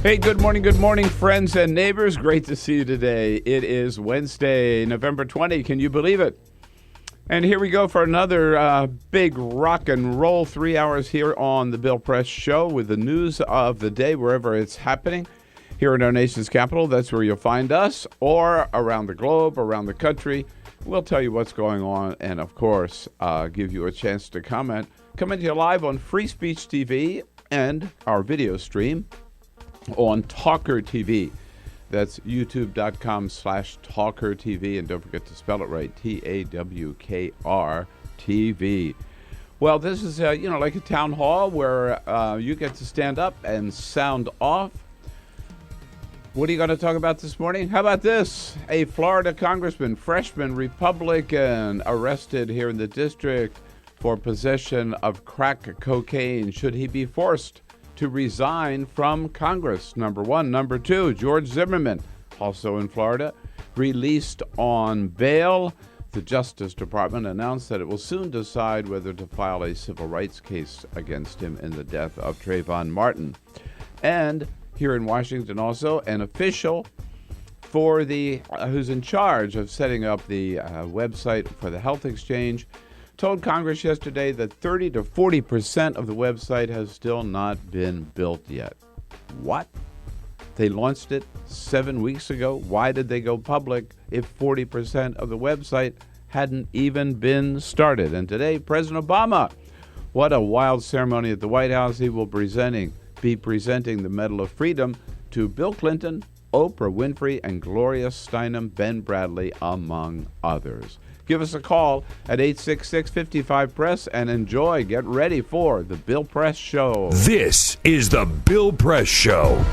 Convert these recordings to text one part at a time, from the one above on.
Hey, good morning, friends and neighbors. Great to see you today. It is Wednesday, November 20. Can you believe it? And here we go for another big rock and roll 3 hours here on the Bill Press Show with the news of the day wherever it's happening. Here in our nation's capital, that's where you'll find us, or around the globe, around the country. We'll tell you what's going on and, of course, give you a chance to comment. Coming to you live on Free Speech TV and our video stream on TawkrTV. That's youtube.com/TawkrTV. And don't forget to spell it right, TAWKR-TV. Well, this is, like a town hall where you get to stand up and sound off. What are you going to talk about this morning? How about this? A Florida congressman, freshman Republican, arrested here in the district for possession of crack cocaine. Should he be forced to resign from Congress? Number one. Number two, George Zimmerman, also in Florida, released on bail. The Justice Department announced that it will soon decide whether to file a civil rights case against him in the death of Trayvon Martin. And here in Washington also, an official for who's in charge of setting up the website for the health exchange told Congress yesterday that 30 to 40% of the website has still not been built yet. What? They launched it 7 weeks ago. Why did they go public if 40% of the website hadn't even been started? And today, President Obama, what a wild ceremony at the White House. He will be presenting the Medal of Freedom to Bill Clinton, Oprah Winfrey, and Gloria Steinem, Ben Bradley, among others. Give us a call at 866-55-PRESS and enjoy. Get ready for the Bill Press Show. This is the Bill Press Show.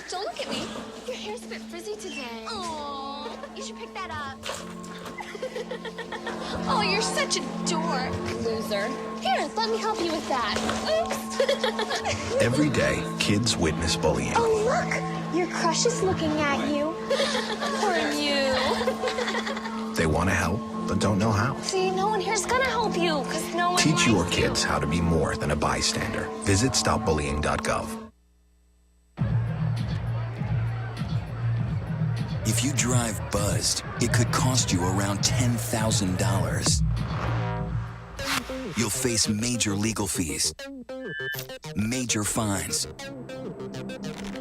Don't look at me. Your hair's a bit frizzy today. Oh, you should pick that up. Oh, you're such a dork. Loser. Here, let me help you with that. Oops. Every day, kids witness bullying. Oh, look. Your crush is looking at you. Poor you. They want to help, but don't know how. See, no one here's gonna help you, because no one Teach your likes kids how to be more than a bystander. Visit stopbullying.gov. If you drive buzzed, it could cost you around $10,000. You'll face major legal fees, major fines,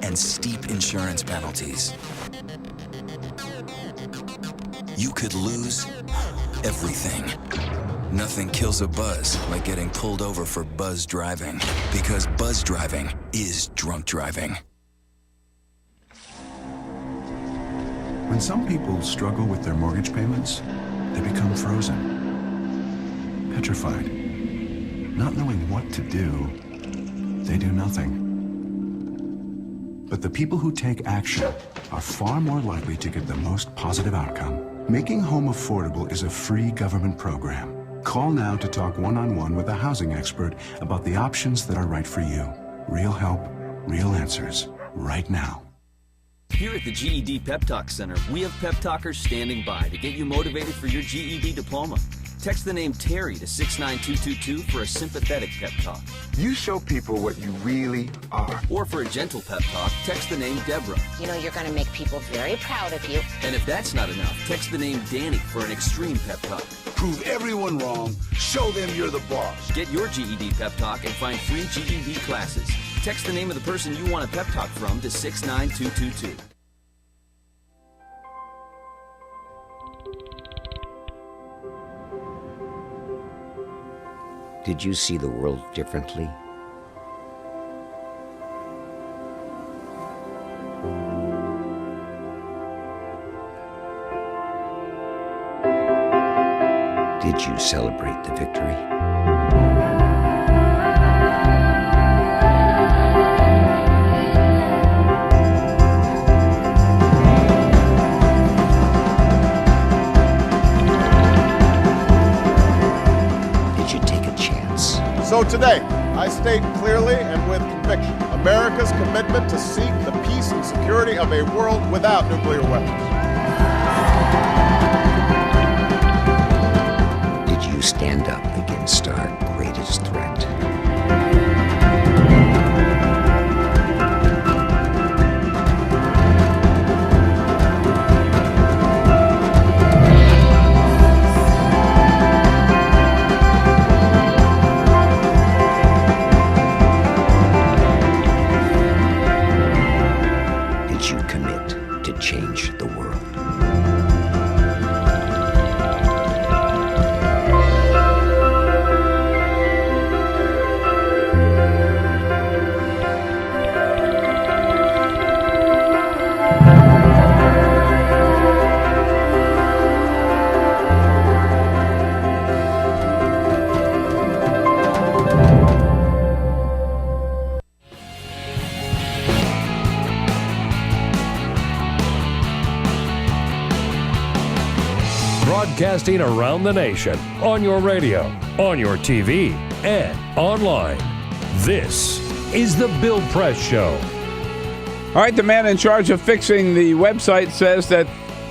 and steep insurance penalties. You could lose everything. Nothing kills a buzz like getting pulled over for buzz driving, because buzz driving is drunk driving. When some people struggle with their mortgage payments, they become frozen, petrified. Not knowing what to do, they do nothing. But the people who take action are far more likely to get the most positive outcome. Making home affordable is a free government program. Call now to talk one-on-one with a housing expert about the options that are right for you. Real help, real answers, right now. Here at the GED Pep Talk Center, we have pep talkers standing by to get you motivated for your GED diploma. Text the name Terry to 69222 for a sympathetic pep talk. You show people what you really are. Or for a gentle pep talk, text the name Deborah. You know you're going to make people very proud of you. And if that's not enough, text the name Danny for an extreme pep talk. Prove everyone wrong. Show them you're the boss. Get your GED pep talk and find free GED classes. Text the name of the person you want a pep talk from to 69222. Did you see the world differently? Did you celebrate the victory? So today, I state clearly and with conviction America's commitment to seek the peace and security of a world without nuclear weapons. Did you stand up against our greatest threat. Did you commit to change the world? Broadcasting around the nation, on your radio, on your TV, and online. This is The Bill Press Show. All right, the man in charge of fixing the website says that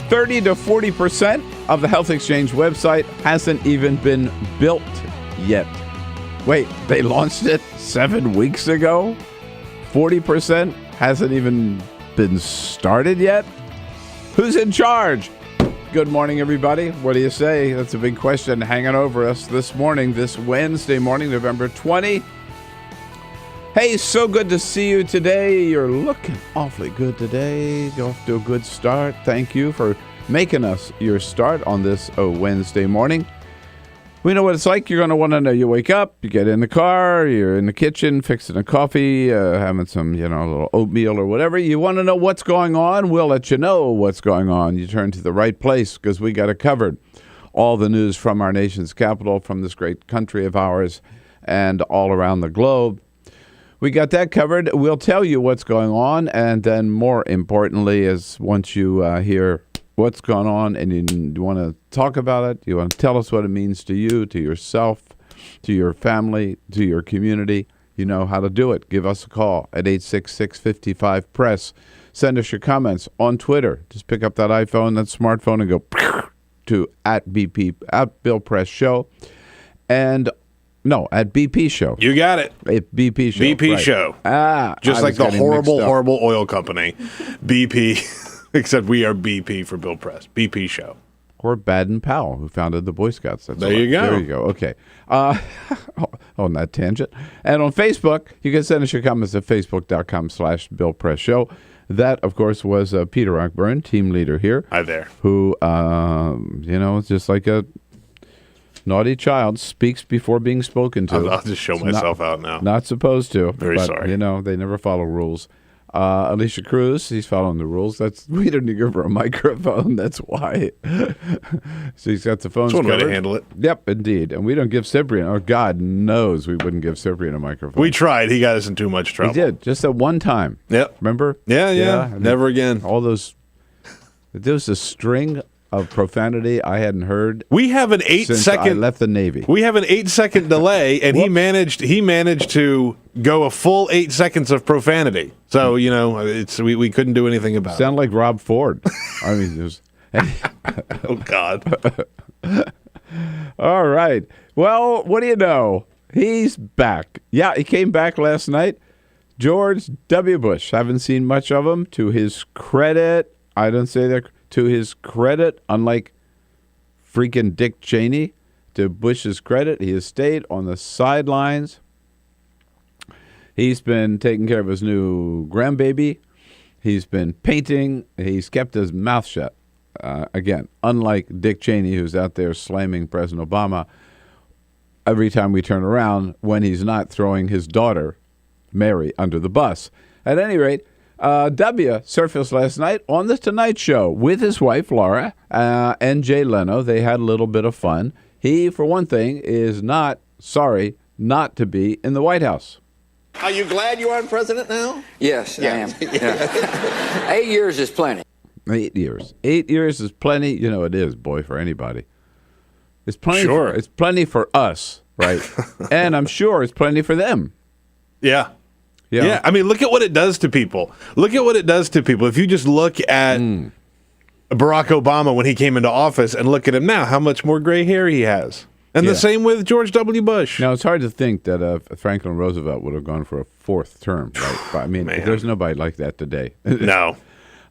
30 to 40% of the Health Exchange website hasn't even been built yet. Wait, they launched it 7 weeks ago? 40% hasn't even been started yet? Who's in charge? Good morning, everybody. What do you say? That's a big question hanging over us this morning, this Wednesday morning, November 20. Hey, so good to see you today. You're looking awfully good today. You're off to a good start. Thank you for making us your start on this Wednesday morning. We know what it's like. You're going to want to know. You wake up, you get in the car, you're in the kitchen fixing a coffee, having some, a little oatmeal or whatever. You want to know what's going on? We'll let you know what's going on. You turn to the right place because we got it covered. All the news from our nation's capital, from this great country of ours, and all around the globe. We got that covered. We'll tell you what's going on. And then more importantly is once you hear what's going on and you want to talk about it, you want to tell us what it means to you, to yourself, to your family, to your community, you know how to do it. Give us a call at 866-55-PRESS. Send us your comments on Twitter. Just pick up that iPhone, that smartphone, and go to @BP, @BillPress Show. And no, at BP Show. You got it. BP Show. BP right. Show. I Just like the horrible oil company, BP. Except we are BP for Bill Press. BP Show. Or Baden-Powell, who founded the Boy Scouts. There you go. There you go. Okay. On that tangent. And on Facebook, you can send us your comments at facebook.com/Bill Press Show. That, of course, was Peter Rockburn, team leader here. Hi there. Who, is just like a naughty child, speaks before being spoken to. I'll just show myself out now. Not supposed to. Very sorry. They never follow rules. Alicia Cruz, he's following the rules. We didn't give her a microphone. That's why. So he's got the phones covered. That's one way covered. to handle it. Yep, indeed. And we don't give Cyprian, or God knows we wouldn't give Cyprian a microphone. We tried. He got us in too much trouble. He did, just at one time. Yep. Remember? Yeah. Never again. All those. There was a string of profanity I hadn't heard. We have an since 8-second. I left the Navy. We have an 8-second delay, and he managed to go a full 8 seconds of profanity. So we couldn't do anything about it. Sound like Rob Ford. I mean, it was. Oh God. All right. Well, what do you know? He's back. Yeah, he came back last night. George W. Bush. Haven't seen much of him. To his credit, I don't say that. To his credit, unlike freaking Dick Cheney, to Bush's credit, he has stayed on the sidelines. He's been taking care of his new grandbaby. He's been painting. He's kept his mouth shut. Again, unlike Dick Cheney, who's out there slamming President Obama every time we turn around when he's not throwing his daughter, Mary, under the bus. At any rate, W surfaced last night on The Tonight Show with his wife, Laura, and Jay Leno. They had a little bit of fun. He, for one thing, is not sorry not to be in the White House. Are you glad you aren't president now? Yes, I am. Yeah. 8 years is plenty. 8 years. 8 years is plenty. It is, boy, for anybody. It's plenty. Sure. It's plenty for us, right? And I'm sure it's plenty for them. Yeah. Yeah, I mean, look at what it does to people. If you just look at Barack Obama when he came into office and look at him now, how much more gray hair he has. And the same with George W. Bush. Now, it's hard to think that Franklin Roosevelt would have gone for a fourth term, right? But, I mean, there's nobody like that today. No.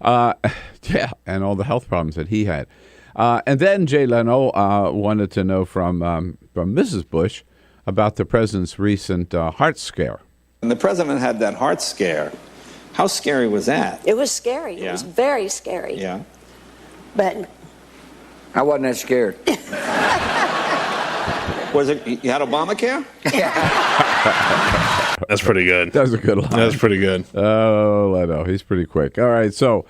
Yeah, and all the health problems that he had. And then Jay Leno wanted to know from Mrs. Bush about the president's recent heart scare. When the president had that heart scare, how scary was that? It was scary. Yeah. It was very scary. Yeah. But I wasn't that scared. Was it, you had Obamacare? That's pretty good. That was a good line. That's pretty good. Oh, Leno, he's pretty quick. All right, so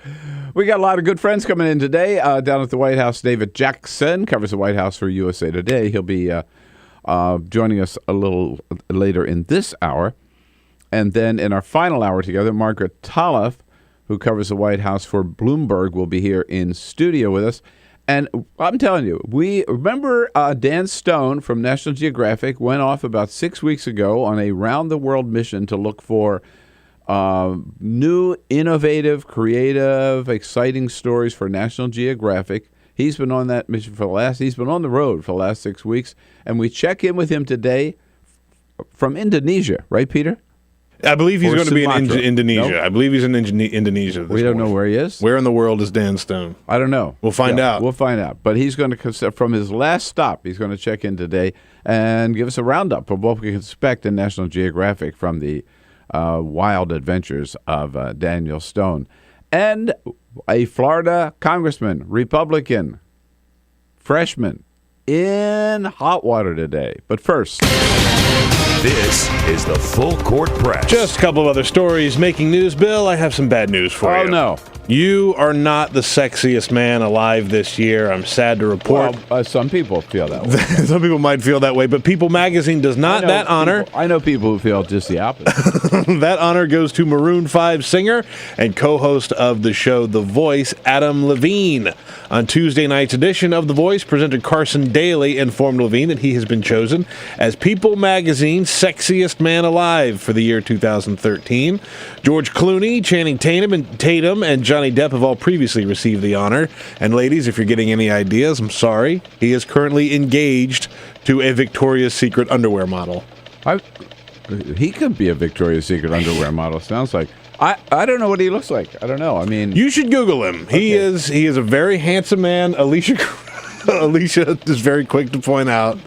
we got a lot of good friends coming in today. Down at the White House, David Jackson covers the White House for USA Today. He'll be joining us a little later in this hour. And then in our final hour together, Margaret Talev, who covers the White House for Bloomberg, will be here in studio with us. And I'm telling you, we remember Dan Stone from National Geographic went off about 6 weeks ago on a round-the-world mission to look for new, innovative, creative, exciting stories for National Geographic. He's been on that mission he's been on the road for the last 6 weeks. And we check in with him today from Indonesia, right, Peter? I believe he's going to be in Sumatra. Indonesia. Nope. I believe he's in Indonesia. We don't know where he is. Where in the world is Dan Stone? I don't know. We'll find out. We'll find out. But he's going to, from his last stop, he's going to check in today and give us a roundup of what we can expect in National Geographic from the wild adventures of Daniel Stone. And a Florida congressman, Republican, freshman, in hot water today. But first, this is the Full Court Press. Just a couple of other stories making news. Bill, I have some bad news for you. Oh, no. You are not the sexiest man alive this year. I'm sad to report. Well, some people feel that way. Some people might feel that way, but People Magazine does not. That honor. I know people who feel just the opposite. That honor goes to Maroon 5 singer and co-host of the show The Voice, Adam Levine. On Tuesday night's edition of The Voice, presenter Carson Daly informed Levine that he has been chosen as People Magazine's sexiest man alive for the year 2013. George Clooney, Channing Tatum, and Johnny Depp have all previously received the honor. And ladies, if you're getting any ideas, I'm sorry. He is currently engaged to a Victoria's Secret underwear model. He could be a Victoria's Secret underwear model, sounds like. I don't know what he looks like. I don't know. I mean, you should Google him. Okay. He is a very handsome man. Alicia is very quick to point out.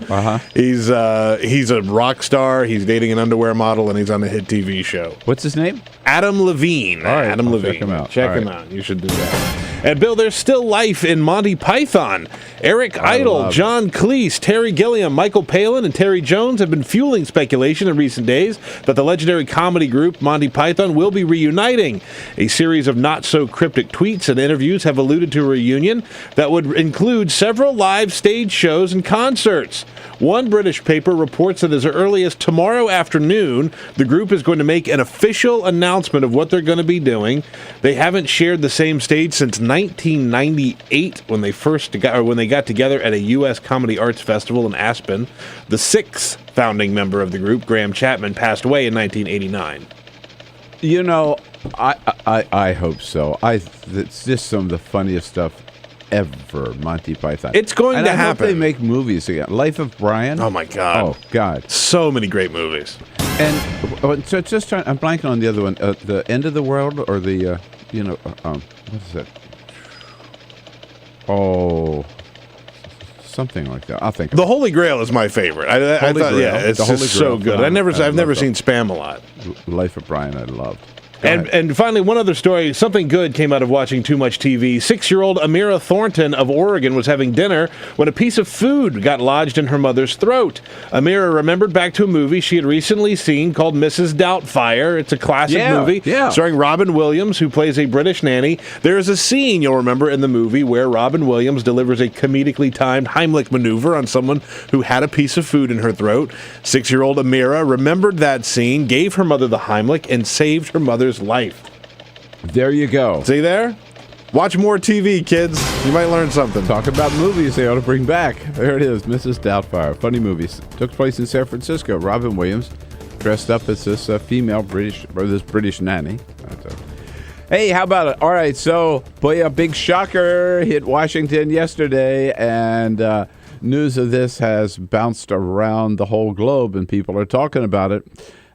He's a rock star. He's dating an underwear model, and he's on a hit TV show. What's his name? Adam Levine. All right, Adam Levine. Check him out. Check him out. You should do that. And Bill, there's still life in Monty Python. Eric Idle, John Cleese, Terry Gilliam, Michael Palin, and Terry Jones have been fueling speculation in recent days that the legendary comedy group Monty Python will be reuniting. A series of not-so-cryptic tweets and interviews have alluded to a reunion that would include several live stage shows and concerts. One British paper reports that as early as tomorrow afternoon, the group is going to make an official announcement of what they're going to be doing. They haven't shared the same stage since 1998 when they got together at a U.S. Comedy Arts Festival in Aspen. The sixth founding member of the group, Graham Chapman, passed away in 1989. You know, I hope so. It's just some of the funniest stuff ever, Monty Python. It's going to happen. I hope they make movies again. Life of Brian. Oh my God. Oh God. So many great movies. And so just trying. I'm blanking on the other one. The End of the World, or the what is it? Oh, something like that. I'll think. The Holy Grail is my favorite. I thought, Grail. Yeah, it's The Holy just Grail, so good. I've never seen Spam a lot. Life of Brian, I loved. And finally, one other story. Something good came out of watching too much TV. 6-year-old Amira Thornton of Oregon was having dinner when a piece of food got lodged in her mother's throat. Amira remembered back to a movie she had recently seen called Mrs. Doubtfire. It's a classic movie starring Robin Williams, who plays a British nanny. There is a scene, you'll remember, in the movie where Robin Williams delivers a comedically timed Heimlich maneuver on someone who had a piece of food in her throat. 6-year-old Amira remembered that scene, gave her mother the Heimlich, and saved her mother's life. There you go. See there? Watch more TV, kids. You might learn something. Talk about movies they ought to bring back. There it is, Mrs. Doubtfire. Funny movies. Took place in San Francisco. Robin Williams dressed up as this British nanny. Hey, how about it? All right, so, boy, a big shocker hit Washington yesterday, and News of this has bounced around the whole globe, and people are talking about it.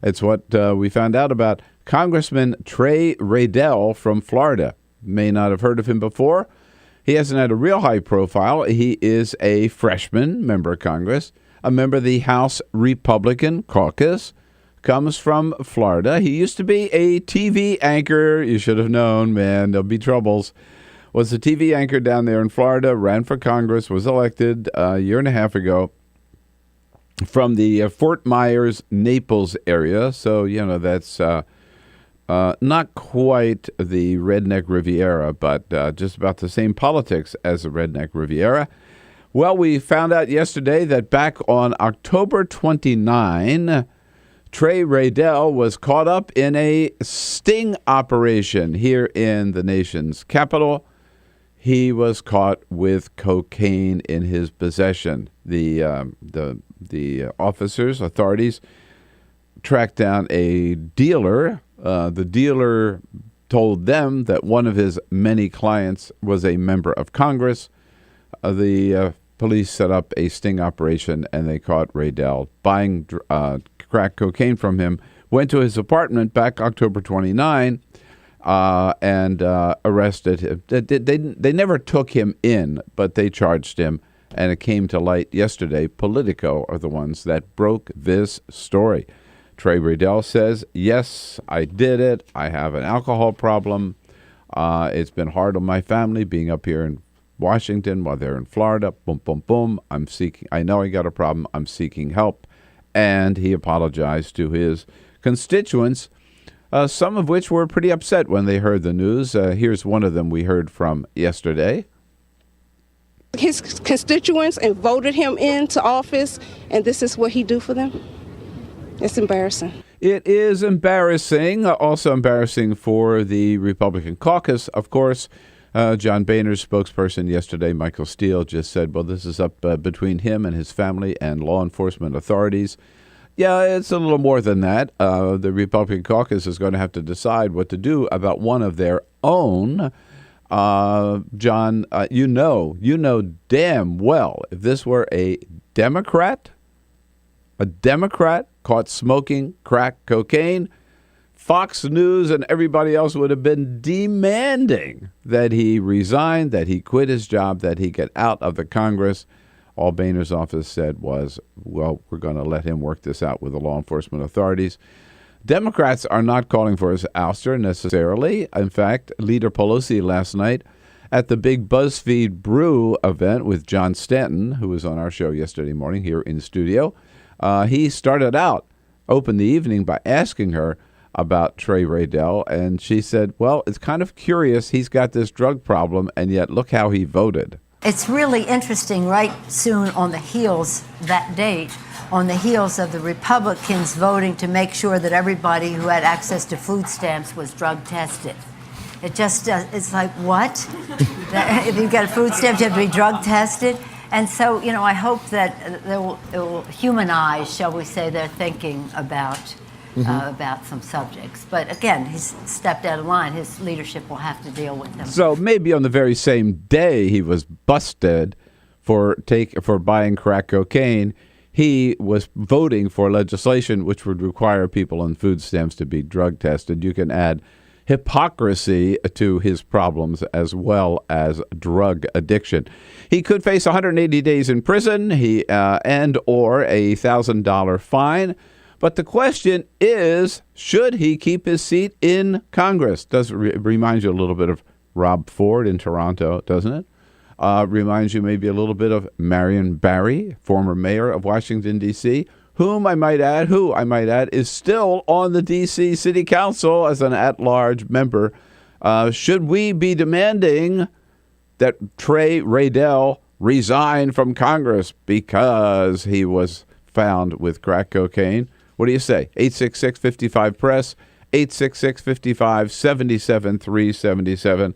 It's what we found out about Congressman Trey Raydell from Florida. May not have heard of him before. He hasn't had a real high profile. He is a freshman member of Congress, a member of the House Republican Caucus, comes from Florida. He used to be a TV anchor. You should have known, man. There'll be troubles. Was a TV anchor down there in Florida, ran for Congress, was elected a year and a half ago from the Fort Myers, Naples area. So, that's not quite the Redneck Riviera, but just about the same politics as the Redneck Riviera. Well, we found out yesterday that back on October 29, Trey Raydell was caught up in a sting operation here in the nation's capital. He was caught with cocaine in his possession. The authorities tracked down a dealer. The dealer told them that one of his many clients was a member of Congress. The police set up a sting operation, and they caught Raydell buying crack cocaine from him. Went to his apartment back October 29. And arrested him. They never took him in, but they charged him, and it came to light yesterday. Politico are the ones that broke this story. Trey Raydell says, yes, I did it. I have an alcohol problem. It's been hard on my family being up here in Washington while they're in Florida. Boom, boom, boom. I know I got a problem. I'm seeking help. And he apologized to his constituents, some of which were pretty upset when they heard the news. Here's one of them we heard from yesterday. His constituents and voted him into office, and this is what he do for them. It's embarrassing. It is embarrassing. Also embarrassing for the Republican caucus, of course. John Boehner's spokesperson yesterday, Michael Steele, just said, well, this is up between him and his family and law enforcement authorities. Yeah, it's a little more than that. The Republican caucus is going to have to decide what to do about one of their own. John, you know damn well if this were a Democrat caught smoking crack cocaine, Fox News and everybody else would have been demanding that he resign, that he quit his job, that he get out of the Congress. All Boehner's office said was, well, we're going to let him work this out with the law enforcement authorities. Democrats are not calling for his ouster necessarily. In fact, Leader Pelosi last night at the big BuzzFeed Brew event with John Stanton, who was on our show yesterday morning here in studio, he started out, opened the evening by asking her about Trey Raydell, and she said, well, it's kind of curious. He's got this drug problem, and yet look how he voted. It's really interesting, right soon on the heels, that date, on the heels of the Republicans voting to make sure that everybody who had access to food stamps was drug tested. It just, it's like, what? If you get a food stamp, you have to be drug tested? And so, I hope that it will humanize, shall we say, their thinking about some subjects. But again, he's stepped out of line. His leadership will have to deal with them. So maybe on the very same day he was busted for buying crack cocaine, he was voting for legislation which would require people on food stamps to be drug tested. You can add hypocrisy to his problems as well as drug addiction. He could face 180 days in prison and or a $1,000 fine. But the question is, should he keep his seat in Congress? Does it remind you a little bit of Rob Ford in Toronto, doesn't it? Reminds you maybe a little bit of Marion Barry, former mayor of Washington, D.C., who I might add, is still on the D.C. City Council as an at-large member. Should we be demanding that Trey Raydell resign from Congress because he was found with crack cocaine? What do you say? 866-55-PRESS, 866-55-77-377.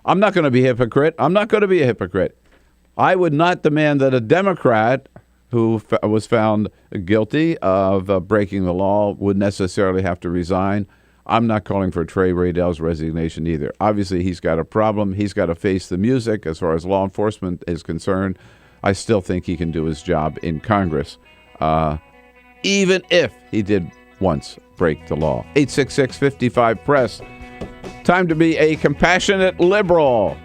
I'm not going to be a hypocrite. I would not demand that a Democrat who was found guilty of breaking the law would necessarily have to resign. I'm not calling for Trey Raydell's resignation either. Obviously, he's got a problem. He's got to face the music as far as law enforcement is concerned. I still think he can do his job in Congress, even if he did once break the law. 866-55-PRESS. Time to be a compassionate liberal.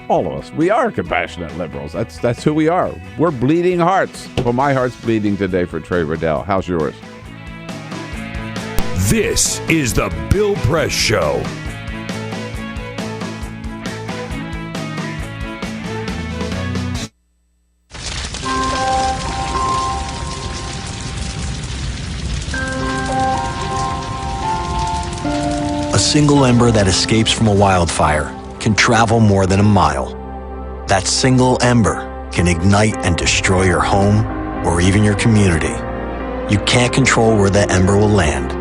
All of us. We are compassionate liberals. That's who we are. We're bleeding hearts. Well, my heart's bleeding today for Trey Riddell. How's yours? This is the Bill Press Show. A single ember that escapes from a wildfire can travel more than a mile. That single ember can ignite and destroy your home or even your community. You can't control where that ember will land,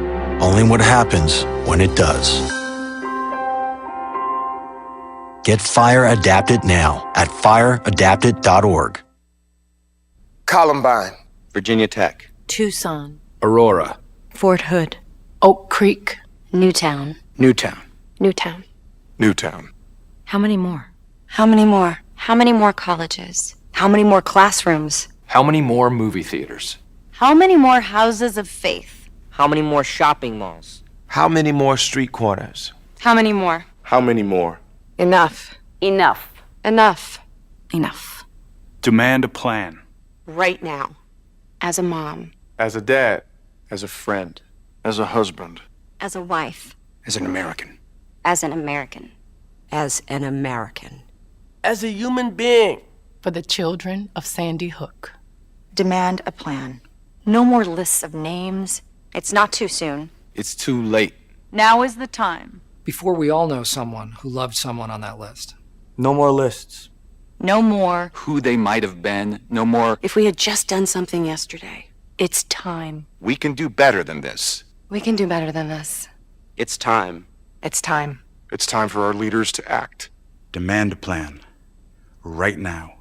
only what happens when it does. Get Fire Adapted now at fireadapted.org. Columbine, Virginia Tech, Tucson, Aurora, Fort Hood, Oak Creek, Newtown. Newtown, Newtown. Newtown. How many more? How many more? How many more colleges? How many more classrooms? How many more movie theaters? How many more houses of faith? How many more shopping malls? How many more street corners? How many more? How many more? Enough. Enough. Enough. Enough. Demand a plan. Right now. As a mom. As a dad. As a friend. As a husband. As a wife. As an American. As an American. As an American. As a human being. For the children of Sandy Hook. Demand a plan. No more lists of names. It's not too soon. It's too late. Now is the time. Before we all know someone who loved someone on that list. No more lists. No more. Who they might have been. No more. If we had just done something yesterday. It's time. We can do better than this. We can do better than this. It's time. It's time. It's time for our leaders to act. Demand a plan. Right now.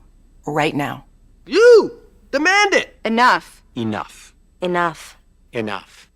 Right now. You! Demand it! Enough. Enough. Enough. Enough.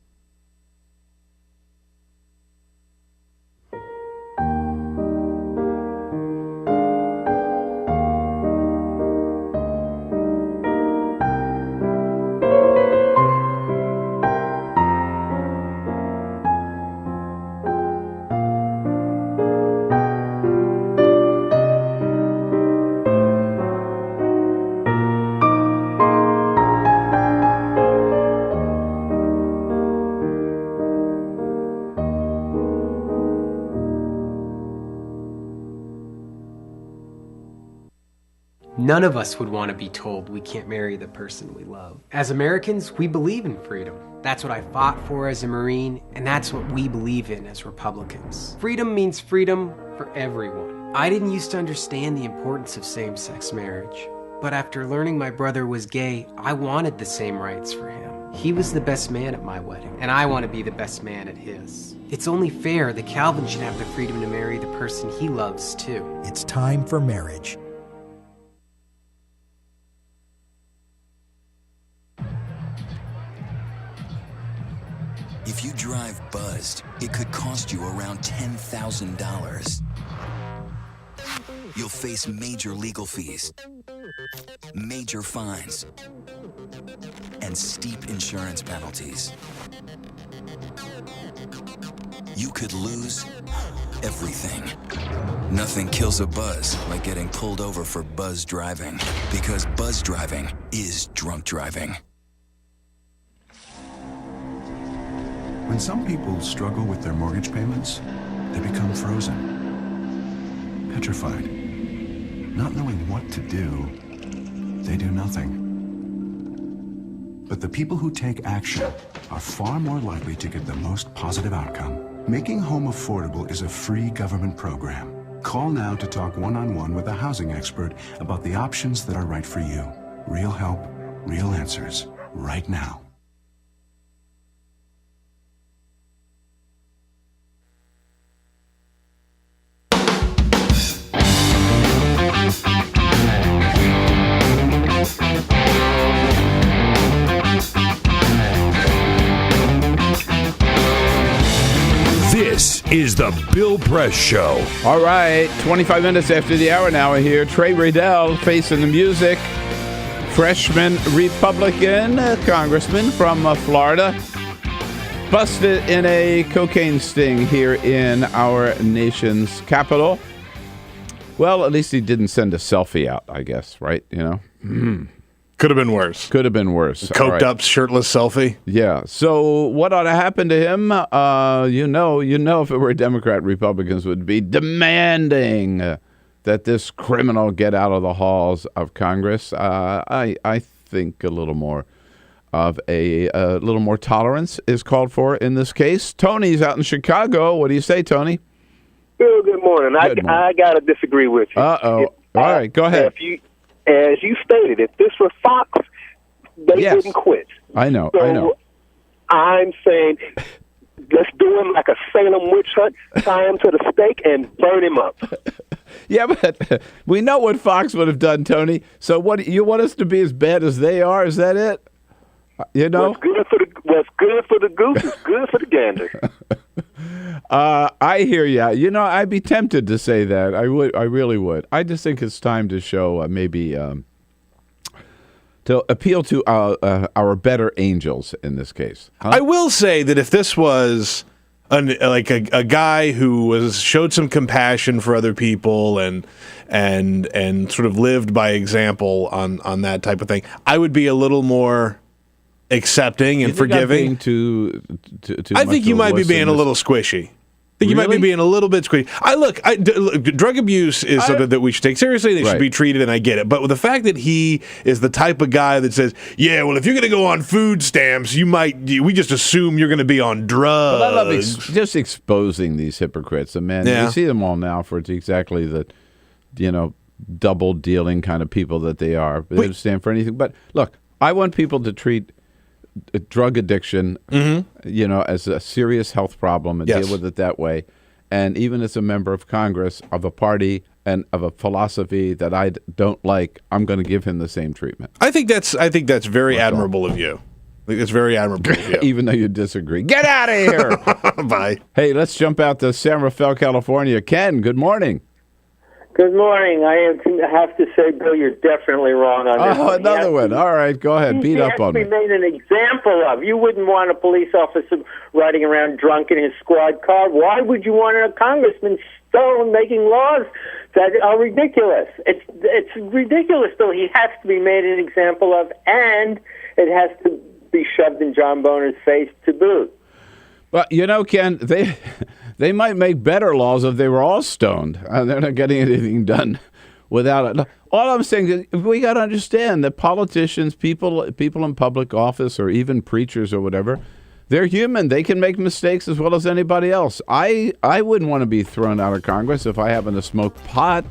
None of us would want to be told we can't marry the person we love. As Americans, we believe in freedom. That's what I fought for as a Marine, and that's what we believe in as Republicans. Freedom means freedom for everyone. I didn't used to understand the importance of same-sex marriage, but after learning my brother was gay, I wanted the same rights for him. He was the best man at my wedding, and I want to be the best man at his. It's only fair that Calvin should have the freedom to marry the person he loves, too. It's time for marriage. If you drive buzzed, it could cost you around $10,000. You'll face major legal fees, major fines, and steep insurance penalties. You could lose everything. Nothing kills a buzz like getting pulled over for buzz driving, because buzz driving is drunk driving. When some people struggle with their mortgage payments, they become frozen, petrified. Not knowing what to do, they do nothing. But the people who take action are far more likely to get the most positive outcome. Making home affordable is a free government program. Call now to talk one-on-one with a housing expert about the options that are right for you. Real help, real answers, right now. This is the Bill Press Show. All right, 25 minutes after the hour now here. Trey Riddell facing the music. freshman Republican congressman from Florida busted in a cocaine sting here in our nation's capital. Well, at least he didn't send a selfie out, I guess, right? You know? Could have been worse. Could have been worse. Coked up, shirtless selfie. Yeah. So what ought to happen to him? You know, if it were Democrat, Republicans would be demanding that this criminal get out of the halls of Congress. I think a little more of a little more tolerance is called for in this case. Tony's out in Chicago. What do you say, Tony? Well, good morning. I got to disagree with you. Uh-oh. All right, go ahead. As you stated, if this were Fox, they wouldn't quit. I know. I'm saying let's do him like a Salem witch hunt, tie him to the stake, and burn him up. Yeah, but we know what Fox would have done, Tony. So what, you want us to be as bad as they are? Is that it? You know? What's good for the goose is good for the gander. I hear you. You know, I'd be tempted to say that. I really would. I just think it's time to show maybe to appeal to our better angels in this case. Huh? I will say that if this was a guy who showed some compassion for other people and sort of lived by example on that type of thing, I would be a little more accepting and forgiving. I think you might be being a little squishy. I think you might be being a little bit squishy. Look, drug abuse is something that we should take seriously. They should be treated, and I get it. But with the fact that he is the type of guy that says, yeah, well, if you're going to go on food stamps, we just assume you're going to be on drugs. But I love just exposing these hypocrites. And man, you see them all now for exactly the, double dealing kind of people that they are. They don't stand for anything. But look, I want people to treat drug addiction, as a serious health problem and deal with it that way. And even as a member of Congress of a party and of a philosophy that I don't like, I'm going to give him the same treatment. I think that's very admirable of you. I think it's very admirable of you. Even though you disagree. Get out of here! Bye. Hey, let's jump out to San Rafael, California. Ken, good morning. Good morning. I have to say, Bill, you're definitely wrong on this. Oh, another one. All right, go ahead. Beat up on me. He has to be made an example of. You wouldn't want a police officer riding around drunk in his squad car. Why would you want a congressman stoned making laws that are ridiculous? It's ridiculous, Bill. He has to be made an example of, and it has to be shoved in John Boner's face to boot. Well, Ken, they might make better laws if they were all stoned. They're not getting anything done without it. All I'm saying is we got to understand that politicians, people in public office, or even preachers or whatever, they're human. They can make mistakes as well as anybody else. I wouldn't want to be thrown out of Congress if I happen to smoke pot.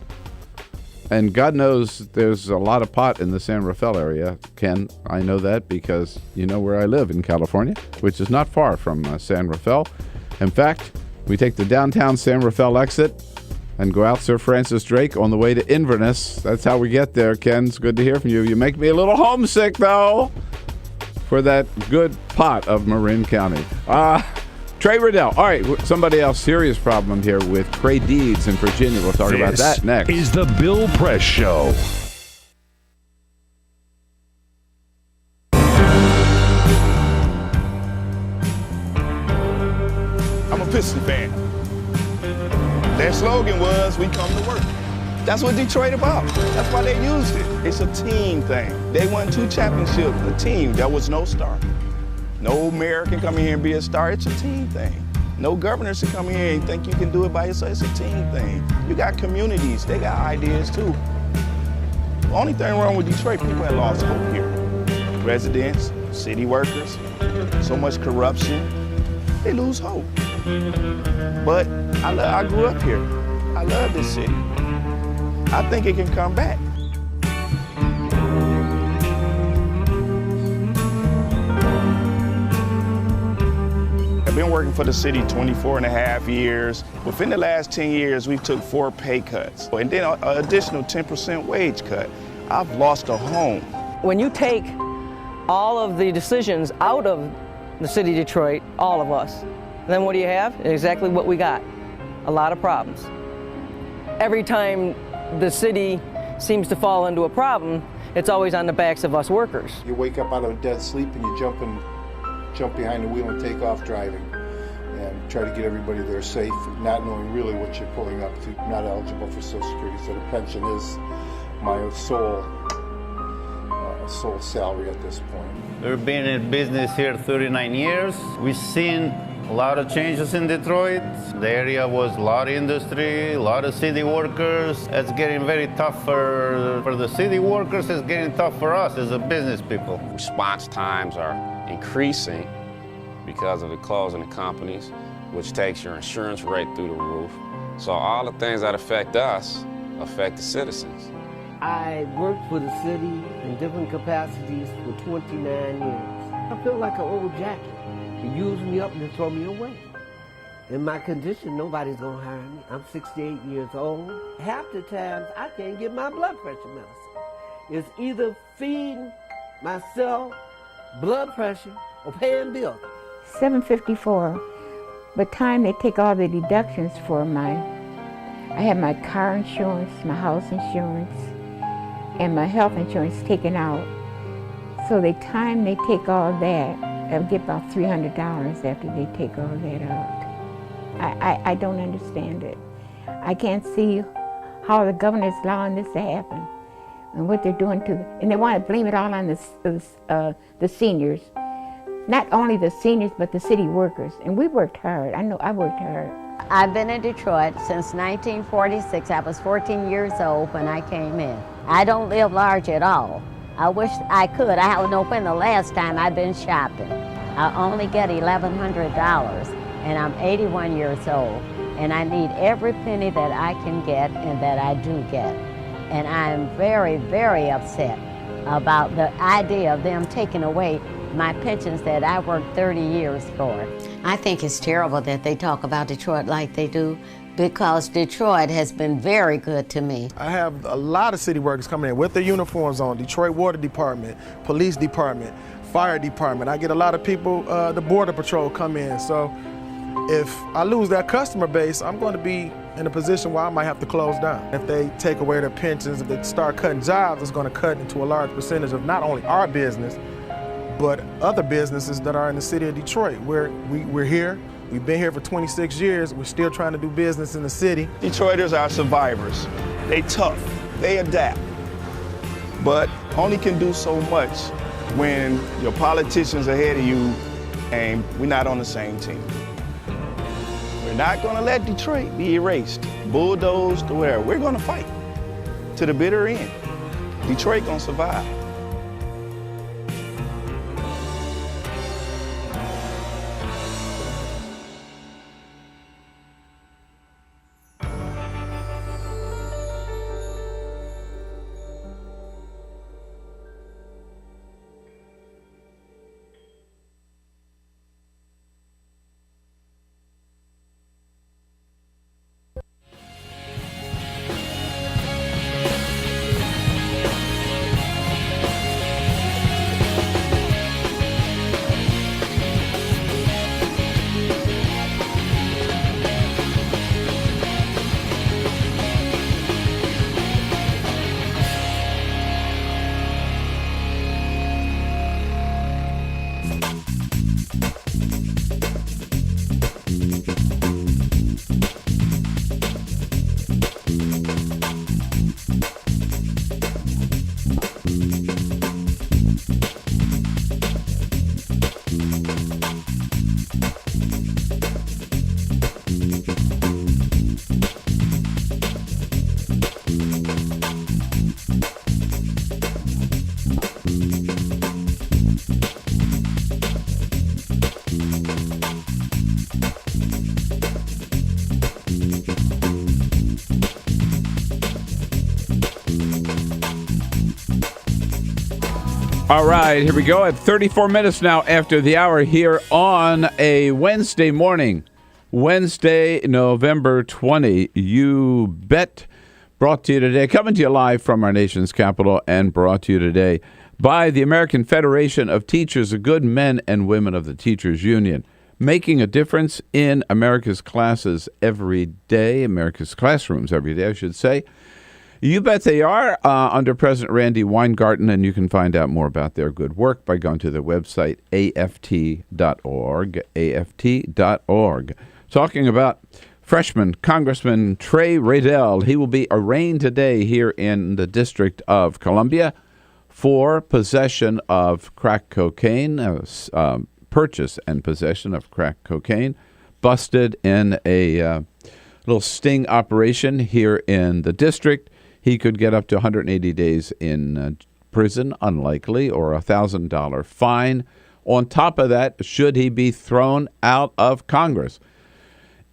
And God knows there's a lot of pot in the San Rafael area, Ken. I know that because you know where I live in California, which is not far from San Rafael. In fact, we take the downtown San Rafael exit and go out Sir Francis Drake on the way to Inverness. That's how we get there, Ken. It's good to hear from you. You make me a little homesick, though, for that good pot of Marin County. Trey Riddell. All right, somebody else, serious problem here with Cray Deeds in Virginia. We'll talk about that next. This is the Bill Press Show. I'm a Piston fan. Their slogan was, we come to work. That's what Detroit about. That's why they used it. It's a team thing. They won 2 championships, a team. There was no star. No mayor can come in here and be a star. It's a team thing. No governors can come here and think you can do it by yourself. It's a team thing. You got communities. They got ideas, too. The only thing wrong with Detroit, people have lost hope here. Residents, city workers, so much corruption. They lose hope. But I grew up here. I love this city. I think it can come back. I've been working for the city 24 and a half years. Within the last 10 years, we took 4 pay cuts and then an additional 10% wage cut. I've lost a home. When you take all of the decisions out of the city of Detroit, all of us, then what do you have? Exactly what we got, a lot of problems. Every time the city seems to fall into a problem, it's always on the backs of us workers. You wake up out of a dead sleep and you jump behind the wheel and take off driving and try to get everybody there safe, not knowing really what you're pulling up to. Not eligible for Social Security, so the pension is my sole salary at this point. We've been in business here 39 years. We've seen a lot of changes in Detroit. The area was a lot of industry, a lot of city workers. It's getting very tough for the city workers. It's getting tough for us as a business people. Response times are increasing because of the closing of companies, which takes your insurance rate through the roof. So all the things that affect us affect the citizens. I worked for the city in different capacities for 29 years. I feel like an old jacket. They use me up and they throw me away. In my condition, nobody's gonna hire me. I'm 68 years old. Half the times, I can't get my blood pressure medicine. It's either feeding myself blood pressure or paying bills. $754. By the time they take all the deductions for I have my car insurance, my house insurance, and my health insurance taken out. So the time they take all that, I'll get about $300 after they take all that out. I don't understand it. I can't see how the governor is allowing this to happen and what they're doing and they want to blame it all on the seniors. Not only the seniors, but the city workers. And we worked hard. I know I worked hard. I've been in Detroit since 1946. I was 14 years old when I came in. I don't live large at all. I wish I could. I don't know when the last time I've been shopping. I only get $1,100, and I'm 81 years old, and I need every penny that I can get and that I do get. And I'm very, very upset about the idea of them taking away my pensions that I worked 30 years for. I think it's terrible that they talk about Detroit like they do, because Detroit has been very good to me. I have a lot of city workers coming in with their uniforms on, Detroit Water Department, Police Department, Fire Department. I get a lot of people, the Border Patrol come in. So if I lose that customer base, I'm going to be in a position where I might have to close down. If they take away their pensions, if they start cutting jobs, it's going to cut into a large percentage of not only our business, but other businesses that are in the city of Detroit. We're here. We've been here for 26 years. We're still trying to do business in the city. Detroiters are survivors. They tough. They adapt. But only can do so much when your politicians ahead of you and we're not on the same team. We're not going to let Detroit be erased, bulldozed, or whatever. We're going to fight to the bitter end. Detroit going to survive. All right, here we go at 34 minutes now after the hour here on a Wednesday morning. Wednesday, November 20. You bet. Brought to you today, coming to you live from our nation's capital and brought to you today by the American Federation of Teachers, the good men and women of the Teachers Union, making a difference in America's classes every day, America's classrooms every day, I should say. You bet they are, under President Randy Weingarten, and you can find out more about their good work by going to their website, aft.org, aft.org. Talking about freshman Congressman Trey Riddell. He will be arraigned today here in the District of Columbia for possession of crack cocaine, purchase and possession of crack cocaine, busted in a little sting operation here in the district. He could get up to 180 days in prison, unlikely, or a $1,000 fine. On top of that, should he be thrown out of Congress?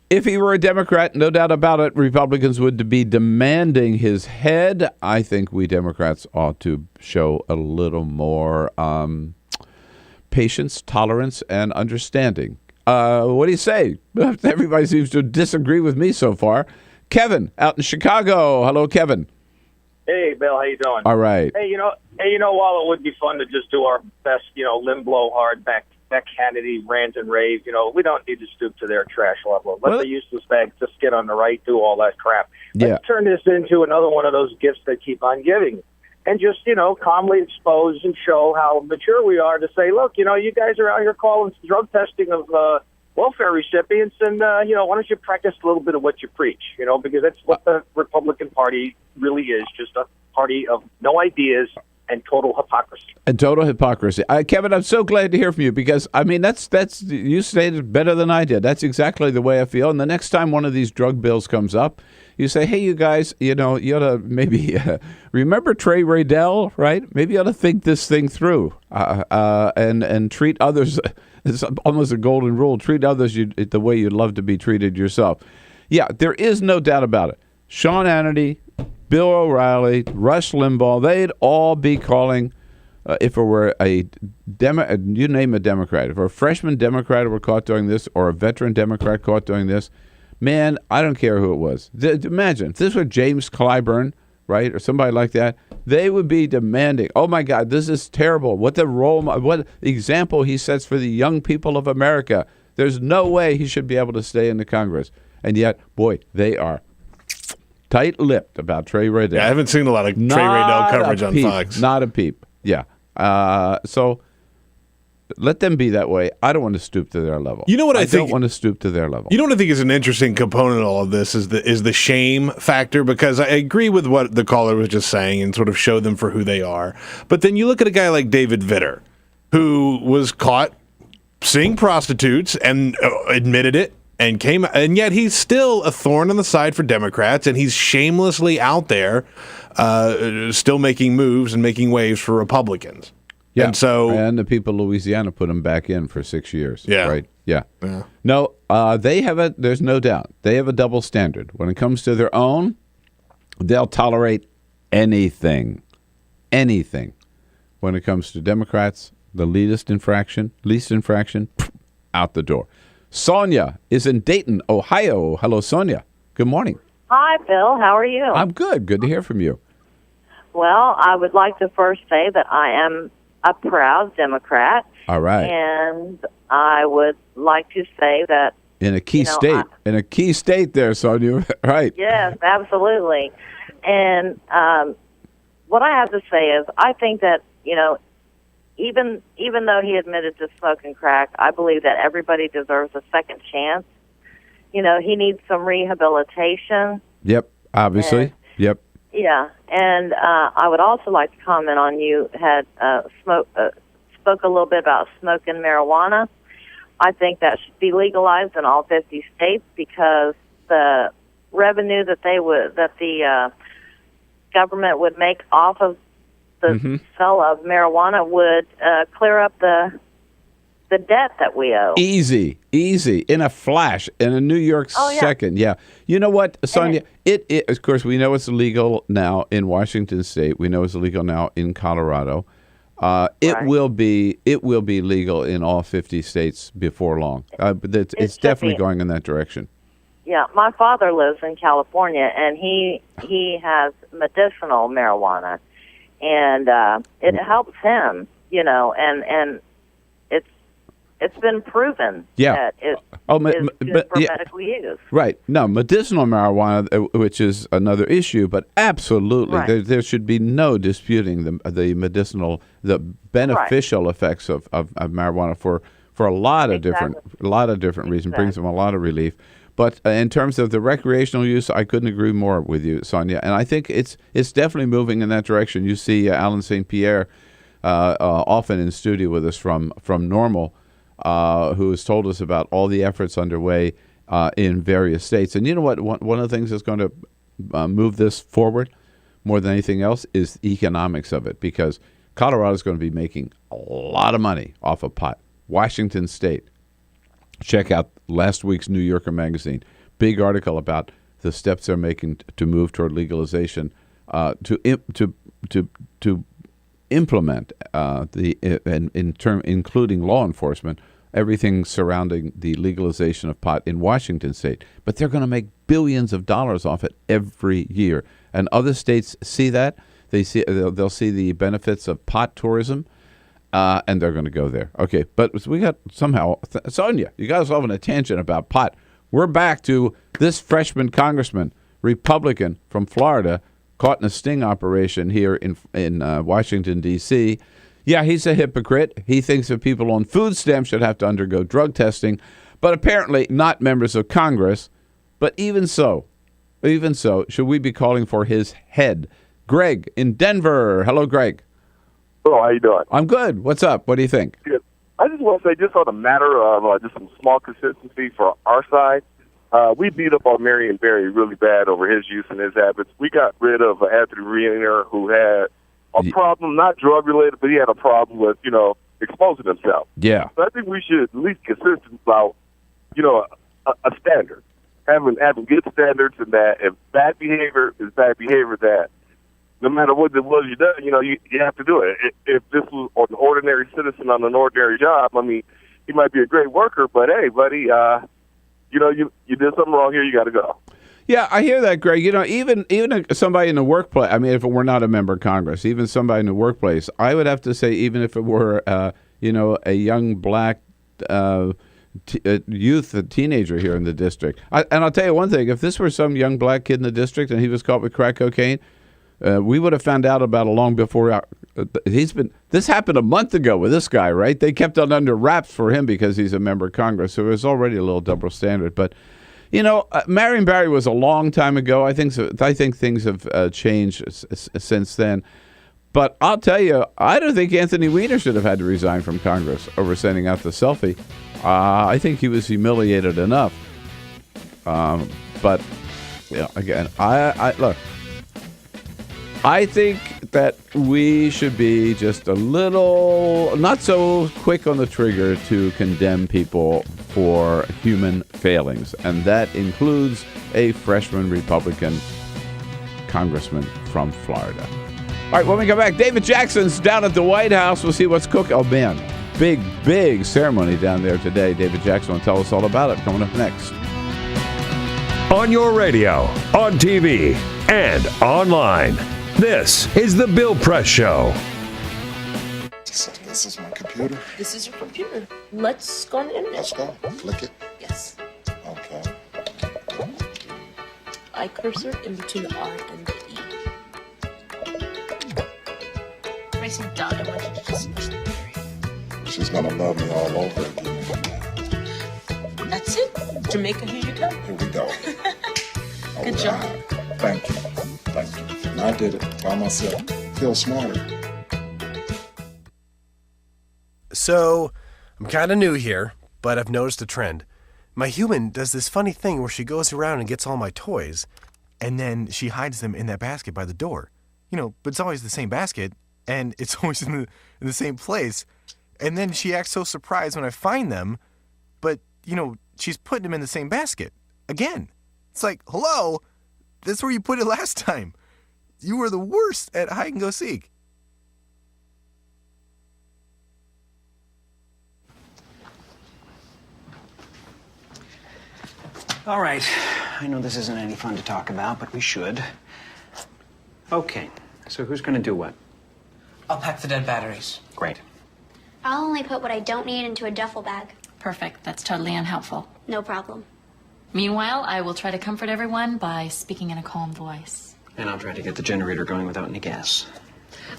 If he were a Democrat, no doubt about it, Republicans would be demanding his head. I think we Democrats ought to show a little more patience, tolerance, and understanding. What do you say? Everybody seems to disagree with me so far. Kevin, out in Chicago. Hello, Kevin. Hey, Bill, how you doing? All right. Hey, while it would be fun to just do our best, limb blowhard, backhanded rant and rave, we don't need to stoop to their trash level. Let the useless bags just get on the right, do all that crap. Let's turn this into another one of those gifts that keep on giving. And just, calmly expose and show how mature we are to say, look, you guys are out here calling drug testing of welfare recipients, and, why don't you practice a little bit of what you preach, because that's what the Republican Party really is, just a party of no ideas and total hypocrisy. Kevin, I'm so glad to hear from you because, that's you stated better than I did. That's exactly the way I feel. And the next time one of these drug bills comes up, you say, hey, you guys, you ought to maybe remember Trey Riddell, right? Maybe you ought to think this thing through and treat others. It's almost a golden rule. Treat others the way you'd love to be treated yourself. Yeah, there is no doubt about it. Sean Hannity, Bill O'Reilly, Rush Limbaugh, they'd all be calling, if it were you name a Democrat, if a freshman Democrat were caught doing this or a veteran Democrat caught doing this, man, I don't care who it was. Imagine, if this were James Clyburn, right, or somebody like that, they would be demanding, oh, my God, this is terrible. What example he sets for the young people of America. There's no way he should be able to stay in the Congress. And yet, boy, they are tight-lipped about Trey Riddell. Yeah, I haven't seen a lot of Trey Riddell coverage on Fox. Not a peep, yeah. So let them be that way. I don't want to stoop to their level. You know what I think? I don't want to stoop to their level. You know what I think is an interesting component of all of this is the shame factor, because I agree with what the caller was just saying and sort of show them for who they are. But then you look at a guy like David Vitter, who was caught seeing prostitutes and admitted it, and yet he's still a thorn on the side for Democrats, and he's shamelessly out there still making moves and making waves for Republicans. Yeah, and the people of Louisiana put him back in for 6 years. Yeah, right. Yeah. No, there's no doubt they have a double standard when it comes to their own. They'll tolerate anything. When it comes to Democrats, the least infraction, out the door. Sonia is in Dayton, Ohio. Hello, Sonia. Good morning. Hi, Bill. How are you? I'm good. Good to hear from you. Well, I would like to first say that I am a proud Democrat. All right. And I would like to say that in a key state there, Sonia, right? Yes, absolutely. And what I have to say is I think that, even though he admitted to smoking crack, I believe that everybody deserves a second chance. He needs some rehabilitation. Yep, obviously. Yep. Yeah, and I would also like to comment on you had spoke a little bit about smoking marijuana. I think that should be legalized in all 50 states because the revenue that the government would make off of the sale of marijuana would clear up the debt that we owe. Easy, in a flash, in a New York second. Yeah. You know what, Sonia? It of course, we know it's illegal now in Washington State. We know it's illegal now in Colorado. It will be legal in all 50 states before long. It's definitely going in that direction. Yeah, my father lives in California, and he has medicinal marijuana, and it helps him, and It's been proven Yeah. that it is good for medical use. Right. No, medicinal marijuana, which is another issue, but absolutely, Right. there should be no disputing the beneficial effects of marijuana for a lot of different reasons. Brings them a lot of relief. But in terms of the recreational use, I couldn't agree more with you, Sonia. And I think it's definitely moving in that direction. You see Alan St. Pierre often in studio with us from Normal, who has told us about all the efforts underway in various states. And you know what? One of the things that's going to move this forward more than anything else is the economics of it, because Colorado is going to be making a lot of money off of pot. Washington State. Check out last week's New Yorker magazine. Big article about the steps they're making to move toward legalization, to implement including law enforcement, everything surrounding the legalization of pot in Washington State. But they're going to make billions of dollars off it every year, and other states see that. They'll see the benefits of pot tourism. And they're going to go there. Okay, but we got somehow, Sonia, you got us off on a tangent about pot. We're back to this freshman congressman, Republican from Florida, caught in a sting operation here in Washington, D.C. Yeah, he's a hypocrite. He thinks that people on food stamps should have to undergo drug testing, but apparently not members of Congress. But even so, should we be calling for his head? Greg in Denver. Hello, Greg. Hello, how you doing? I'm good. What's up? What do you think? Good. I just want to say, just on the matter of just some small consistency for our side, we beat up on Marion Barry really bad over his use and his habits. We got rid of Anthony Weiner, who had a problem, not drug-related, but he had a problem with, exposing himself. Yeah. So I think we should at least consistent about, a standard. Having good standards, and that if bad behavior is bad behavior, that no matter what it was you done, you have to do it. If this was an ordinary citizen on an ordinary job, I mean, he might be a great worker, but hey, buddy, you did something wrong here, you got to go. Yeah, I hear that, Greg. Even somebody in the workplace, I mean, if it were not a member of Congress, even somebody in the workplace, I would have to say, even if it were, a young black a teenager here in the district. And I'll tell you one thing, if this were some young black kid in the district and he was caught with crack cocaine, we would have found out about it long before. This happened a month ago with this guy, right? They kept it under wraps for him because he's a member of Congress. So it was already a little double standard. But, Marion Barry was a long time ago. I think things have changed since then. But I'll tell you, I don't think Anthony Weiner should have had to resign from Congress over sending out the selfie. I think he was humiliated enough. But again, I look. I think that we should be just a little, not so quick on the trigger to condemn people for human failings. And that includes a freshman Republican congressman from Florida. All right, when we come back, David Jackson's down at the White House. We'll see what's cooking. Oh, man, big ceremony down there today. David Jackson will tell us all about it coming up next. On your radio, on TV, and online. This is the Bill Press Show. This is my computer. This is your computer. Let's go on the internet. Let's go. Click it. Yes. Okay. Eye cursor in between the R and the E. Pressing down, I want you to just push the area. She's gonna love me all over again. That's it. Jamaica, here you go. Here we go. Good job. Thank you. And I did it by myself. Feel smarter. So, I'm kind of new here, but I've noticed a trend. My human does this funny thing where she goes around and gets all my toys, and then she hides them in that basket by the door. But it's always the same basket, and it's always in the same place. And then she acts so surprised when I find them, but, she's putting them in the same basket. Again. It's like, hello? That's where you put it last time. You were the worst at hide and go seek. All right. I know this isn't any fun to talk about, but we should. Okay. So who's going to do what? I'll pack the dead batteries. Great. I'll only only put what I don't need into a duffel bag. Perfect. That's totally unhelpful. No problem. Meanwhile, I will try to comfort everyone by speaking in a calm voice. And I'll try to get the generator going without any gas.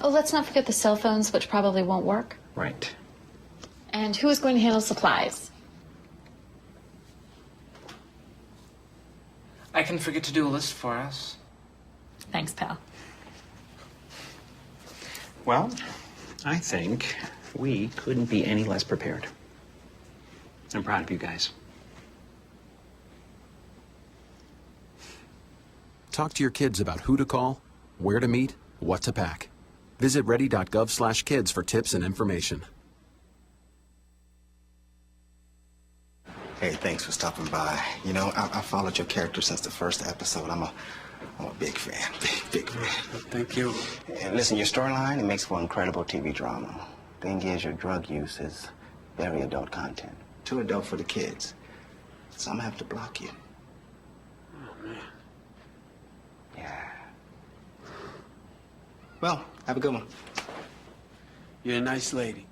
Oh, let's not forget the cell phones, which probably won't work. Right. And who is going to handle supplies? I can forget to do a list for us. Thanks, pal. Well, I think we couldn't be any less prepared. I'm proud of you guys. Talk to your kids about who to call, where to meet, what to pack. Visit ready.gov/kids for tips and information. Hey, thanks for stopping by. You know, I followed your character since the first episode. I'm a big fan. Big fan. Thank you. And listen, your storyline, it makes for incredible TV drama. Thing is, your drug use is very adult content. Too adult for the kids. So I'm gonna have to block you. Oh, man. Yeah. Well, have a good one. You're a nice lady.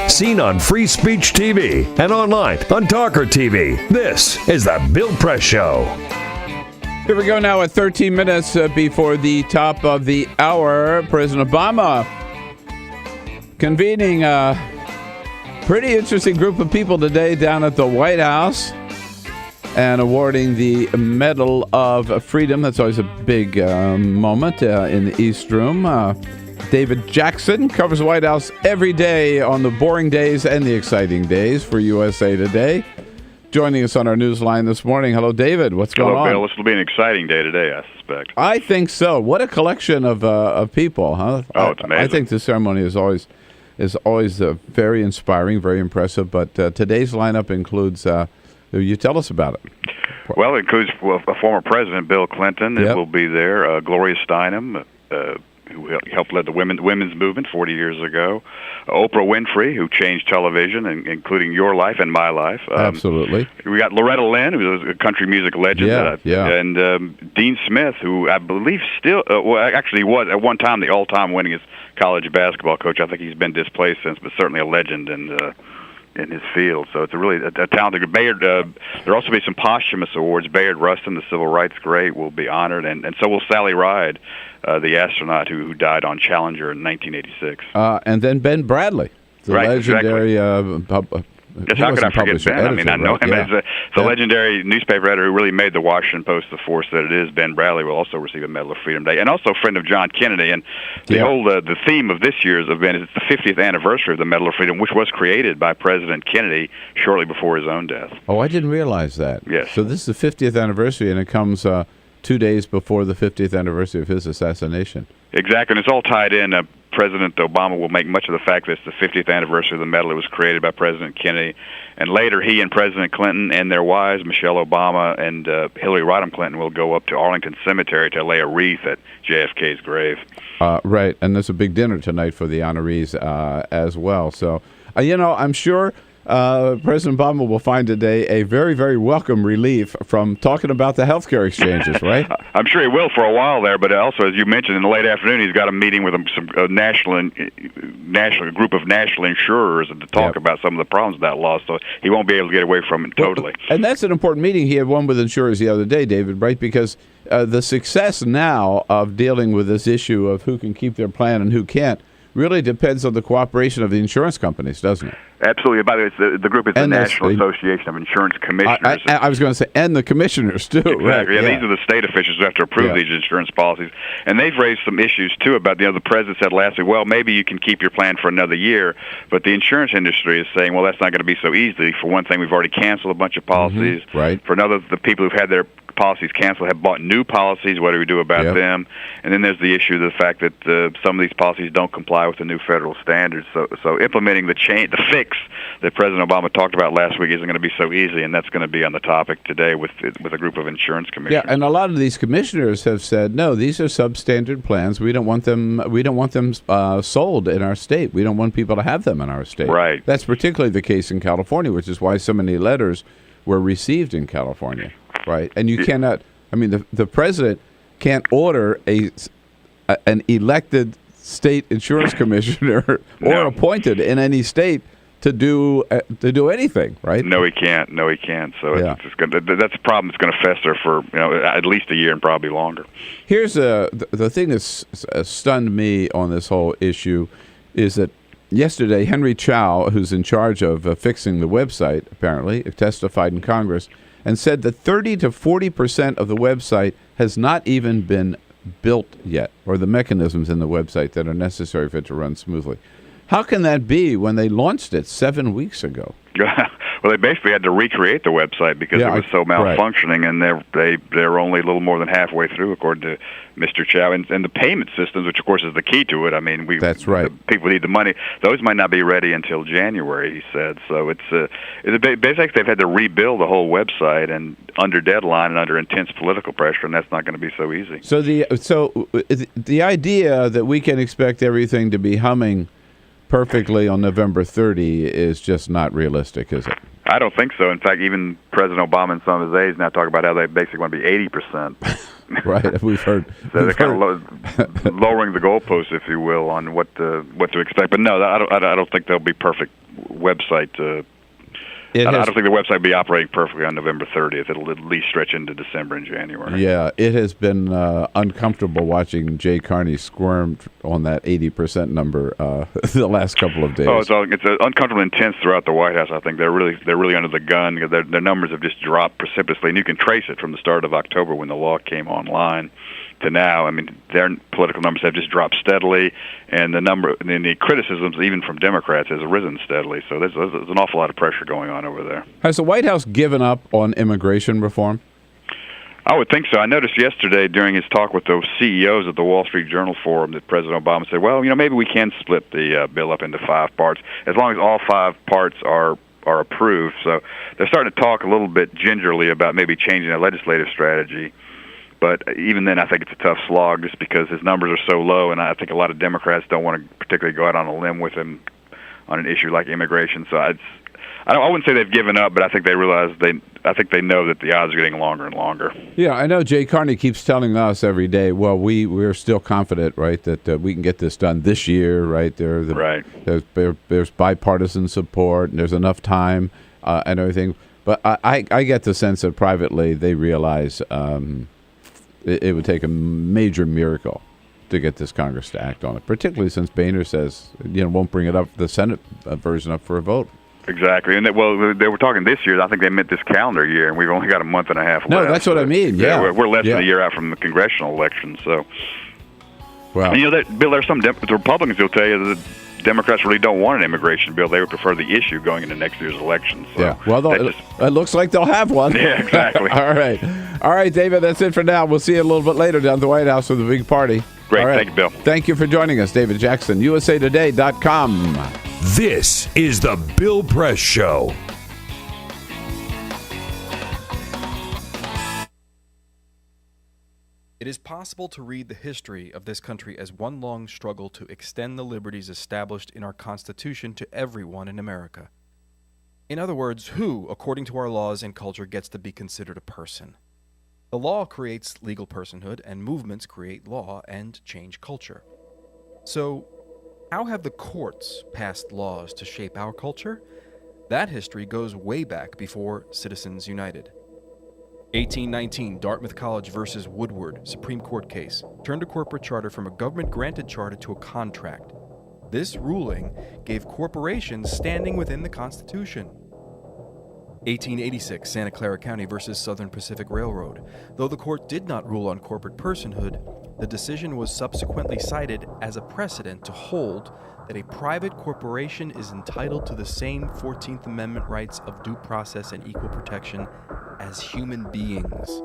Seen on Free Speech TV and online on TawkrTV. This is the Bill Press Show. Here we go now at 13 minutes before the top of the hour. President Obama convening a pretty interesting group of people today down at the White House and awarding the Medal of Freedom. That's always a big moment in the East Room. David Jackson covers the White House every day on the boring days and the exciting days for USA Today. Joining us on our news line this morning. Hello, David. What's going on? Hello, Bill. This will be an exciting day today, I suspect. I think so. What a collection of people, huh? Oh, it's amazing. I think the ceremony is always very inspiring, very impressive. But today's lineup includes. You tell us about it. Well, it includes a former president, Bill Clinton. It will be there. Gloria Steinem, who helped lead the women's movement 40 years ago. Oprah Winfrey, who changed television, including your life and my life. Absolutely. We got Loretta Lynn, who's a country music legend. And Dean Smith, who I believe still, actually was at one time the all-time winningest college basketball coach. I think he's been displaced since, but certainly a legend in his field. So it's a really a talented group. Bayard, there'll also be some posthumous awards. Bayard Rustin, the civil rights great, will be honored, and so will Sally Ride, the astronaut who died on Challenger in 1986. And then Ben Bradley, the legendary how could I forget Ben? I mean, I know him as the legendary newspaper editor who really made the Washington Post the force that it is. Ben Bradley will also receive a Medal of Freedom Day, and also a friend of John Kennedy. And the whole the theme of this year's event is it's the 50th anniversary of the Medal of Freedom, which was created by President Kennedy shortly before his own death. Oh, I didn't realize that. Yes. So this is the 50th anniversary, and it comes 2 days before the 50th anniversary of his assassination. Exactly, and it's all tied in. President Obama will make much of the fact that it's the 50th anniversary of the medal. It was created by President Kennedy. And later, he and President Clinton and their wives, Michelle Obama and Hillary Rodham Clinton, will go up to Arlington Cemetery to lay a wreath at JFK's grave. Right, and there's a big dinner tonight for the honorees as well. So, I'm sure President Obama will find today a very, very welcome relief from talking about the healthcare exchanges, right? I'm sure he will for a while there, but also, as you mentioned, in the late afternoon, he's got a meeting with a national group of national insurers to talk about some of the problems of that law, so he won't be able to get away from it totally. And that's an important meeting. He had one with insurers the other day, David, right? Because the success now of dealing with this issue of who can keep their plan and who can't really depends on the cooperation of the insurance companies, doesn't it? Absolutely. By the way, the group is the National Association of Insurance Commissioners. I was going to say, and the commissioners, too. Exactly. Right. Yeah, these are the state officials who have to approve these insurance policies. And they've raised some issues, too, about, the president said last week, well, maybe you can keep your plan for another year. But the insurance industry is saying, well, that's not going to be so easy. For one thing, we've already canceled a bunch of policies. Right. For another, the people who've had their policies canceled have bought new policies. What do we do about them? And then there's the issue of the fact that some of these policies don't comply with the new federal standards. So implementing the fix that President Obama talked about last week isn't going to be so easy, and that's going to be on the topic today with a group of insurance commissioners. Yeah, and a lot of these commissioners have said, no, these are substandard plans. We don't want them. We don't want them sold in our state. We don't want people to have them in our state. Right. That's particularly the case in California, which is why so many letters were received in California. Right, and you cannot. I mean, the president can't order an elected state insurance commissioner or appointed in any state to do anything. Right? No, he can't. So it's just that's a problem that's going to fester for at least a year and probably longer. Here's the thing that's stunned me on this whole issue is that yesterday Henry Chow, who's in charge of fixing the website, apparently testified in Congress and said that 30 to 40% of the website has not even been built yet, or the mechanisms in the website that are necessary for it to run smoothly. How can that be when they launched it 7 weeks ago? Well, they basically had to recreate the website because it was so malfunctioning, and they're only a little more than halfway through, according to Mr. Chow. And the payment systems, which of course is the key to it. I mean, that's right. People need the money; those might not be ready until January, he said. So it's basically they've had to rebuild the whole website, and under deadline and under intense political pressure, and that's not going to be so easy. So the idea that we can expect everything to be humming perfectly on November 30 is just not realistic, is it? I don't think so. In fact, even President Obama and some of his aides now talk about how they basically want to be 80%. Right, we've heard. So they're kind of lowering the goalposts, if you will, on what to expect. But no, I don't think there'll be perfect website. I don't think the website will be operating perfectly on November 30th. It'll at least stretch into December and January. Yeah, it has been uncomfortable watching Jay Carney squirm on that 80% number the last couple of days. Oh, it's uncomfortable and intense throughout the White House. I think they're really under the gun. Their numbers have just dropped precipitously, and you can trace it from the start of October when the law came online to now. I mean, their political numbers have just dropped steadily, and the criticisms, even from Democrats, has risen steadily. So there's an awful lot of pressure going on over there. Has the White House given up on immigration reform? I would think so. I noticed yesterday during his talk with those CEOs at the Wall Street Journal Forum that President Obama said, well, maybe we can split the bill up into 5 parts, as long as all 5 parts are approved. So they're starting to talk a little bit gingerly about maybe changing their legislative strategy. But even then, I think it's a tough slog just because his numbers are so low, and I think a lot of Democrats don't want to particularly go out on a limb with him on an issue like immigration. So I wouldn't say they've given up, but I think they realize I think they know that the odds are getting longer and longer. Yeah, I know Jay Carney keeps telling us every day, well, we're still confident, right, that we can get this done this year, right? There's bipartisan support, and there's enough time and everything. But I get the sense that privately they realize it would take a major miracle to get this Congress to act on it, particularly since Boehner says, won't bring it up, the Senate version up for a vote. Exactly. And they were talking this year. I think they meant this calendar year, and we've only got a month and a half left. No, that's what I mean. Yeah. We're less than a year out from the congressional election. So, wow. And, Bill, there's some the Republicans who'll tell you that Democrats really don't want an immigration bill. They would prefer the issue going into next year's election. So yeah. Well, it looks like they'll have one. Yeah, exactly. All right, David, that's it for now. We'll see you a little bit later down at the White House with the big party. Great. Thank you, Bill. Thank you for joining us, David Jackson, usatoday.com. This is the Bill Press Show. It is possible to read the history of this country as one long struggle to extend the liberties established in our Constitution to everyone in America. In other words, who, according to our laws and culture, gets to be considered a person? The law creates legal personhood, and movements create law and change culture. So, how have the courts passed laws to shape our culture? That history goes way back before Citizens United. 1819, Dartmouth College versus Woodward, Supreme Court case, turned a corporate charter from a government-granted charter to a contract. This ruling gave corporations standing within the Constitution. 1886, Santa Clara County versus Southern Pacific Railroad. Though the court did not rule on corporate personhood, the decision was subsequently cited as a precedent to hold that a private corporation is entitled to the same 14th Amendment rights of due process and equal protection as human beings.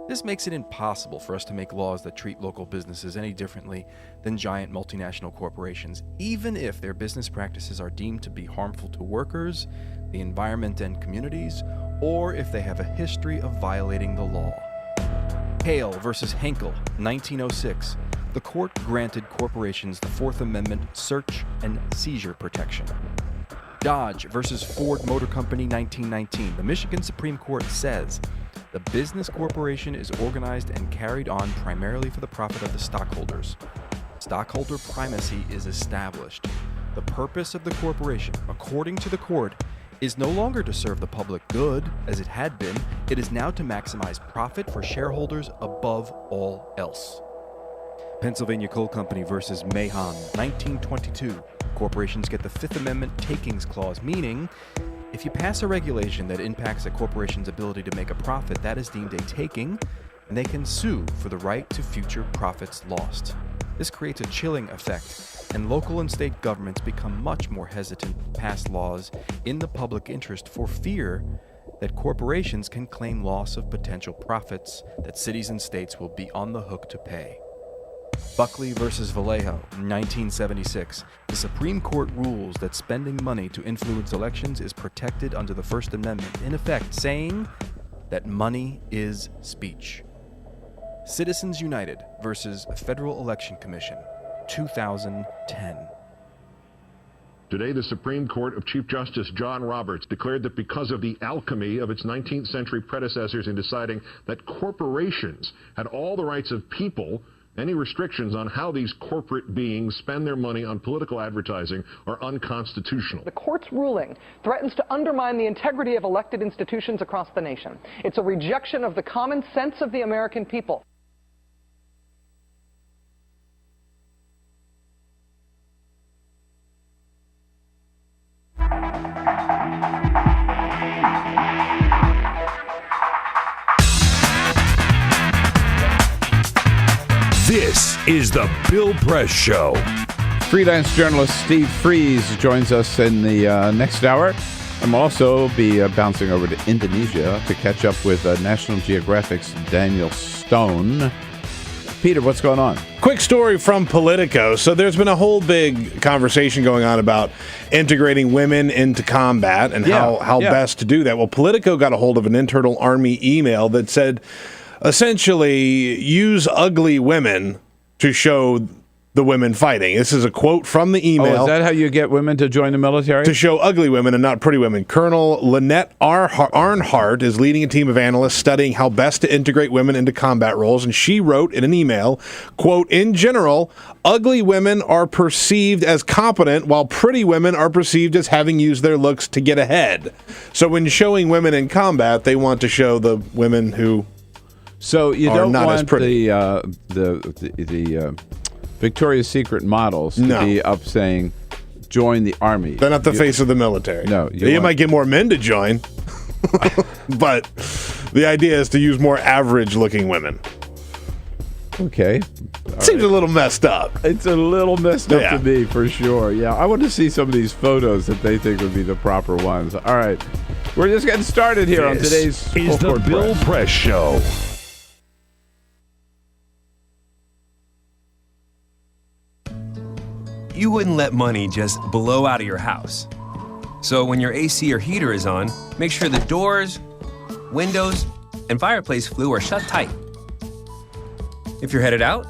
This makes it impossible for us to make laws that treat local businesses any differently than giant multinational corporations, even if their business practices are deemed to be harmful to workers, the environment and communities, or if they have a history of violating the law. Hale versus Henkel, 1906. The court granted corporations the Fourth Amendment search and seizure protection. Dodge versus Ford Motor Company, 1919. The Michigan Supreme Court says the business corporation is organized and carried on primarily for the profit of the stockholders. Stockholder primacy is established. The purpose of the corporation, according to the court, is no longer to serve the public good, as it had been. It is now to maximize profit for shareholders above all else. Pennsylvania Coal Company versus Mahon, 1922. Corporations get the Fifth Amendment takings clause, meaning if you pass a regulation that impacts a corporation's ability to make a profit, that is deemed a taking, and they can sue for the right to future profits lost. This creates a chilling effect, and local and state governments become much more hesitant to pass laws in the public interest for fear that corporations can claim loss of potential profits that cities and states will be on the hook to pay. Buckley versus Vallejo, 1976. The Supreme Court rules that spending money to influence elections is protected under the First Amendment, in effect saying that money is speech. Citizens United versus Federal Election Commission, 2010. Today, the Supreme Court of Chief Justice John Roberts declared that because of the alchemy of its 19th century predecessors in deciding that corporations had all the rights of people, any restrictions on how these corporate beings spend their money on political advertising are unconstitutional. The court's ruling threatens to undermine the integrity of elected institutions across the nation. It's a rejection of the common sense of the American people. This is the Bill Press Show. Freelance journalist Steve Freeze joins us in the next hour. I'm also be bouncing over to Indonesia to catch up with National Geographic's Daniel Stone. Peter, what's going on? Quick story from Politico. So there's been a whole big conversation going on about integrating women into combat and how best to do that. Well, Politico got a hold of an internal Army email that said, essentially, use ugly women to show the women fighting. This is a quote from the email. Oh, is that how you get women to join the military? To show ugly women and not pretty women. Colonel Lynette Arnhart is leading a team of analysts studying how best to integrate women into combat roles, and she wrote in an email, quote, in general, ugly women are perceived as competent while pretty women are perceived as having used their looks to get ahead. So when showing women in combat, they want to show the women who So you don't want the Victoria's Secret models to be up saying, join the Army. They're not the face of the military. No. You might get more men to join, but the idea is to use more average-looking women. Okay. Seems a little messed up. It's a little messed up to me, for sure. Yeah, I want to see some of these photos that they think would be the proper ones. All right. We're just getting started here on today's is the Bill Press Show. You wouldn't let money just blow out of your house. So when your AC or heater is on, make sure the doors, windows, and fireplace flue are shut tight. If you're headed out,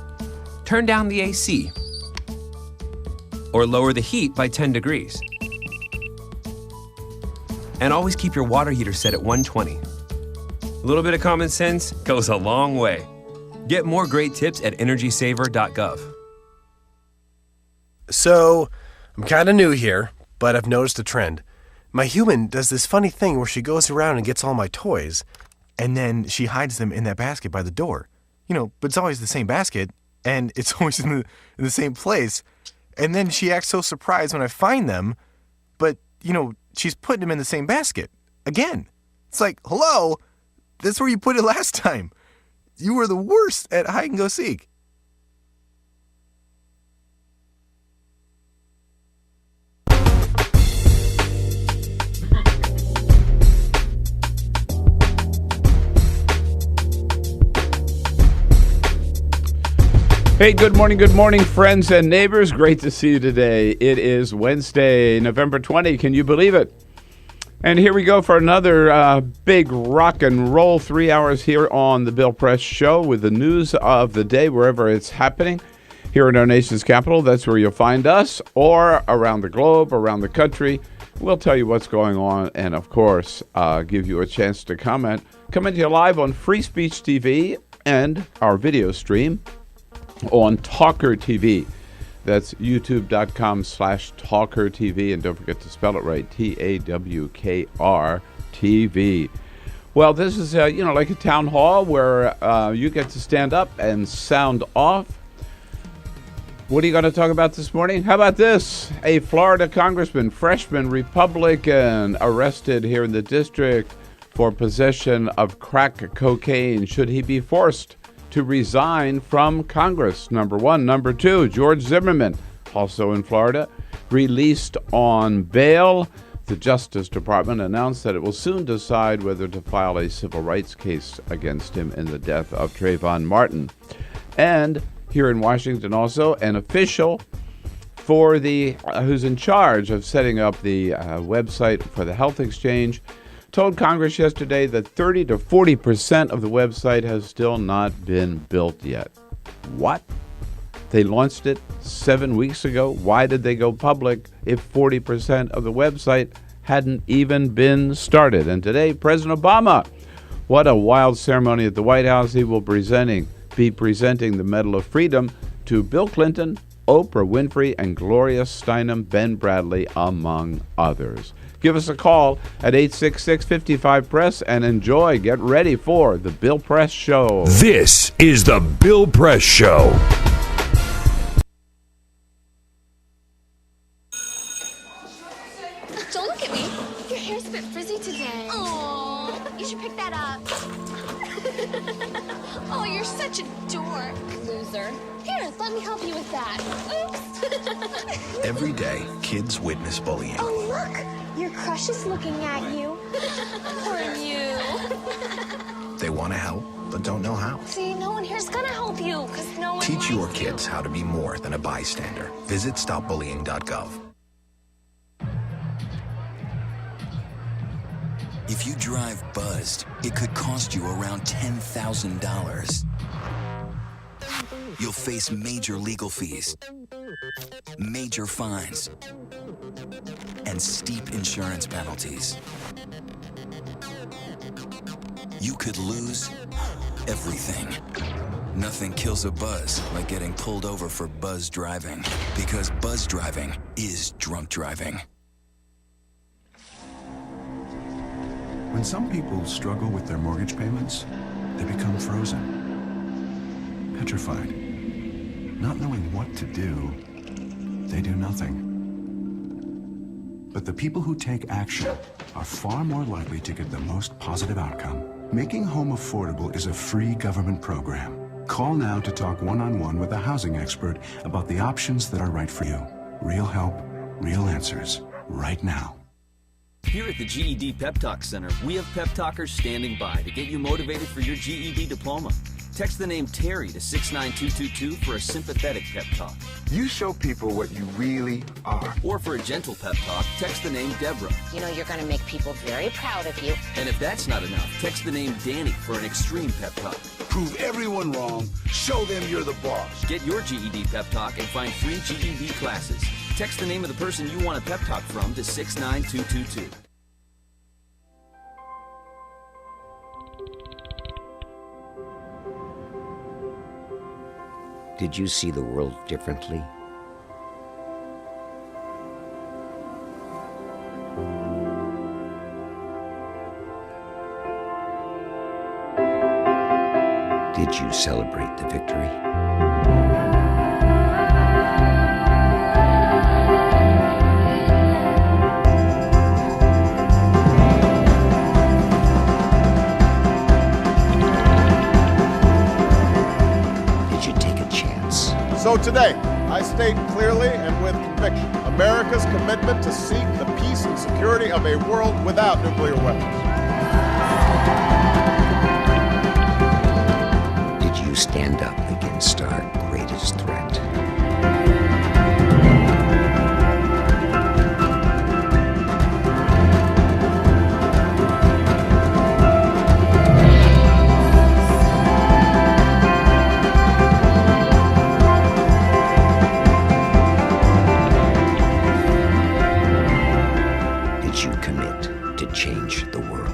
turn down the AC or lower the heat by 10 degrees. And always keep your water heater set at 120. A little bit of common sense goes a long way. Get more great tips at energysaver.gov. So, I'm kind of new here, but I've noticed a trend. My human does this funny thing where she goes around and gets all my toys, and then she hides them in that basket by the door. You know, but it's always the same basket, and it's always in the same place. And then she acts so surprised when I find them, but, she's putting them in the same basket. Again. It's like, hello, that's where you put it last time. You were the worst at hide and go seek. Hey, good morning, friends and neighbors. Great to see you today. It is Wednesday, November 20. Can you believe it? And here we go for another big rock and roll 3 hours here on the Bill Press Show with the news of the day wherever it's happening. Here in our nation's capital, that's where you'll find us, or around the globe, around the country. We'll tell you what's going on and, of course, give you a chance to comment. Coming to you live on Free Speech TV and our video stream on TawkrTV. That's youtube.com/TawkrTV. And don't forget to spell it right, TAWKR-TV. Well, this is, like a town hall where you get to stand up and sound off. What are you going to talk about this morning? How about this? A Florida congressman, freshman Republican, arrested here in the district for possession of crack cocaine. Should he be forced to resign from Congress? Number one. Number two, George Zimmerman, also in Florida, released on bail. The Justice Department announced that it will soon decide whether to file a civil rights case against him in the death of Trayvon Martin. And here in Washington also, an official for who's in charge of setting up the website for the health exchange told Congress yesterday that 30 to 40% of the website has still not been built yet. What? They launched it 7 weeks ago. Why did they go public if 40% of the website hadn't even been started? And today, President Obama, what a wild ceremony at the White House. He will be presenting the Medal of Freedom to Bill Clinton, Oprah Winfrey, and Gloria Steinem, Ben Bradley, among others. Give us a call at 866-55-PRESS and enjoy. Get ready for the Bill Press Show. This is the Bill Press Show. Don't look at me. Your hair's a bit frizzy today. Oh, you should pick that up. Oh, you're such a dork, loser. Here, let me help you with that. Oops. Every day, kids witness bullying. Oh, look. Your crush is looking at you. Poor you. They want to help, but don't know how. See, no one here's gonna help you, because no one Teach your likes kids how to be more than a bystander. Visit stopbullying.gov. If you drive buzzed, it could cost you around $10,000. You'll face major legal fees, major fines, and steep insurance penalties. You could lose everything. Nothing kills a buzz like getting pulled over for buzz driving, because buzz driving is drunk driving. When some people struggle with their mortgage payments, they become frozen, petrified. Not knowing what to do, they do nothing. But the people who take action are far more likely to get the most positive outcome. Making home affordable is a free government program. Call now to talk one-on-one with a housing expert about the options that are right for you. Real help, real answers, right now. Here at the GED Pep Talk Center, we have pep talkers standing by to get you motivated for your GED diploma. Text the name Terry to 69222 for a sympathetic pep talk. You show people what you really are. Or for a gentle pep talk, text the name Deborah. You know you're going to make people very proud of you. And if that's not enough, text the name Danny for an extreme pep talk. Prove everyone wrong. Show them you're the boss. Get your GED pep talk and find free GED classes. Text the name of the person you want a pep talk from to 69222. Did you see the world differently? Did you celebrate the victory? So today, I state clearly and with conviction America's commitment to seek the peace and security of a world without nuclear weapons. Did you stand up against our greatest threat? Did you commit to change the world?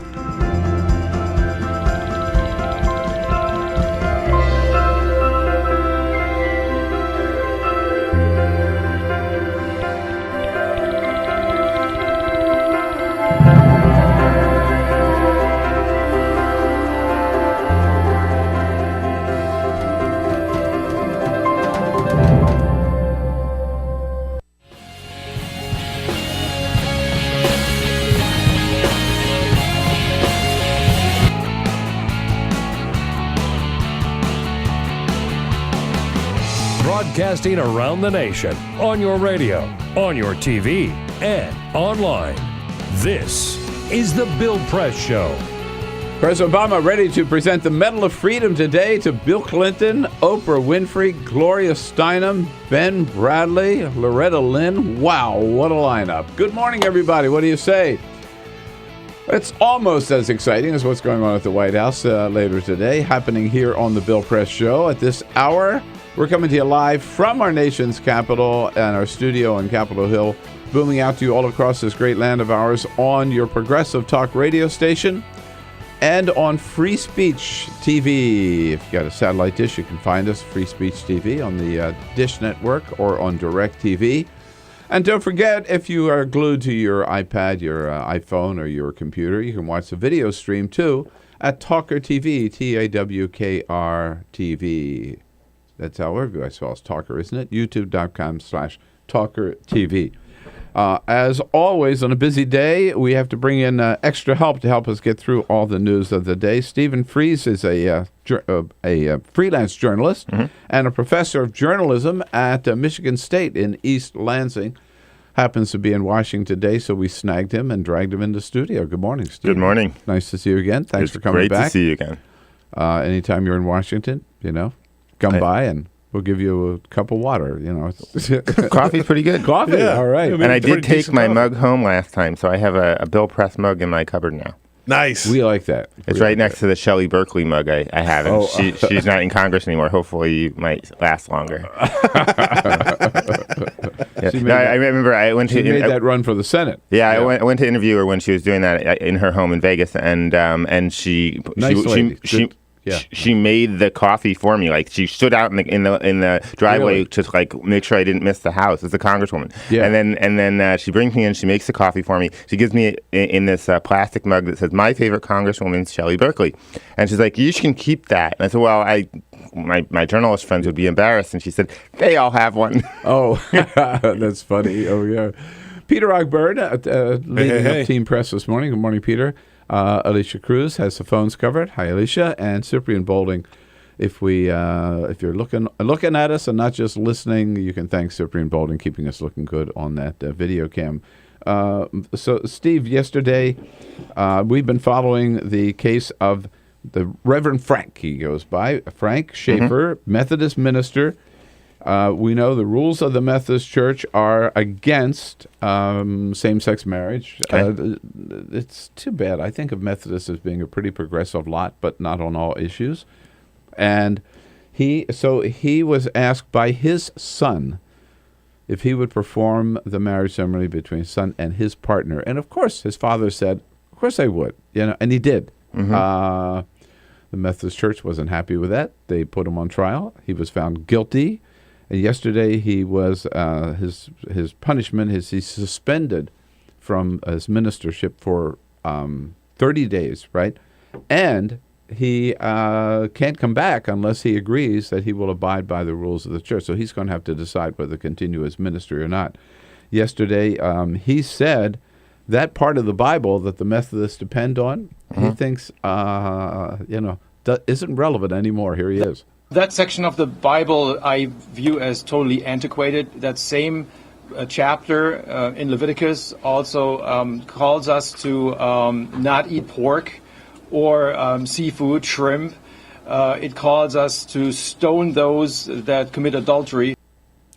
Broadcasting around the nation, on your radio, on your TV, and online. This is the Bill Press Show. President Obama ready to present the Medal of Freedom today to Bill Clinton, Oprah Winfrey, Gloria Steinem, Ben Bradley, Loretta Lynn. Wow, what a lineup. Good morning, everybody. What do you say? It's almost as exciting as what's going on at the White House later today, happening here on the Bill Press Show at this hour. We're coming to you live from our nation's capital and our studio on Capitol Hill, booming out to you all across this great land of ours on your progressive talk radio station and on Free Speech TV. If you got a satellite dish, you can find us, Free Speech TV, on the Dish Network or on DirecTV. And don't forget, if you are glued to your iPad, your iPhone, or your computer, you can watch the video stream, too, at TawkrTV, TAWKR-TV. That's how everybody spells Talker, isn't it? YouTube.com/TawkrTV. As always, on a busy day, we have to bring in extra help to help us get through all the news of the day. Stephen Fries is a freelance journalist and a professor of journalism at Michigan State in East Lansing. Happens to be in Washington today, so we snagged him and dragged him into studio. Good morning, Stephen. Good morning. Nice to see you again. Thanks for coming back. Great to see you again. Anytime you're in Washington, come by and we'll give you a cup of water. Coffee's pretty good. Coffee, yeah. All right. And I did take my mug home last time, so I have a Bill Press mug in my cupboard now. Nice. We like that. It's right next to the Shelley Berkeley mug I have. And she's not in Congress anymore. Hopefully, you might last longer. I remember I went to made that run for the Senate. Yeah, I went to interview her when she was doing that in her home in Vegas, and she made the coffee for me. Like, she stood out in the driveway to make sure I didn't miss the house. It's a congresswoman. Yeah. And then she brings me in. She makes the coffee for me. She gives me in this plastic mug that says, "My favorite congresswoman is Shelley Berkeley," and she's like, "You can keep that." And I said, "Well, my journalist friends would be embarrassed." And she said, "They all have one." Oh, that's funny. Oh yeah, Peter Ogburn, leading up Team Press this morning. Good morning, Peter. Alicia Cruz has the phones covered. Hi, Alicia. And Cyprian Bolding. If you're looking at us and not just listening, you can thank Cyprian Bolding keeping us looking good on that video cam. So, Steve, yesterday we've been following the case of the Reverend Frank. He goes by Frank Schaefer, Methodist minister. We know the rules of the Methodist Church are against same-sex marriage. Okay. It's too bad. I think of Methodists as being a pretty progressive lot, but not on all issues. And he was asked by his son if he would perform the marriage ceremony between his son and his partner. And, of course, his father said, of course I would. And he did. The Methodist Church wasn't happy with that. They put him on trial. He was found guilty. And yesterday he was his punishment is he's suspended from his ministership for 30 days, right? And he can't come back unless he agrees that he will abide by the rules of the church. So he's going to have to decide whether to continue as ministry or not. Yesterday he said that part of the Bible that the Methodists depend on, he thinks isn't relevant anymore. Here he is. That section of the Bible I view as totally antiquated. That same chapter in Leviticus also calls us to not eat pork or seafood, shrimp. It calls us to stone those that commit adultery.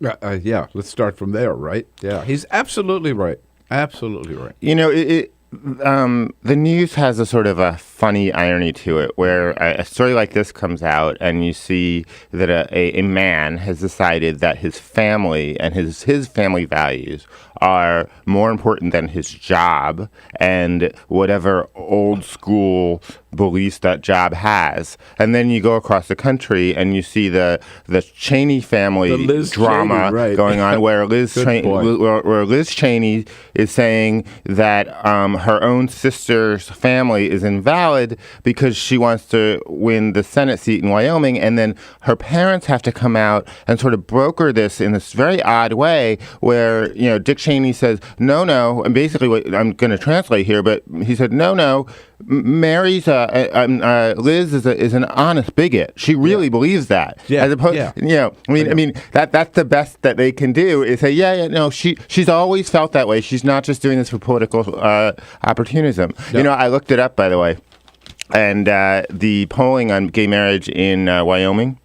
Yeah, let's start from there, right? Yeah, he's absolutely right. Absolutely right. You know, the news has a sort of a funny irony to it, where a story like this comes out, and you see that a man has decided that his family and his family values are more important than his job and whatever old school beliefs that job has. And then you go across the country and you see the Cheney family drama Cheney, right. going on, where Liz Cheney is saying that her own sister's family is invalid because she wants to win the Senate seat in Wyoming, and then her parents have to come out and sort of broker this in this very odd way, where Dick Cheney says no, and basically what I'm going to translate here, but he said no. Mary's Liz is an honest bigot. She really believes that. Yeah. As opposed, I mean that's the best that they can do is say, no, she's always felt that way. She's not just doing this for political opportunism. No. I looked it up, by the way, and the polling on gay marriage in Wyoming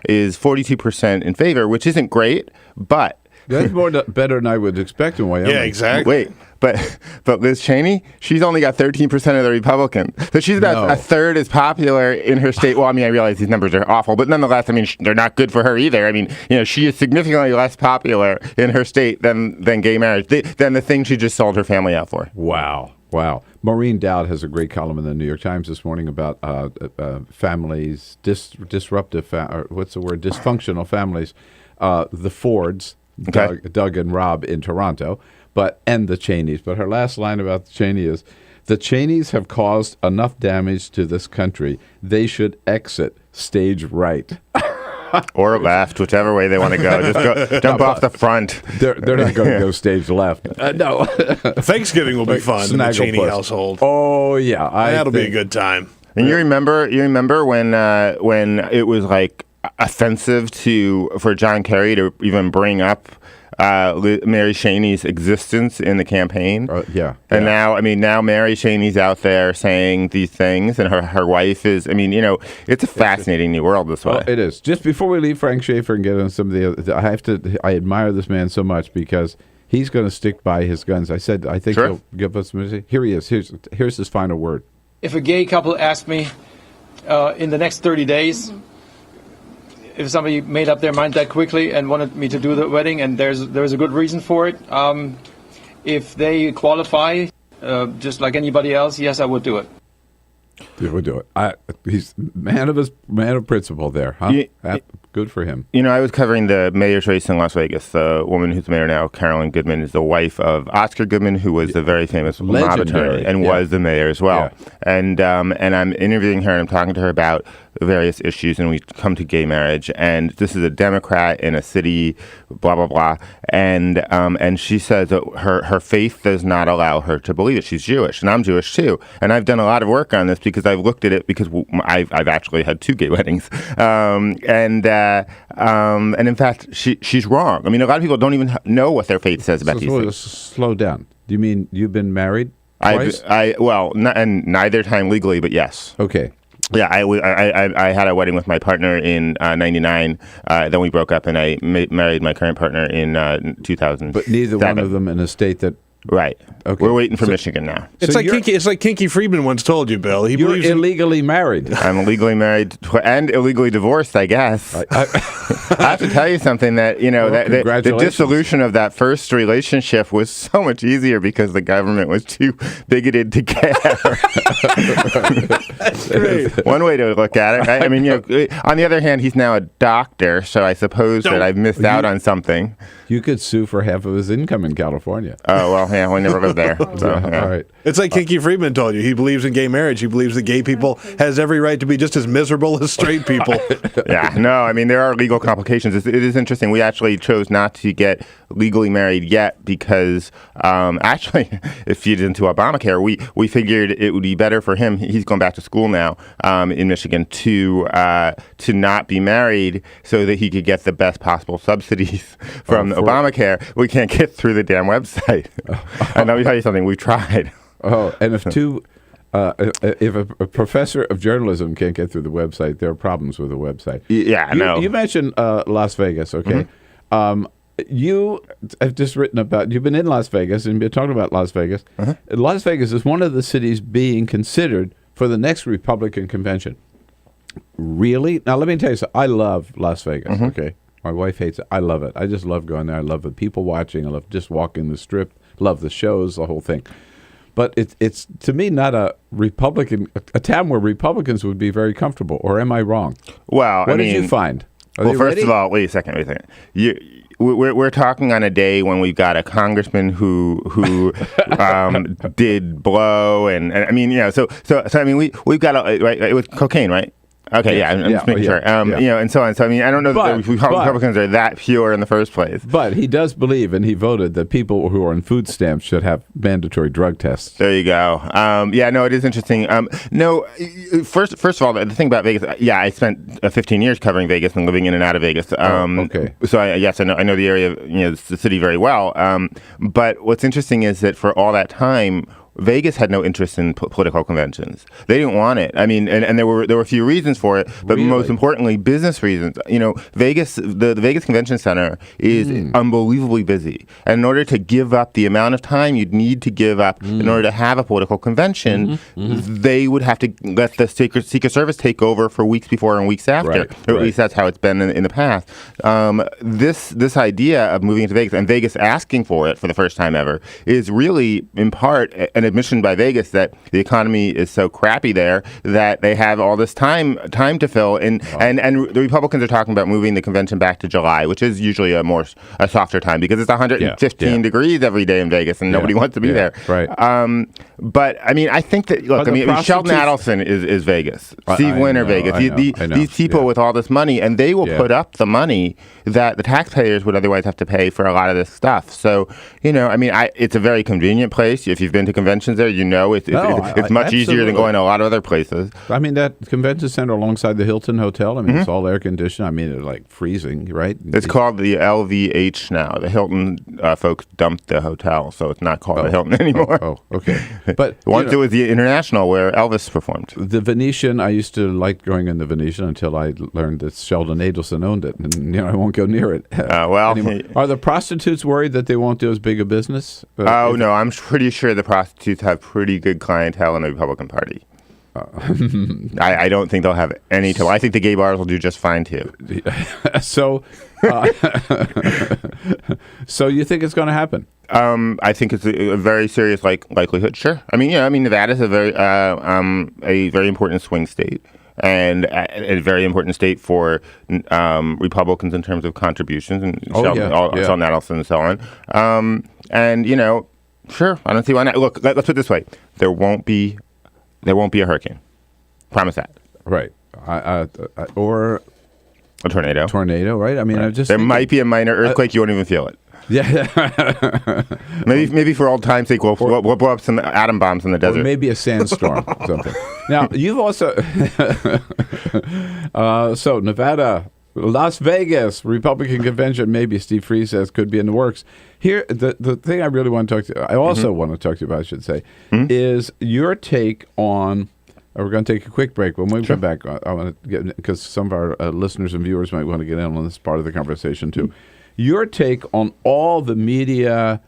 is 42% in favor, which isn't great, but that's better than I would expect in Wyoming. Yeah, exactly. Wait. But Liz Cheney, she's only got 13% of the Republicans. So she's about a third as popular in her state. Well, I mean, I realize these numbers are awful, but nonetheless, I mean, they're not good for her either. I mean, she is significantly less popular in her state than gay marriage, than the thing she just sold her family out for. Wow. Maureen Dowd has a great column in the New York Times this morning about families, disruptive, dysfunctional families, the Fords, okay. Doug and Rob in Toronto, and the Cheneys. But her last line about the Cheney is, the Cheneys have caused enough damage to this country. They should exit stage right. Or left, whichever way they want to go. Just jump off the front. They're not going to go stage left. No. Thanksgiving will be fun in the Cheney household. Oh, yeah. That'll be a good time. And you remember when it was like offensive for John Kerry to even bring up Mary Cheney's existence in the campaign. And now Mary Cheney's out there saying these things, and her wife is, it's a fascinating new world this way. Well, it is. Just before we leave Frank Schaefer and get on some of the other, I admire this man so much because he's going to stick by his guns. I think he'll give us music. Here he is. Here's his final word. If a gay couple asked me in the next 30 days, if somebody made up their mind that quickly and wanted me to do the wedding, and there's a good reason for it, if they qualify, just like anybody else, yes, I would do it. You would do it. He's man of principle there, huh? Good for him. I was covering the mayor's race in Las Vegas. The woman who's mayor now, Carolyn Goodman, is the wife of Oscar Goodman, who was the very famous mob attorney and was the mayor as well. Yeah. And I'm interviewing her and I'm talking to her about various issues, and we come to gay marriage, and this is a Democrat in a city, blah blah blah, and she says that her faith does not allow her to believe it. She's Jewish, and I'm Jewish too, and I've done a lot of work on this because I've looked at it because I've actually had 2 gay weddings, and in fact she's wrong. I mean, a lot of people don't even know what their faith says about these things. Slow down. Do you mean you've been married twice? And neither time legally, but yes. Okay. Yeah, I had a wedding with my partner in 99. Then we broke up, and I married my current partner in 2000. But neither one of them in a state that. Right. Okay. We're waiting for Michigan now. It's like Kinky Friedman once told you, Bill. You're illegally married. I'm illegally married and illegally divorced, I guess. I have to tell you something that the dissolution of that first relationship was so much easier because the government was too bigoted to care. That's great. One way to look at it, right? I mean, on the other hand, he's now a doctor, so I suppose that I've missed out on something. You could sue for half of his income in California. Oh, well, Yeah, we never lived there. So, yeah. All right. It's like Kiki Friedman told you. He believes in gay marriage. He believes that gay people has every right to be just as miserable as straight people. Yeah, no, I mean, there are legal complications. It is interesting. We actually chose not to get legally married yet because actually, it feeds into Obamacare. We figured it would be better for him. He's going back to school now in Michigan to not be married so that he could get the best possible subsidies from Obamacare. We can't get through the damn website. And let me tell you something. We've tried. Oh, and if a professor of journalism can't get through the website, there are problems with the website. Yeah, I know. You mentioned Las Vegas, okay? Mm-hmm. You have just written about, you've been in Las Vegas and been talking about Las Vegas. Uh-huh. Las Vegas is one of the cities being considered for the next Republican convention. Really? Now, let me tell you something. I love Las Vegas, okay? My wife hates it. I love it. I just love going there. I love the people watching. I love just walking the strip. Love the shows, the whole thing. But it's to me not a town where Republicans would be very comfortable. Or am I wrong? Well, what did you find? Well, first of all, wait a second. We're talking on a day when we've got a congressman who did blow and I mean, so I mean we've got right, it was cocaine, right? Okay, yeah, I'm just making sure. And so on. So, I mean, I don't know that Republicans are that pure in the first place. But he does believe, and he voted, that people who are on food stamps should have mandatory drug tests. There you go. It is interesting. First of all, the thing about Vegas, I spent 15 years covering Vegas and living in and out of Vegas. Okay. So, I know the area, the city very well. But what's interesting is that for all that time, Vegas had no interest in political conventions. They didn't want it. I mean, and there were a few reasons for it, but most importantly, business reasons. Vegas, the Vegas Convention Center is unbelievably busy. And in order to give up the amount of time you'd need to give up in order to have a political convention, they would have to let the Secret Service take over for weeks before and weeks after. Right, or at least that's how it's been in the past. This idea of moving into Vegas and Vegas asking for it for the first time ever is really, in part, an admission by Vegas that the economy is so crappy there that they have all this time to fill. And the Republicans are talking about moving the convention back to July, which is usually a softer time because it's 115 degrees every day in Vegas and nobody wants to be there. Right. But I mean, I think that Sheldon Adelson is Vegas. Steve Winter, Vegas. These people with all this money, and they will put up the money that the taxpayers would otherwise have to pay for a lot of this stuff. So it's a very convenient place. If you've been to conventions there, it's much easier than going to a lot of other places. I mean, that convention center alongside the Hilton Hotel, I mean, it's all air conditioned. I mean, it's like freezing, right? It's called the LVH now. The Hilton folks dumped the hotel, so it's not called the Hilton anymore. Oh, okay. But once it was the International where Elvis performed. The Venetian, I used to like going in the Venetian until I learned that Sheldon Adelson owned it, and I won't go near it. Are the prostitutes worried that they won't do as big a business? No, I'm pretty sure the prostitutes have pretty good clientele in the Republican Party. I don't think they'll have any trouble. I think the gay bars will do just fine too. So you think it's going to happen? I think it's a very serious likelihood. Sure. I mean, Nevada's a very important swing state. And a very important state for Republicans in terms of contributions and Sheldon Adelson and so on. Sure, I don't see why not. Look, let's put it this way: there won't be a hurricane. Promise that. Right. Or a tornado. Tornado, right? I mean, right. There might be a minor earthquake. You won't even feel it. Yeah. maybe for old time's sake, we'll blow up some atom bombs in the desert. Or maybe a sandstorm or something. Now, you've also... so, Nevada, Las Vegas, Republican convention, maybe Steve Freeze says could be in the works. Here, the thing I really want to talk to you, I also want to talk to you about, I should say, is your take on... We're going to take a quick break. When we come back, I want to get... Because some of our listeners and viewers might want to get in on this part of the conversation, too. Your take on all the media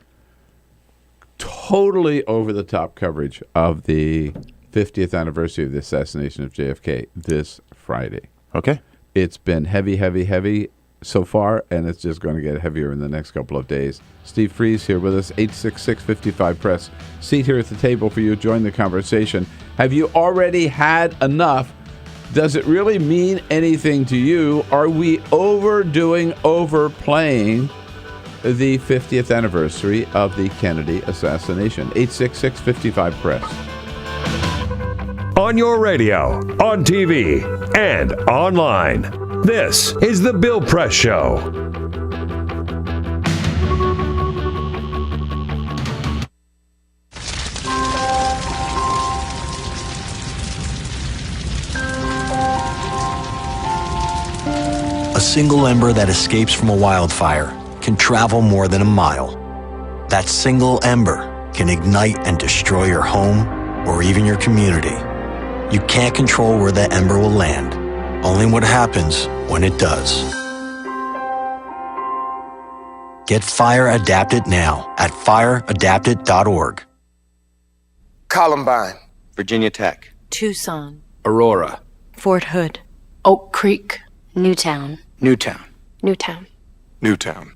totally over-the-top coverage of the 50th anniversary of the assassination of JFK this Friday. Okay. It's been heavy so far, and it's just going to get heavier in the next couple of days. Steve Freeze here with us, 866-55-PRESS. Seat here at the table for you. Join the conversation. Have you already had enough? Does it really mean anything to you? Are we overplaying the 50th anniversary of the Kennedy assassination. 866-55-PRESS. On your radio, on TV, and online. This is The Bill Press Show. A single ember that escapes from a wildfire can travel more than a mile. That single ember can ignite and destroy your home or even your community. You can't control where that ember will land, only what happens when it does. Get Fire Adapted now at fireadapted.org. Columbine, Virginia Tech, Tucson, Aurora, Fort Hood, Oak Creek, Newtown, Newtown, Newtown. Newtown.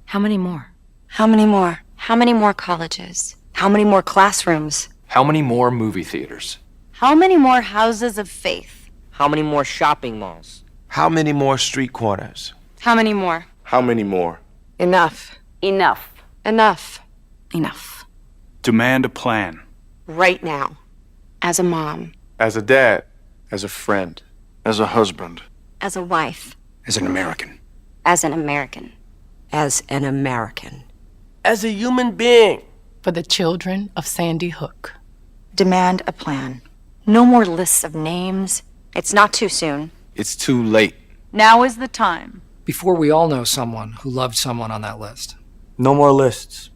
How many more? How many more? How many more colleges? How many more classrooms? How many more movie theaters? How many more houses of faith? How many more shopping malls? How many more street corners? How many more? How many more? Enough. Enough. Enough. Enough. Demand a plan. Right now. As a mom. As a dad. As a friend. As a husband. As a wife. As an American. As an American. As an American. As a human being. For the children of Sandy Hook. Demand a plan. No more lists of names. It's not too soon. It's too late. Now is the time. Before we all know someone who loved someone on that list. No more lists.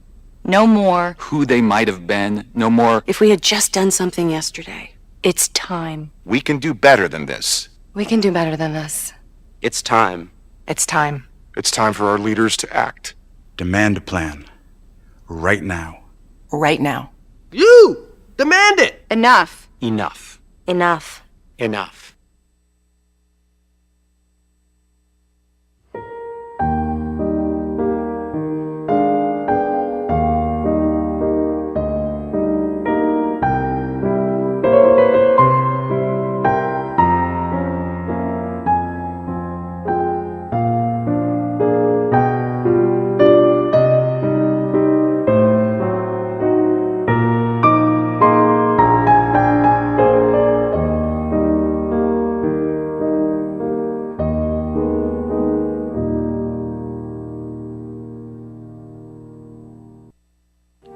No more. Who they might have been. No more. If we had just done something yesterday. It's time. We can do better than this. We can do better than this. It's time. It's time. It's time for our leaders to act. Demand a plan. Right now. Right now. You! Demand it! Enough. Enough. Enough. Enough.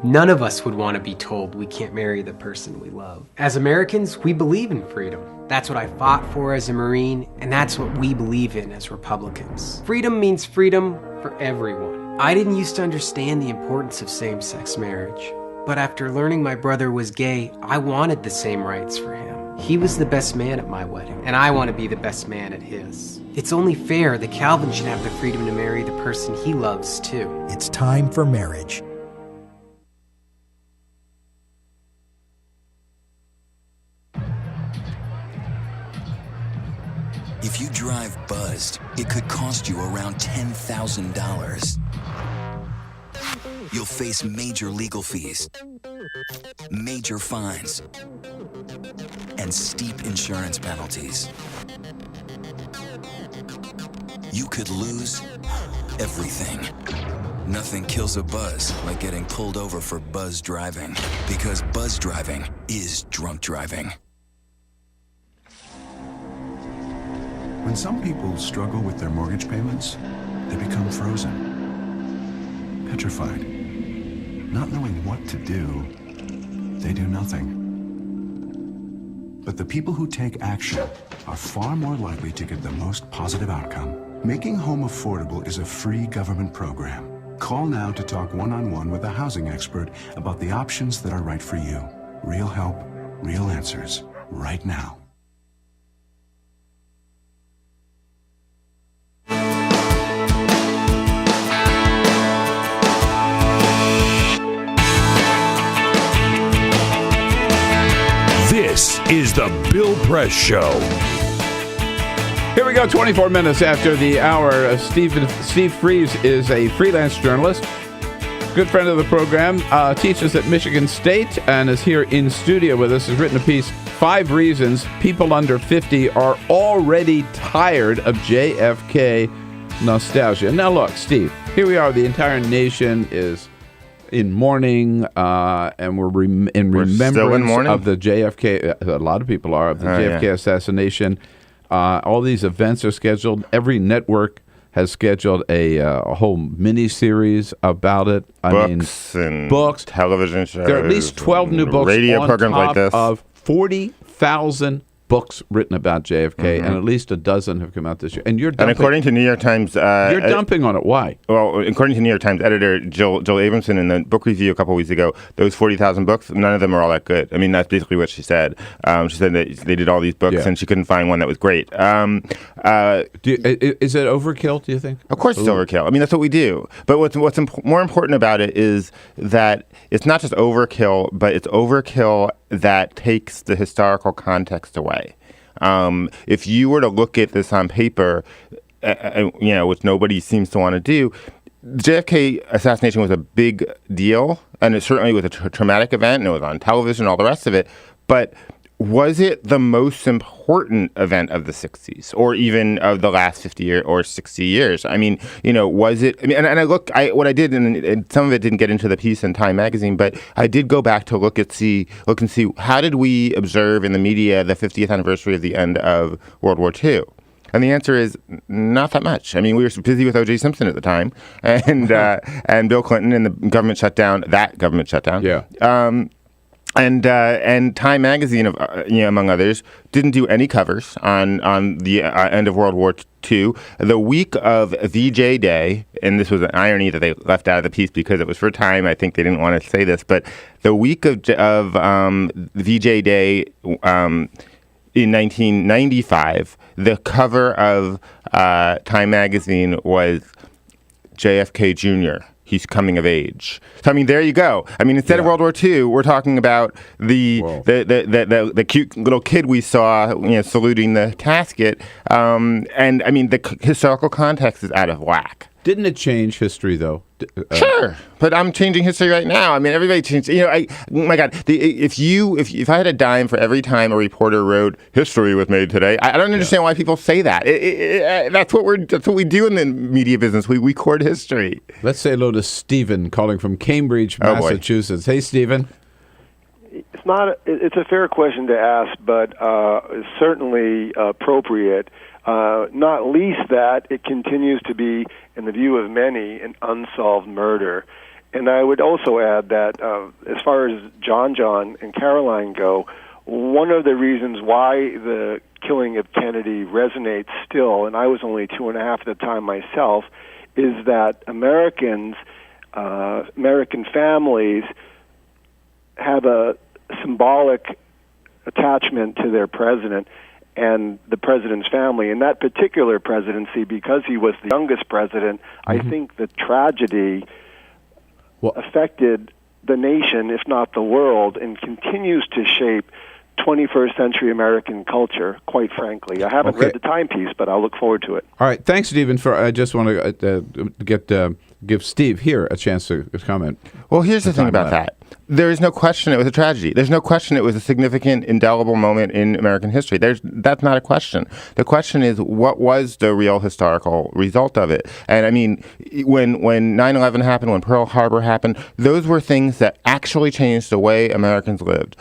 None of us would want to be told we can't marry the person we love. As Americans, we believe in freedom. That's what I fought for as a Marine, and that's what we believe in as Republicans. Freedom means freedom for everyone. I didn't used to understand the importance of same-sex marriage, but after learning my brother was gay, I wanted the same rights for him. He was the best man at my wedding, and I want to be the best man at his. It's only fair that Calvin should have the freedom to marry the person he loves, too. It's time for marriage. If you drive buzzed, it could cost you around $10,000. You'll face major legal fees, major fines, and steep insurance penalties. You could lose everything. Nothing kills a buzz like getting pulled over for buzz driving, because buzz driving is drunk driving. When some people struggle with their mortgage payments, they become frozen, petrified. Not knowing what to do, they do nothing. But the people who take action are far more likely to get the most positive outcome. Making home affordable is a free government program. Call now to talk one-on-one with a housing expert about the options that are right for you. Real help, real answers, right now. This is the Bill Press Show. Here we go, 24 minutes after the hour. Steve Freeze is a freelance journalist, good friend of the program, teaches at Michigan State, and is here in studio with us. Has written a piece, 5 Reasons People Under 50 Are Already Tired of JFK nostalgia. Now, look, Steve, here we are. The entire nation is in mourning, and we're in remembrance of the JFK. A lot of people are of the JFK assassination. All these events are scheduled. Every network has scheduled a whole mini-series about it. Books, television shows. There are at least 12 new books radio on programs top like this. of 40,000 books written about JFK, and at least a dozen have come out this year. And you're dumping, and according to New York Times, you're dumping on it. Why? Well, according to New York Times editor Joel Abramson in the book review a couple of weeks ago, those 40,000 books, none of them are all that good. I mean, that's basically what she said. She said that they did all these books, and she couldn't find one that was great. Is it overkill, do you think? Of course it's overkill. I mean, that's what we do. But what's more important about it is that it's not just overkill, but it's overkill that takes the historical context away. If you were to look at this on paper, which nobody seems to want to do, the JFK assassination was a big deal, and it certainly was a traumatic event, and it was on television, all the rest of it. But was it the most important event of the 60s, or even of the last 50 years or 60 years? I mean, was it? I mean, what I did, and some of it didn't get into the piece in Time magazine, but I did go back to look and see how did we observe in the media the 50th anniversary of the end of World War II. And the answer is not that much. I mean, we were busy with O.J. Simpson at the time, and and Bill Clinton, and the government shutdown. That government shutdown. Yeah. And Time magazine, among others, didn't do any covers on the end of World War II. The week of VJ Day, and this was an irony that they left out of the piece because it was for Time. I think they didn't want to say this, but the week of VJ Day in 1995, the cover of Time magazine was JFK Jr. He's coming of age. So I mean, there you go. I mean, instead of World War II, we're talking about the cute little kid we saw, saluting the casket. And I mean, the historical context is out of whack. Didn't it change history, though? Sure, but I'm changing history right now. I mean, everybody changed. My God, if I had a dime for every time a reporter wrote history was made today, I don't understand why people say that. That's what we do in the media business. We record history. Let's say hello to Stephen, calling from Cambridge, Massachusetts. Hey, Stephen. It's a fair question to ask, but it's certainly appropriate. Not least that it continues to be, in the view of many, an unsolved murder. And I would also add that as far as John and Caroline go, one of the reasons why the killing of Kennedy resonates still, and I was only 2.5 at the time myself, is that American families have a symbolic attachment to their president and the president's family. In that particular presidency, because he was the youngest president, I think the tragedy affected the nation, if not the world, and continues to shape 21st century American culture, quite frankly. I haven't read the timepiece, but I'll look forward to it. All right. Thanks, Stephen. I just want to give Steve here a chance to comment. Well, here's the thing about that. There is no question it was a tragedy. There's no question it was a significant, indelible moment in American history. That's not a question. The question is, what was the real historical result of it? And I mean, when 9/11 happened, when Pearl Harbor happened, those were things that actually changed the way Americans lived.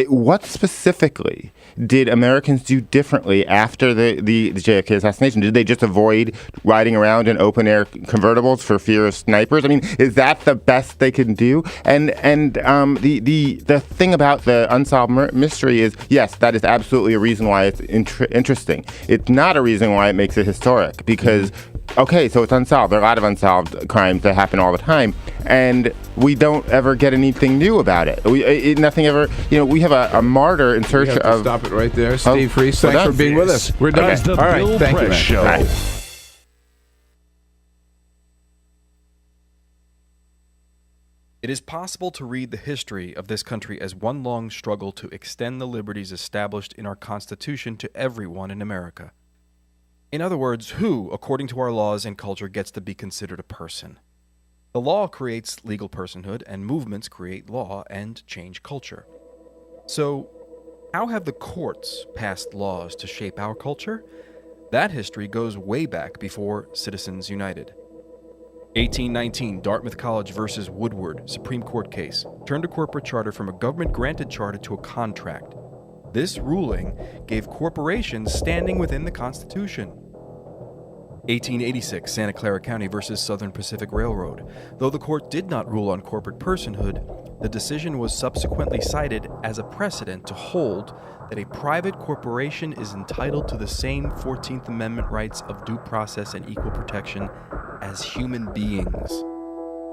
What specifically did Americans do differently after the JFK assassination? Did they just avoid riding around in open-air convertibles for fear of snipers? I mean, is that the best they can do? And the thing about the unsolved mystery is, yes, that is absolutely a reason why it's interesting. It's not a reason why it makes it historic, because, okay, so it's unsolved. There are a lot of unsolved crimes that happen all the time, and we don't ever get anything new about it. Nothing ever, we have a martyr in search of... Stop it right there. Steve Freese, thanks for being with us. We're done. The all right, Bill thank Press you, man. Show. Right. It is possible to read the history of this country as one long struggle to extend the liberties established in our Constitution to everyone in America. In other words, who, according to our laws and culture, gets to be considered a person? The law creates legal personhood, and movements create law and change culture. So, how have the courts passed laws to shape our culture? That history goes way back before Citizens United. 1819, Dartmouth College versus Woodward, Supreme Court case, turned a corporate charter from a government-granted charter to a contract. This ruling gave corporations standing within the Constitution. 1886, Santa Clara County versus Southern Pacific Railroad. Though the court did not rule on corporate personhood, the decision was subsequently cited as a precedent to hold that a private corporation is entitled to the same 14th Amendment rights of due process and equal protection as human beings.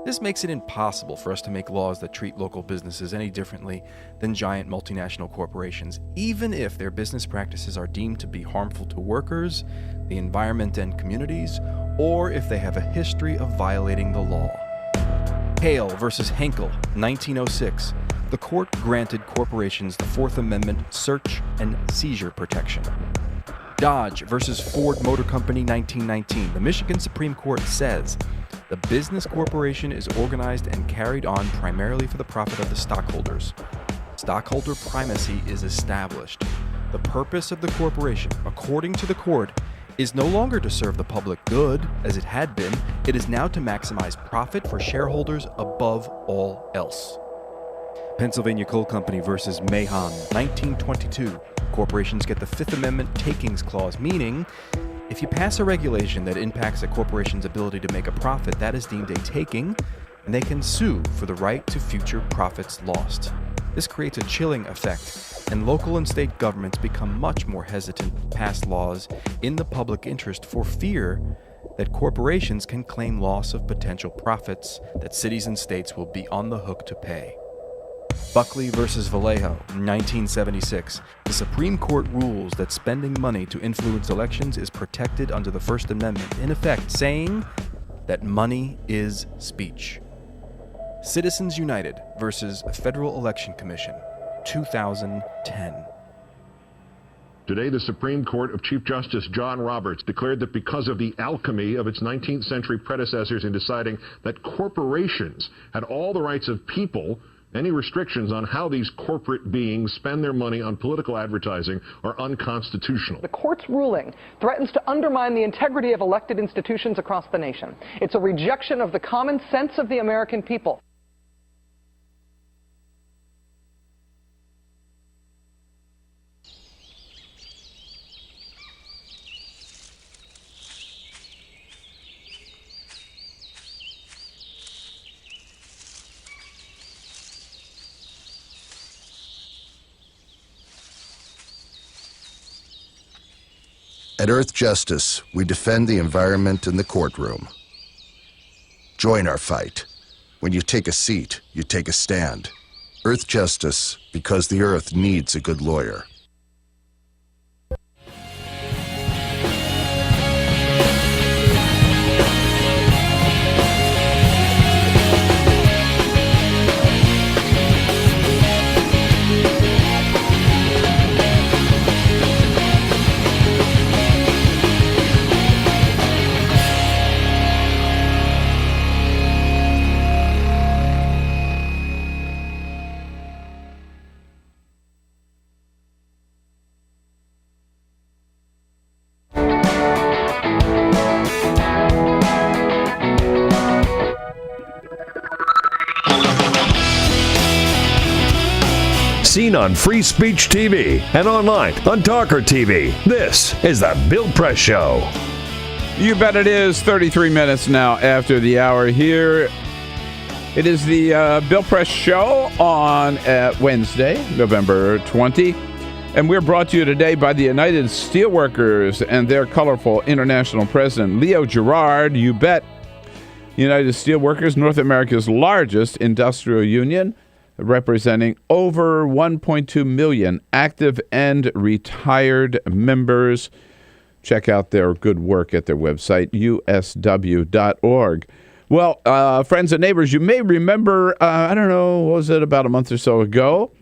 This makes it impossible for us to make laws that treat local businesses any differently than giant multinational corporations, even if their business practices are deemed to be harmful to workers, the environment and communities, or if they have a history of violating the law. Hale versus Henkel, 1906. The court granted corporations the Fourth Amendment search and seizure protection. Dodge versus Ford Motor Company, 1919. The Michigan Supreme Court says the business corporation is organized and carried on primarily for the profit of the stockholders. Stockholder primacy is established. The purpose of the corporation, according to the court, is no longer to serve the public good, as it had been. It is now to maximize profit for shareholders above all else. Pennsylvania Coal Company versus Mahon, 1922. Corporations get the Fifth Amendment takings clause, meaning if you pass a regulation that impacts a corporation's ability to make a profit, that is deemed a taking, and they can sue for the right to future profits lost. This creates a chilling effect, and local and state governments become much more hesitant to pass laws in the public interest for fear that corporations can claim loss of potential profits that cities and states will be on the hook to pay. Buckley versus Vallejo, 1976. The Supreme Court rules that spending money to influence elections is protected under the First Amendment, in effect saying that money is speech. Citizens United versus Federal Election Commission, 2010. Today, the Supreme Court of Chief Justice John Roberts declared that because of the alchemy of its 19th century predecessors in deciding that corporations had all the rights of people, any restrictions on how these corporate beings spend their money on political advertising are unconstitutional. The court's ruling threatens to undermine the integrity of elected institutions across the nation. It's a rejection of the common sense of the American people. At Earth Justice, we defend the environment in the courtroom. Join our fight. When you take a seat, you take a stand. Earth Justice, because the Earth needs a good lawyer. Seen on Free Speech TV and online on TawkrTV. This is the Bill Press Show. You bet it is. 33 minutes now after the hour here. It is the Bill Press Show on Wednesday, November 20. And we're brought to you today by the United Steelworkers and their colorful international president, Leo Gerard. You bet. United Steelworkers, North America's largest industrial union, representing over 1.2 million active and retired members. Check out their good work at their website, usw.org. Well, friends and neighbors, you may remember, I don't know, what was it, about a month or so ago,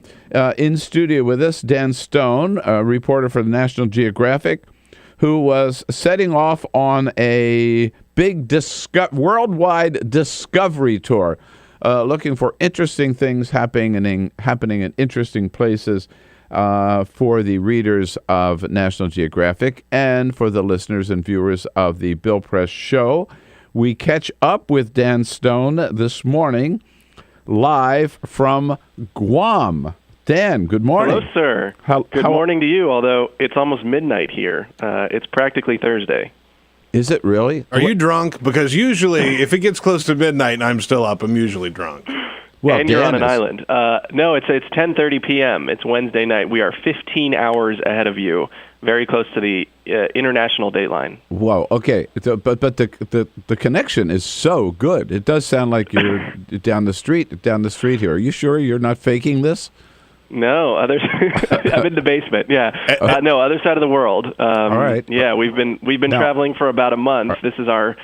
in studio with us, Dan Stone, a reporter for the National Geographic, who was setting off on a big worldwide discovery tour, looking for interesting things happening in interesting places. for the readers of National Geographic and for the listeners and viewers of the Bill Press Show. We catch up with Dan Stone this morning live from Guam. Dan, good morning. Hello, sir. Good morning to you, although it's almost midnight here. It's practically Thursday. Is it really? Are you drunk? Because usually, if it gets close to midnight and I'm still up, I'm usually drunk. Well, and you're on an island. No, it's 10:30 p.m. It's Wednesday night. We are 15 hours ahead of you, very close to the international date line. Whoa. Okay. But the connection is so good. It does sound like you're down the street here. Are you sure you're not faking this? No, I'm in the basement. Yeah, no, other side of the world. All right. Yeah, we've been traveling for about a month. This is our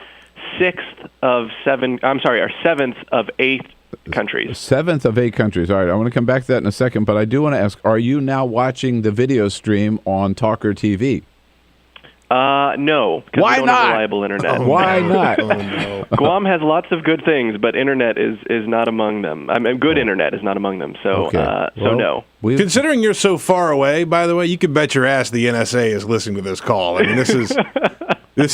seventh of 8 countries. 7th of 8 countries. All right, I want to come back to that in a second, but I do want to ask: are you now watching the video stream on TawkrTV? No, because we don't have reliable internet. Why not? Guam has lots of good things, but internet is not among them. I mean, good internet is not among them. So, no. Considering you're so far away, by the way, you can bet your ass the NSA is listening to this call. I mean, this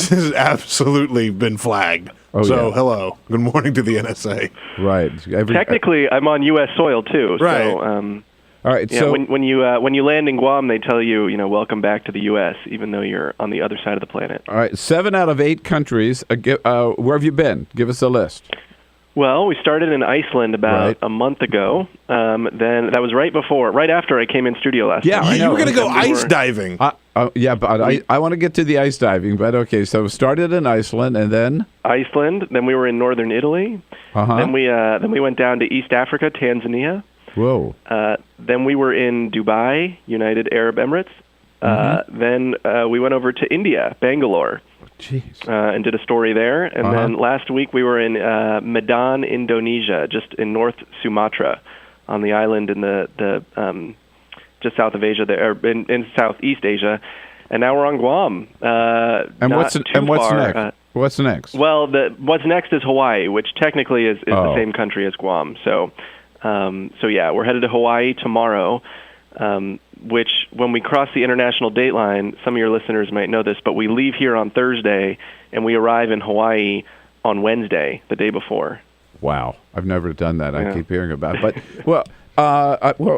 has absolutely been flagged. Hello, good morning to the NSA. Right. Technically, I'm on U.S. soil too. Right. So, all right. Yeah, so when you land in Guam, they tell you, welcome back to the U.S., even though you're on the other side of the planet. All right. 7 out of 8 countries. Where have you been? Give us a list. Well, we started in Iceland about a month ago. Then that was right after I came in studio last night. Yeah, you were going to go ice diving. Yeah, but I want to get to the ice diving. But okay, so we started in Iceland, and then Iceland. Then we were in northern Italy. Then we went down to East Africa, Tanzania. Whoa. Then we were in Dubai, United Arab Emirates. Then we went over to India, Bangalore. Jeez. And did a story there. And then last week we were in Medan, Indonesia, just in North Sumatra, on the island in the just south of Asia, there, in Southeast Asia. And now we're on Guam. And what's next? What's next? Well, what's next is Hawaii, which technically is the same country as Guam. So yeah, we're headed to Hawaii tomorrow. Which, when we cross the international date line, some of your listeners might know this, but we leave here on Thursday, and we arrive in Hawaii on Wednesday, the day before. Wow. I've never done that. I keep hearing about it. But, well,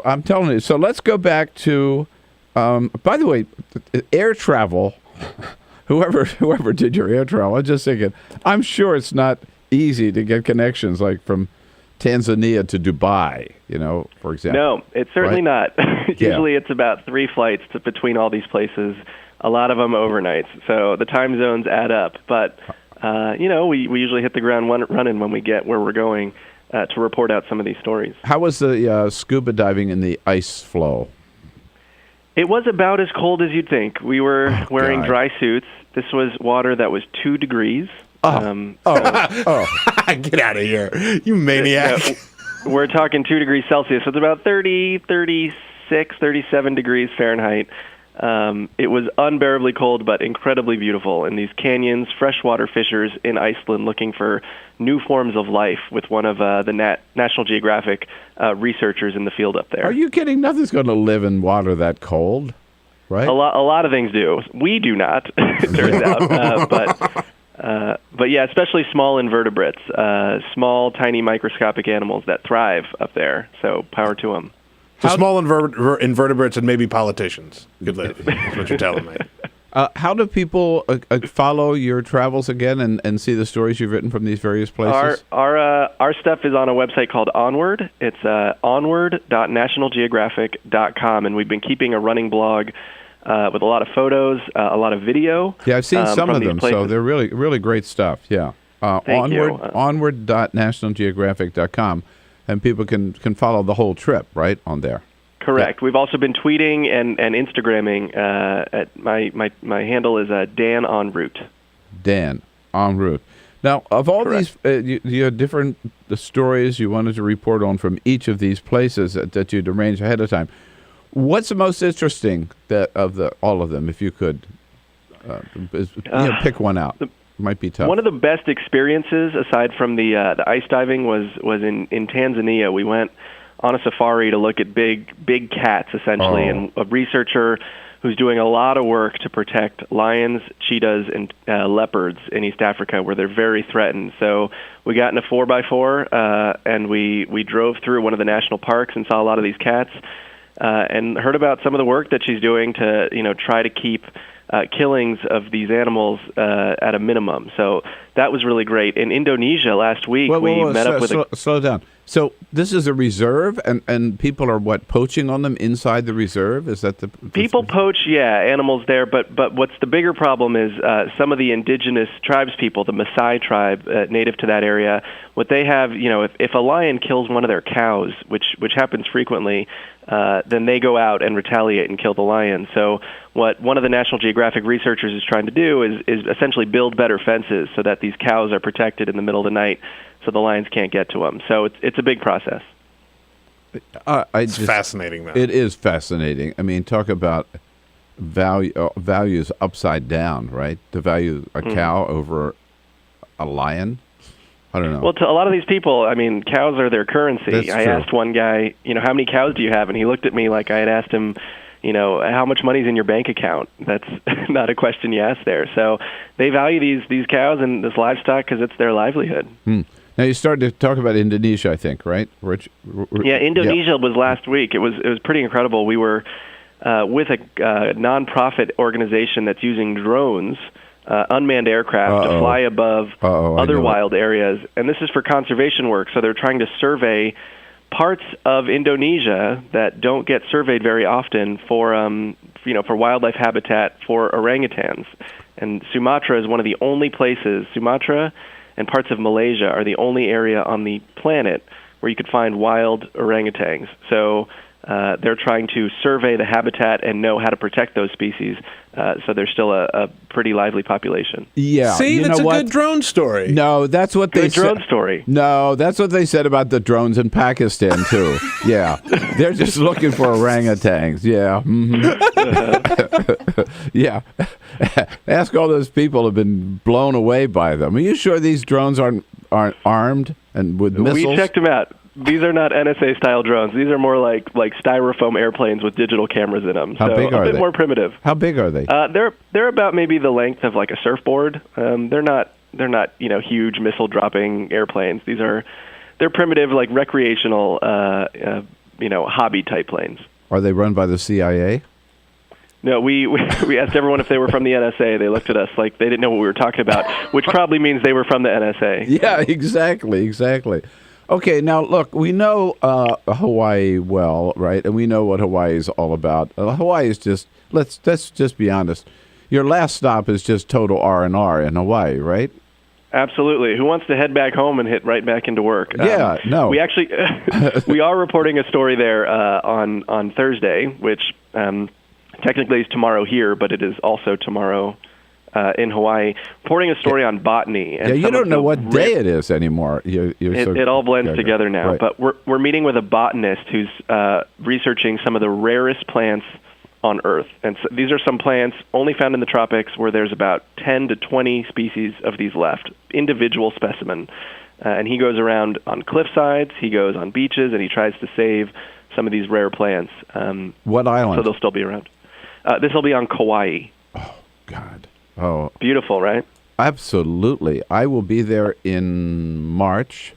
I'm telling you. So let's go back to, by the way, air travel, whoever did your air travel, I'm just thinking, I'm sure it's not easy to get connections like from Tanzania to Dubai, for example. No, it's certainly not. Usually it's about 3 flights between all these places, a lot of them overnights. So the time zones add up. But, we usually hit the ground running when we get where we're going to report out some of these stories. How was the scuba diving in the ice flow? It was about as cold as you'd think. We were wearing dry suits. This was water that was 2 degrees. Get out of here, you maniac. We're talking 2 degrees Celsius. So it's about 30, 36, 37 degrees Fahrenheit. It was unbearably cold, but incredibly beautiful in these canyons, freshwater fissures in Iceland looking for new forms of life with one of the National Geographic researchers in the field up there. Are you kidding? Nothing's going to live in water that cold, right? A lot of things do. We do not, it turns out. But yeah, especially small invertebrates, small, tiny, microscopic animals that thrive up there. So power to them. So small invertebrates and maybe politicians could live. That's what you're telling me. How do people follow your travels again and see the stories you've written from these various places? Our stuff is on a website called Onward. It's onward.nationalgeographic.com, and we've been keeping a running blog with a lot of photos, a lot of video. Yeah, I've seen some of them, so they're really, really great stuff. Yeah. Onward.nationalgeographic.com, and people can follow the whole trip, right, on there. Correct. Yeah. We've also been tweeting and Instagramming. At my handle is Dan en route. Dan en route. Now, of all these, you had different stories you wanted to report on from each of these places that you'd arranged ahead of time. What's the most interesting all of them, if you could pick one out? It might be tough. One of the best experiences, aside from the ice diving, was in Tanzania. We went on a safari to look at big cats, essentially, and a researcher who's doing a lot of work to protect lions, cheetahs, and leopards in East Africa, where they're very threatened. So we got in a 4x4, and we drove through one of the national parks and saw a lot of these cats, and heard about some of the work that she's doing to, try to keep killings of these animals at a minimum. So that was really great. In Indonesia last week, we met up with Slow down. So this is a reserve, and people are, poaching on them inside the reserve? Is that the... People poach, animals there, but what's the bigger problem is some of the indigenous tribes people, the Maasai tribe native to that area, what they have, if a lion kills one of their cows, which happens frequently, then they go out and retaliate and kill the lion. So what one of the National Geographic researchers is trying to do is essentially build better fences so that these cows are protected in the middle of the night so the lions can't get to them. So it's a big process. It's fascinating, though. It is fascinating. I mean, talk about values upside down, right? To value a cow over a lion. I don't know. Well, to a lot of these people, I mean, cows are their currency. I asked one guy, how many cows do you have? And he looked at me like I had asked him, how much money's in your bank account? That's not a question you ask there. So they value these cows and this livestock because it's their livelihood. Now you started to talk about Indonesia, I think, right? Indonesia was last week. It was pretty incredible. We were with a nonprofit organization that's using drones, unmanned aircraft, to fly above other wild areas, and this is for conservation work. So they're trying to survey parts of Indonesia that don't get surveyed very often for wildlife habitat for orangutans. And Sumatra is one of the only places. Sumatra and parts of Malaysia are the only area on the planet where you could find wild orangutans. So they're trying to survey the habitat and know how to protect those species. So there's still a pretty lively population. Yeah. See, that's a good drone story. No, that's what they said. Good drone story. No, that's what they said about the drones in Pakistan, too. Yeah. They're just looking for orangutans. Yeah. Yeah. Ask all those people who've been blown away by them. Are you sure these drones aren't armed and with missiles? We checked them out. These are not NSA-style drones. These are more like styrofoam airplanes with digital cameras in them. How big are they? A bit they? more primitive. How big are they? They're about maybe the length of like a surfboard. They're not huge missile-dropping airplanes. They're primitive, like recreational hobby-type planes. Are they run by the CIA? No, we asked everyone if they were from the NSA. They looked at us like they didn't know what we were talking about, which probably means they were from the NSA. Yeah, exactly. Okay, now look, we know Hawaii well, right? And we know what Hawaii is all about. Hawaii is just, let's just be honest. Your last stop is just total R&R in Hawaii, right? Absolutely. Who wants to head back home and hit right back into work? Yeah, no. We actually we are reporting a story there on Thursday, which technically is tomorrow here, but it is also tomorrow in Hawaii, reporting a story on botany. And you don't know what day it is anymore. It all blends together now. Right. But we're meeting with a botanist who's researching some of the rarest plants on Earth. And so these are some plants only found in the tropics where there's about 10 to 20 species of these left, individual specimen. And he goes around on cliff sides, he goes on beaches, and he tries to save some of these rare plants. What island? So they'll still be around. This will be on Kauai. Oh, God. Oh, beautiful, right? Absolutely. I will be there in March.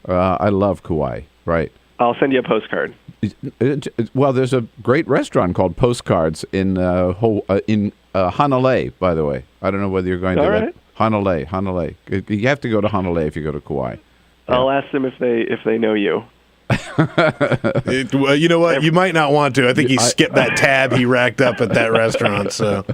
I love Kauai, right? I'll send you a postcard. Well, there's a great restaurant called Postcards in Hanalei, by the way. I don't know whether you're going to that. Hanalei. You have to go to Hanalei if you go to Kauai. Yeah. I'll ask them if they know you. You know what? You might not want to. I think he skipped that tab he racked up at that restaurant. So,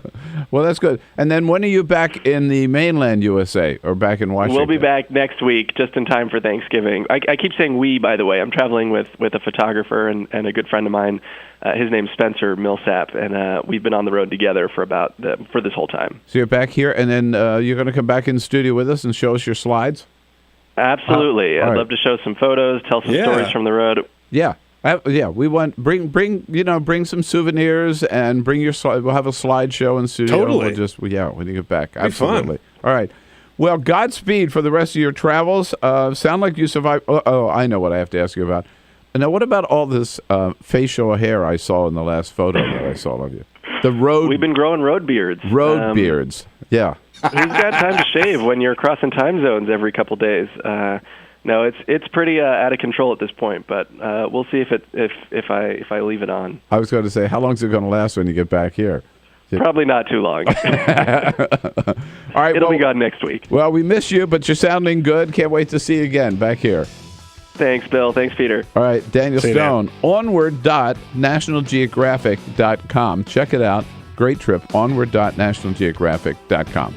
well, that's good. And then when are you back in the mainland USA or back in Washington? We'll be back next week, just in time for Thanksgiving. I keep saying we, by the way. I'm traveling with a photographer and a good friend of mine. His name's Spencer Millsap, and we've been on the road together for this whole time. So you're back here, and then you're going to come back in the studio with us and show us your slides? Absolutely. I'd love to show some photos, tell some stories from the road. Yeah. We want bring some souvenirs and bring your slide. We'll have a slideshow in studio. Totally. When you get back. Absolutely. All right. Well, Godspeed for the rest of your travels. Sound like you survived. Oh, I know what I have to ask you about. Now, what about all this facial hair I saw in the last photo that I saw of you? We've been growing road beards. Road beards, yeah. Who's got time to shave when you're crossing time zones every couple days? No, it's pretty out of control at this point, but we'll see if I leave it on. I was going to say, how long is it going to last when you get back here? Probably not too long. All right, It'll be gone next week. Well, we miss you, but you're sounding good. Can't wait to see you again back here. Thanks, Bill. Thanks, Peter. All right, Daniel Stone, onward.nationalgeographic.com. Check it out. Great trip, onward.nationalgeographic.com.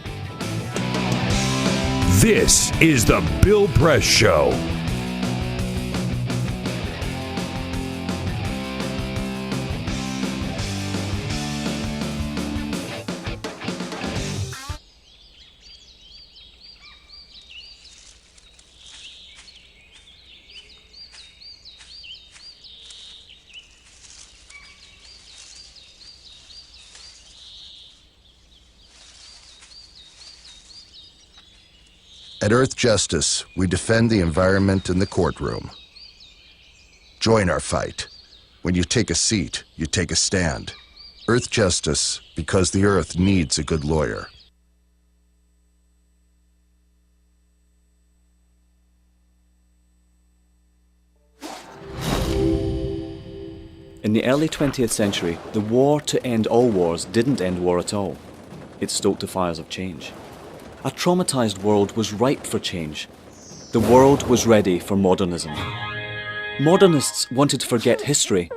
This is the Bill Press Show. At Earth Justice, we defend the environment in the courtroom. Join our fight. When you take a seat, you take a stand. Earth Justice, because the Earth needs a good lawyer. In the early 20th century, the war to end all wars didn't end war at all. It stoked the fires of change. A traumatized world was ripe for change. The world was ready for modernism. Modernists wanted to forget history,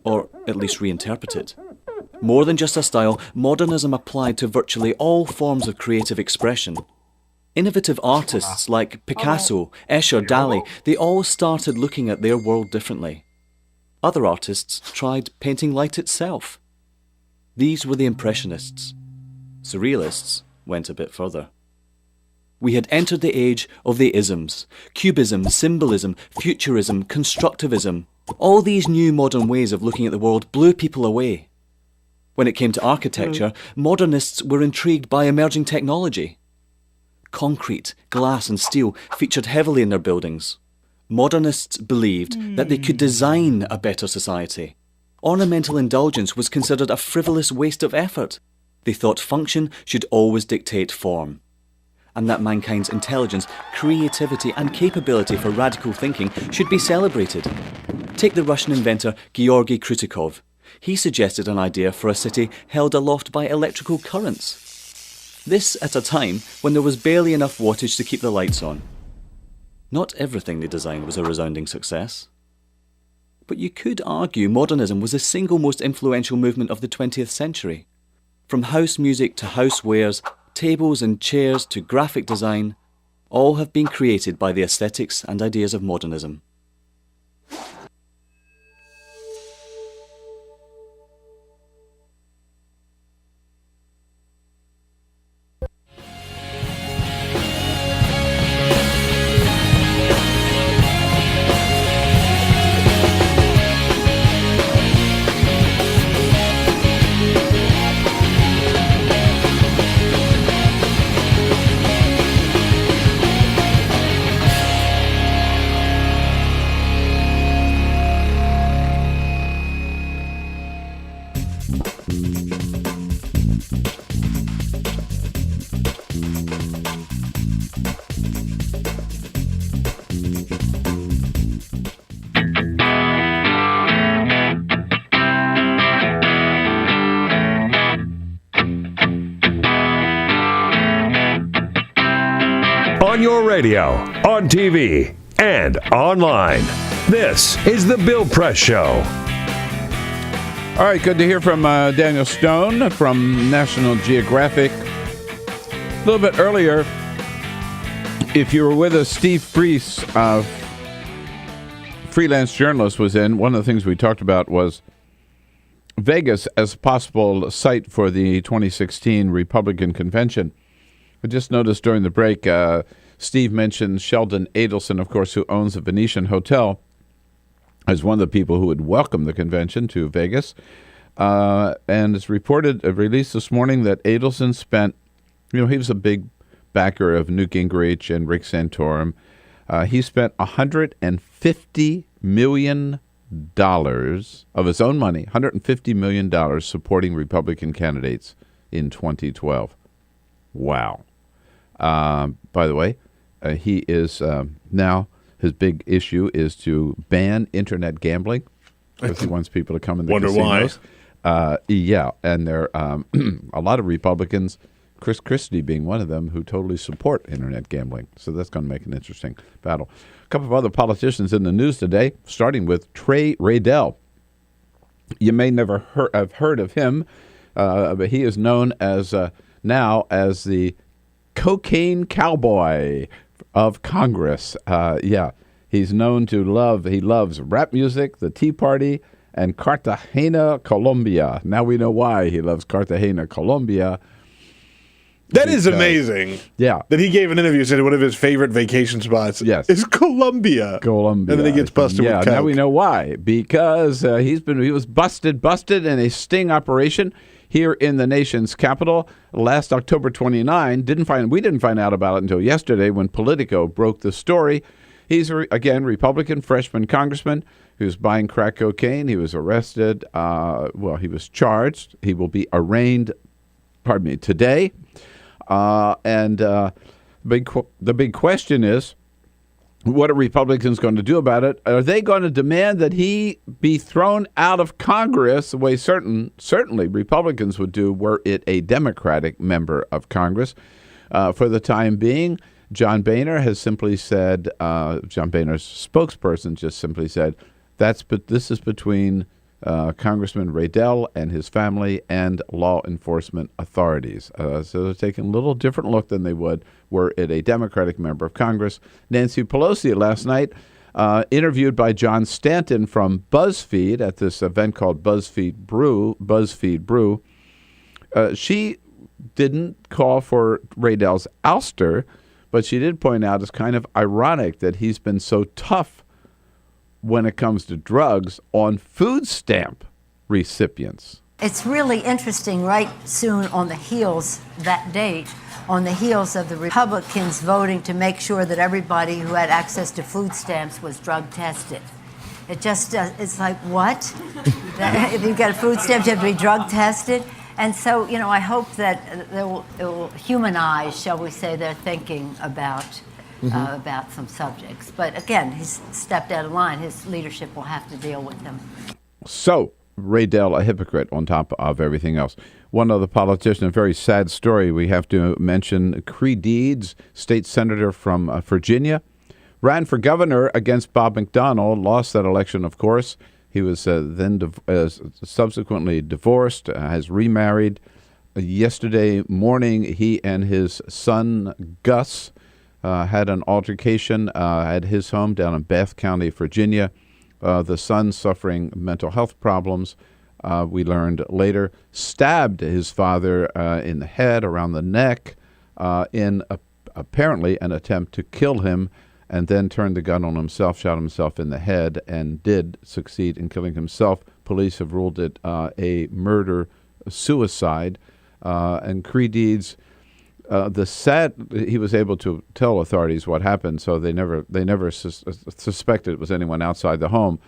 or at least reinterpret it. More than just a style, modernism applied to virtually all forms of creative expression. Innovative artists like Picasso, Escher, Dali, they all started looking at their world differently. Other artists tried painting light itself. These were the Impressionists. Surrealists went a bit further. We had entered the age of the isms: cubism, symbolism, futurism, constructivism. All these new modern ways of looking at the world blew people away. When it came to architecture, modernists were intrigued by emerging technology. Concrete, glass and steel featured heavily in their buildings. Modernists believed that they could design a better society. Ornamental indulgence was considered a frivolous waste of effort. They thought function should always dictate form, and that mankind's intelligence, creativity and capability for radical thinking should be celebrated. Take the Russian inventor Georgy Krutikov. He suggested an idea for a city held aloft by electrical currents. This at a time when there was barely enough wattage to keep the lights on. Not everything they designed was a resounding success. But you could argue modernism was the single most influential movement of the 20th century. From house music to housewares, tables and chairs to graphic design, all have been created by the aesthetics and ideas of modernism. On your radio, on TV, and online. This is the Bill Press Show. All right, good to hear from Daniel Stone from National Geographic. A little bit earlier, if you were with us, Steve Priest, freelance journalist, was in. One of the things we talked about was Vegas as a possible site for the 2016 Republican convention. I just noticed during the break, Steve mentioned Sheldon Adelson, of course, who owns the Venetian Hotel, as one of the people who would welcome the convention to Vegas. And it's reported, released this morning, that Adelson spent, he was a big backer of Newt Gingrich and Rick Santorum. He spent $150 million of his own money, $150 million supporting Republican candidates in 2012. Wow. By the way, he is now, his big issue is to ban internet gambling because he wants people to come in the casinos. Yeah, and there are a lot of Republicans, Chris Christie being one of them, who totally support internet gambling. So that's going to make an interesting battle. A couple of other politicians in the news today, starting with Trey Raydell. You may never have heard of him, but he is known as now as the cocaine cowboy of Congress. Yeah, he's known to he loves rap music, the Tea Party, and Cartagena, Colombia. Now we know why he loves Cartagena, Colombia. That is amazing. Yeah. That he gave an interview, said one of his favorite vacation spots is Colombia. And then he gets busted with coke. Now we know why. Because he was busted in a sting operation here in the nation's capital last October 29. We didn't find out about it until yesterday when Politico broke the story. He's, again, Republican freshman congressman who's buying crack cocaine. He was arrested. He was charged. He will be arraigned, today. The big question is, what are Republicans going to do about it? Are they going to demand that he be thrown out of Congress the way certainly Republicans would do were it a Democratic member of Congress? For the time being, John Boehner has simply said, John Boehner's spokesperson just simply said, this is between Congressman Raydell and his family and law enforcement authorities. So they're taking a little different look than they would were it a Democratic member of Congress. Nancy Pelosi last night, interviewed by John Stanton from BuzzFeed at this event called BuzzFeed Brew. She didn't call for Raydell's ouster, but she did point out it's kind of ironic that he's been so tough when it comes to drugs on food stamp recipients. It's really interesting, right soon on the heels, that date, on the heels of the Republicans voting to make sure that everybody who had access to food stamps was drug tested. It just, it's like, what? If you get a food stamp, you have to be drug tested? And so, I hope that it will humanize, shall we say, their thinking about some subjects. But again, he's stepped out of line. His leadership will have to deal with them. So, Raydell, a hypocrite on top of everything else. One other politician, a very sad story we have to mention, Cree Deeds, state senator from Virginia, ran for governor against Bob McDonnell, lost that election, of course. He was then subsequently divorced, has remarried. Yesterday morning, he and his son, Gus, had an altercation at his home down in Bath County, Virginia. The son, suffering mental health problems, we learned later, stabbed his father in the head, around the neck, in apparently an attempt to kill him, and then turned the gun on himself, shot himself in the head, and did succeed in killing himself. Police have ruled it a murder-suicide. And Cree Deeds, he was able to tell authorities what happened, so they never suspected it was anyone outside the home.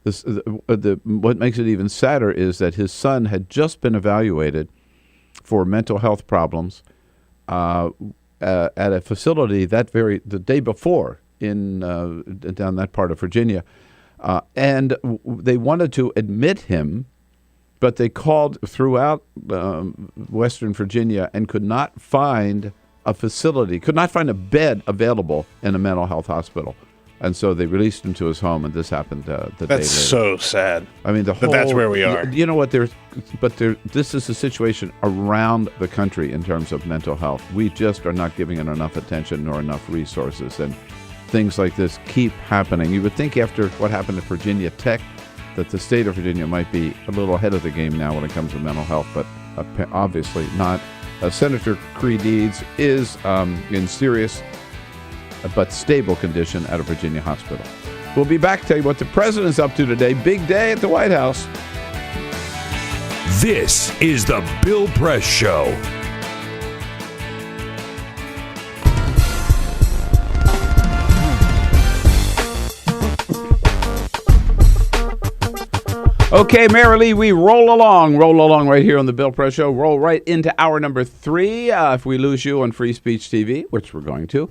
What makes it even sadder is that his son had just been evaluated for mental health problems at a facility the day before in down that part of Virginia, and they wanted to admit him, but they called throughout Western Virginia and could not find a facility, could not find a bed available in a mental health hospital. And so they released him to his home, and this happened the day later. That's so sad. I mean, that's where we are. You know what? This is a situation around the country in terms of mental health. We just are not giving it enough attention nor enough resources, and things like this keep happening. You would think after what happened at Virginia Tech that the state of Virginia might be a little ahead of the game now when it comes to mental health, but obviously not. Senator Cree Deeds is in serious but stable condition at a Virginia hospital. We'll be back to tell you what the president's up to today. Big day at the White House. This is the Bill Press Show. Okay, merrily we roll along right here on the Bill Press Show. Roll right into hour number 3. If we lose you on Free Speech TV, which we're going to,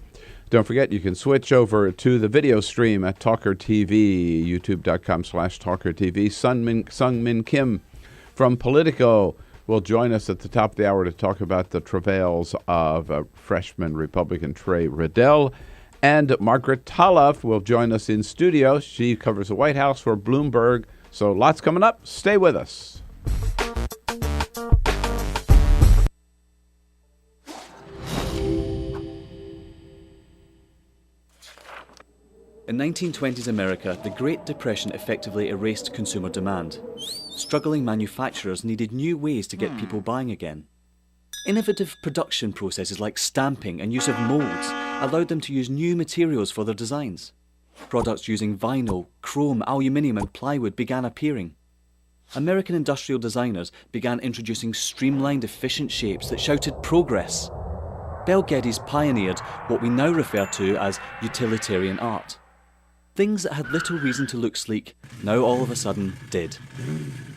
don't forget you can switch over to the video stream at TawkrTV, youtube.com/TawkrTV. Seung Min Kim from Politico will join us at the top of the hour to talk about the travails of freshman Republican Trey Riddell. And Margaret Talev will join us in studio. She covers the White House for Bloomberg. So lots coming up. Stay with us. In 1920s America, the Great Depression effectively erased consumer demand. Struggling manufacturers needed new ways to get people buying again. Innovative production processes like stamping and use of molds allowed them to use new materials for their designs. Products using vinyl, chrome, aluminium and plywood began appearing. American industrial designers began introducing streamlined, efficient shapes that shouted progress. Bel Geddes pioneered what we now refer to as utilitarian art. Things that had little reason to look sleek now all of a sudden did.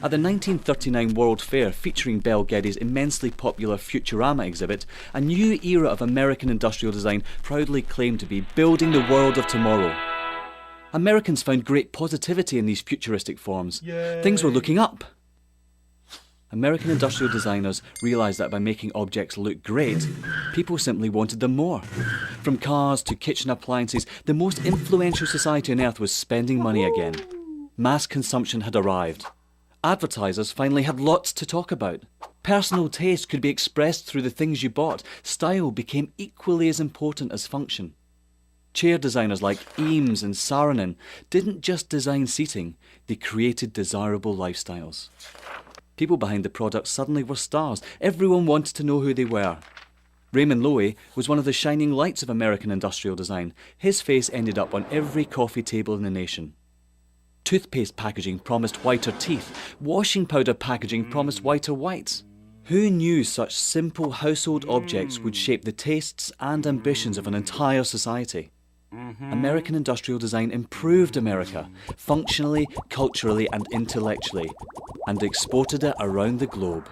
At the 1939 World Fair featuring Bel Geddes' immensely popular Futurama exhibit, a new era of American industrial design proudly claimed to be building the world of tomorrow. Americans found great positivity in these futuristic forms. Yay. Things were looking up. American industrial designers realized that by making objects look great, people simply wanted them more. From cars to kitchen appliances, the most influential society on earth was spending money again. Mass consumption had arrived. Advertisers finally had lots to talk about. Personal taste could be expressed through the things you bought. Style became equally as important as function. Chair designers like Eames and Saarinen didn't just design seating, they created desirable lifestyles. People behind the products suddenly were stars. Everyone wanted to know who they were. Raymond Loewy was one of the shining lights of American industrial design. His face ended up on every coffee table in the nation. Toothpaste packaging promised whiter teeth. Washing powder packaging promised whiter whites. Who knew such simple household objects would shape the tastes and ambitions of an entire society? American industrial design improved America, functionally, culturally and intellectually, and exported it around the globe.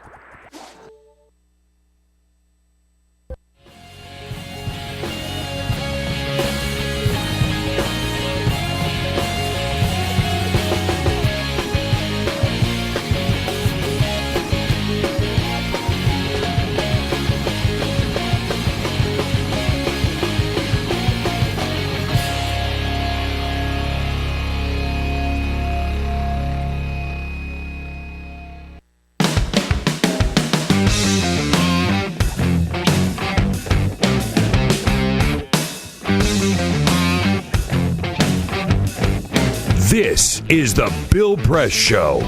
This is the Bill Press Show.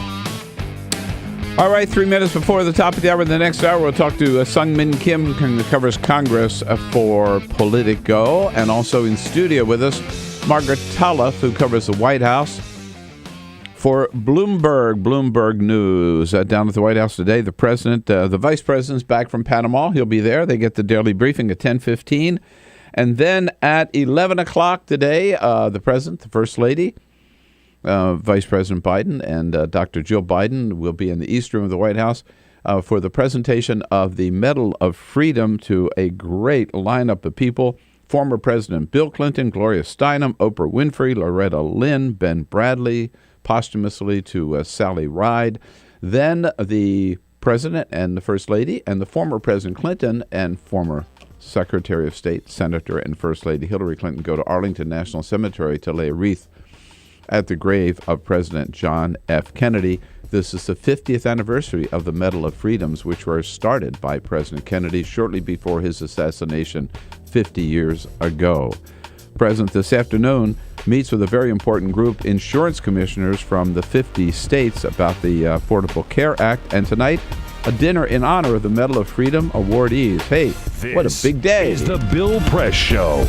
All right, 3 minutes before the top of the hour. The next hour, we'll talk to Seung Min Kim, who covers Congress for Politico, and also in studio with us, Margaret Talev, who covers the White House for Bloomberg News. Down at the White House today, the vice president's back from Panama. He'll be there. They get the daily briefing at 10:15. And then at 11 o'clock today, the president, the first lady, Vice President Biden and Dr. Jill Biden will be in the East Room of the White House for the presentation of the Medal of Freedom to a great lineup of people. Former President Bill Clinton, Gloria Steinem, Oprah Winfrey, Loretta Lynn, Ben Bradley, posthumously to Sally Ride. Then the President and the First Lady and the former President Clinton and former Secretary of State, Senator, and First Lady Hillary Clinton go to Arlington National Cemetery to lay a wreath at the grave of President John F. Kennedy. This is the 50th anniversary of the Medal of Freedoms, which were started by President Kennedy shortly before his assassination 50 years ago. President this afternoon meets with a very important group, insurance commissioners from the 50 states, about the Affordable Care Act, and tonight, a dinner in honor of the Medal of Freedom awardees. Hey, what a big day. This is the Bill Press Show.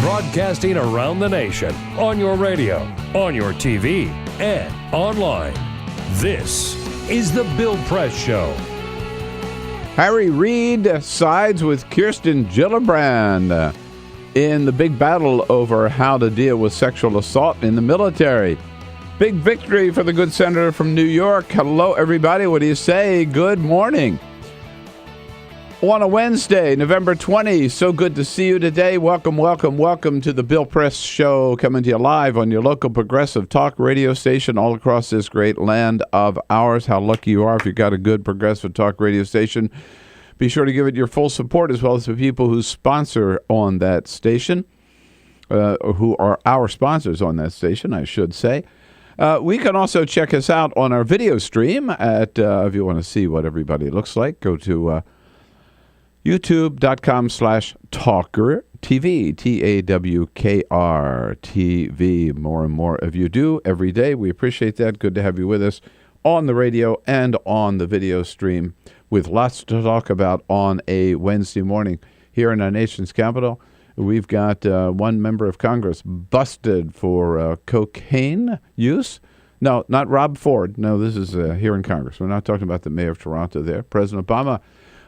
Broadcasting around the nation, on your radio, on your TV, and online. This is The Bill Press Show. Harry Reid sides with Kirsten Gillibrand in the big battle over how to deal with sexual assault in the military. Big victory for the good senator from New York. Hello, everybody. What do you say? Good morning. On a Wednesday, November 20. So good to see you today. Welcome to the Bill Press Show, coming to you live on your local progressive talk radio station all across this great land of ours. How lucky you are if you got a good progressive talk radio station. Be sure to give it your full support, as well as the people who sponsor on that station, who are our sponsors on that station, I should say. We can also check us out on our video stream at, if you want to see what everybody looks like, go to youtube.com/TawkrTV, TAWKRTV. More and more of you do every day. We appreciate that. Good to have you with us on the radio and on the video stream, with lots to talk about on a Wednesday morning here in our nation's capital. We've got one member of Congress busted for cocaine use. No, not Rob Ford. No, this is here in Congress. We're not talking about the mayor of Toronto there. President Obama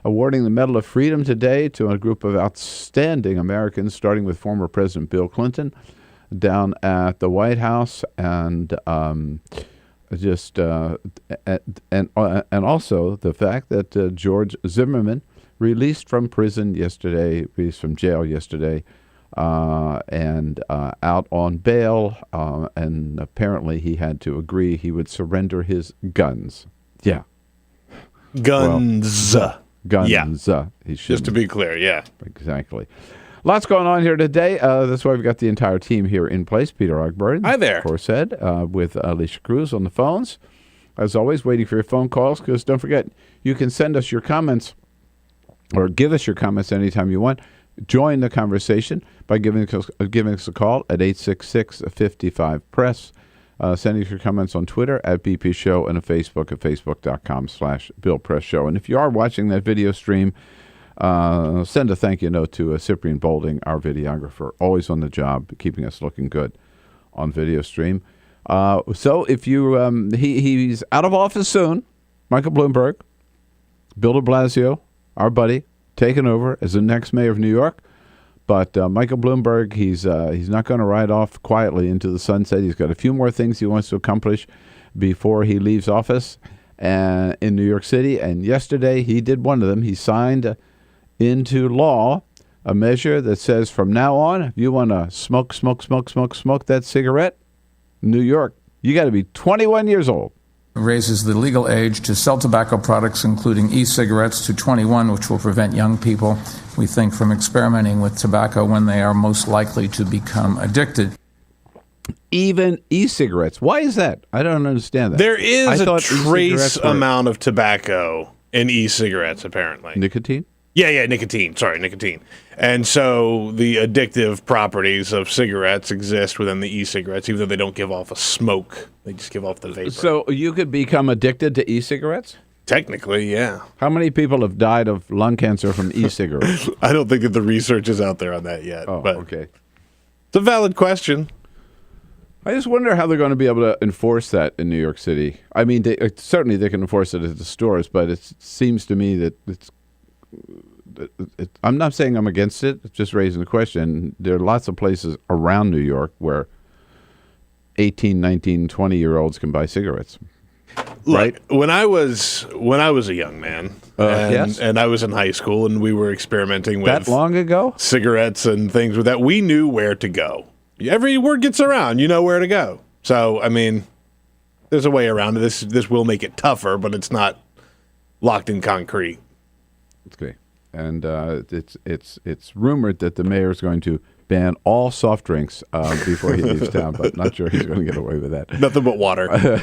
awarding the Medal of Freedom today to a group of outstanding Americans, starting with former President Bill Clinton down at the White House, and also the fact that George Zimmerman released from jail yesterday, and out on bail, and apparently he had to agree he would surrender his guns. Yeah. Guns. Guns. Yeah. He just to be clear, yeah. Exactly. Lots going on here today. That's why we've got the entire team here in place. Peter Ogburn. Hi there. Of course, with Alicia Cruz on the phones. As always, waiting for your phone calls, because don't forget, you can send us your comments or give us your comments anytime you want. Join the conversation by giving us a call at 866-55-PRESS. Send us your comments on Twitter at BP Show, and on Facebook at facebook.com/Bill Press Show. And if you are watching that video stream, send a thank you note to Cyprian Bolding, our videographer, always on the job, keeping us looking good on video stream. So if you, he's out of office soon, Michael Bloomberg, Bill de Blasio, our buddy, taking over as the next mayor of New York. But Michael Bloomberg, he's not going to ride off quietly into the sunset. He's got a few more things he wants to accomplish before he leaves office in New York City. And yesterday he did one of them. He signed into law a measure that says from now on, if you want to smoke that cigarette, New York, you got to be 21 years old. Raises the legal age to sell tobacco products, including e-cigarettes, to 21, which will prevent young people, we think, from experimenting with tobacco when they are most likely to become addicted. Even e-cigarettes. Why is that? I don't understand that. There is a trace amount of tobacco in e-cigarettes, apparently. Nicotine? Yeah, nicotine. Sorry, nicotine. And so the addictive properties of cigarettes exist within the e-cigarettes, even though they don't give off a smoke. They just give off the vapor. So you could become addicted to e-cigarettes? Technically, yeah. How many people have died of lung cancer from e-cigarettes? I don't think that the research is out there on that yet. Oh, but okay. It's a valid question. I just wonder how they're going to be able to enforce that in New York City. I mean, certainly they can enforce it at the stores, but it seems to me that I'm not saying I'm against it. It's just raising the question. There are lots of places around New York where 18, 19, 20-year-olds can buy cigarettes. Right? Look, when I was a young man, and I was in high school, and we were experimenting with that long ago cigarettes and things with that, we knew where to go. Every word gets around, you know where to go. So, I mean, there's a way around it. This will make it tougher, but it's not locked in concrete. Okay. And it's rumored that the mayor is going to ban all soft drinks before he leaves town, but not sure he's going to get away with that. Nothing but water.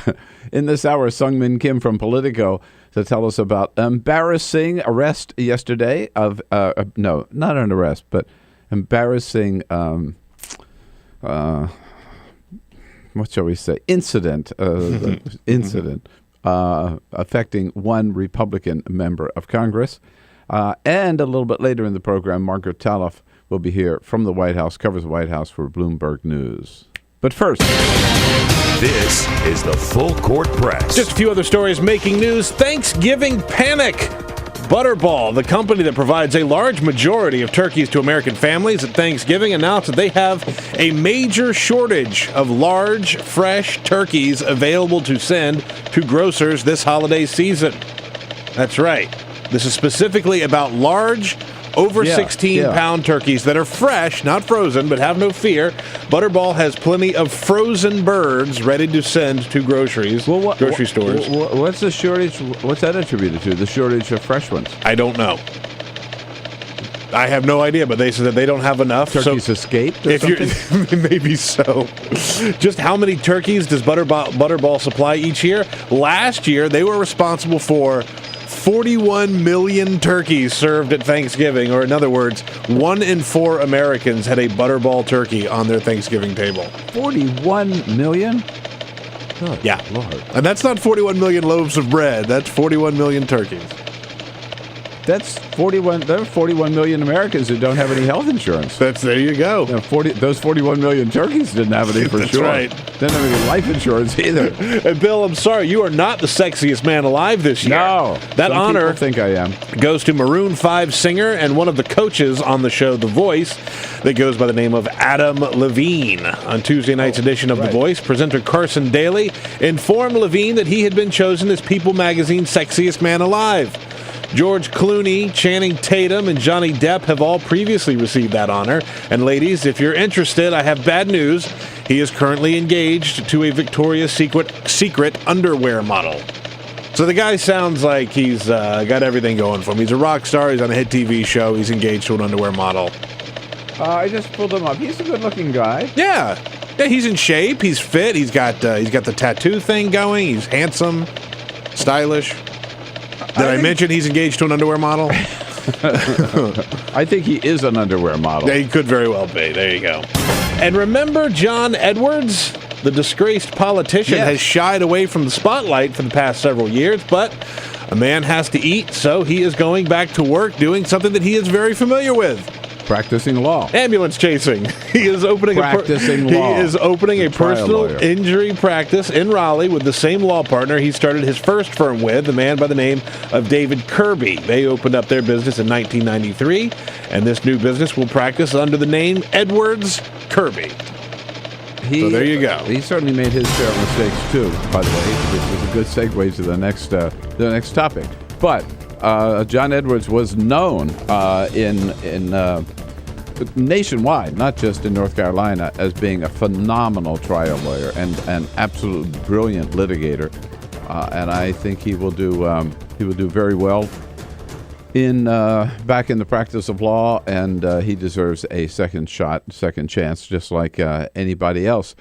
In this hour, Seung Kim from Politico to tell us about embarrassing arrest yesterday of no, not an arrest, but embarrassing what shall we say, incident affecting one Republican member of Congress. And a little bit later in the program, Margaret Talev will be here from the White House, covers the White House for Bloomberg News. But first, this is the Full Court Press. Just a few other stories making news. Thanksgiving panic. Butterball, the company that provides a large majority of turkeys to American families at Thanksgiving, announced that they have a major shortage of large, fresh turkeys available to send to grocers this holiday season. That's right. This is specifically about large, over 16-pound turkeys that are fresh, not frozen, but have no fear. Butterball has plenty of frozen birds ready to send to grocery stores. What's the shortage? What's that attributed to? The shortage of fresh ones? I don't know. I have no idea, but they said that they don't have enough. Turkeys escaped or something? Maybe so. Just how many turkeys does Butterball supply each year? Last year, they were responsible for 41 million turkeys served at Thanksgiving, or in other words, 1 in 4 Americans had a Butterball turkey on their Thanksgiving table. 41 million? Good Lord. And that's not 41 million loaves of bread. That's 41 million turkeys. That's 41. There are 41 million Americans who don't have any health insurance. There you go. Those 41 million turkeys didn't have any for sure. Right. Didn't have any life insurance either. And Bill, I'm sorry, you are not the sexiest man alive this year. No. That Some honor people think I am. Goes to Maroon 5 singer and one of the coaches on the show The Voice that goes by the name of Adam Levine. On Tuesday night's edition of The Voice, presenter Carson Daly informed Levine that he had been chosen as People Magazine's sexiest man alive. George Clooney, Channing Tatum, and Johnny Depp have all previously received that honor. And ladies, if you're interested, I have bad news. He is currently engaged to a Victoria's Secret underwear model. So the guy sounds like he's got everything going for him. He's a rock star. He's on a hit TV show. He's engaged to an underwear model. I just pulled him up. He's a good-looking guy. Yeah, he's in shape. He's fit. He's got the tattoo thing going. He's handsome, stylish. Did I mention he's engaged to an underwear model? I think he is an underwear model. Yeah, he could very well be. There you go. And remember John Edwards? The disgraced politician has shied away from the spotlight for the past several years, but a man has to eat, so he is going back to work doing something that he is very familiar with. Practicing law. Ambulance chasing. He is opening a personal injury practice in Raleigh with the same law partner he started his first firm with, a man by the name of David Kirby. They opened up their business in 1993, and this new business will practice under the name Edwards Kirby. So there you go. He certainly made his share of mistakes too, by the way, which is a good segue to the next topic. But John Edwards was known in nationwide, not just in North Carolina, as being a phenomenal trial lawyer and an absolute brilliant litigator, and I think he will do very well back in the practice of law, and he deserves a second chance, just like anybody else.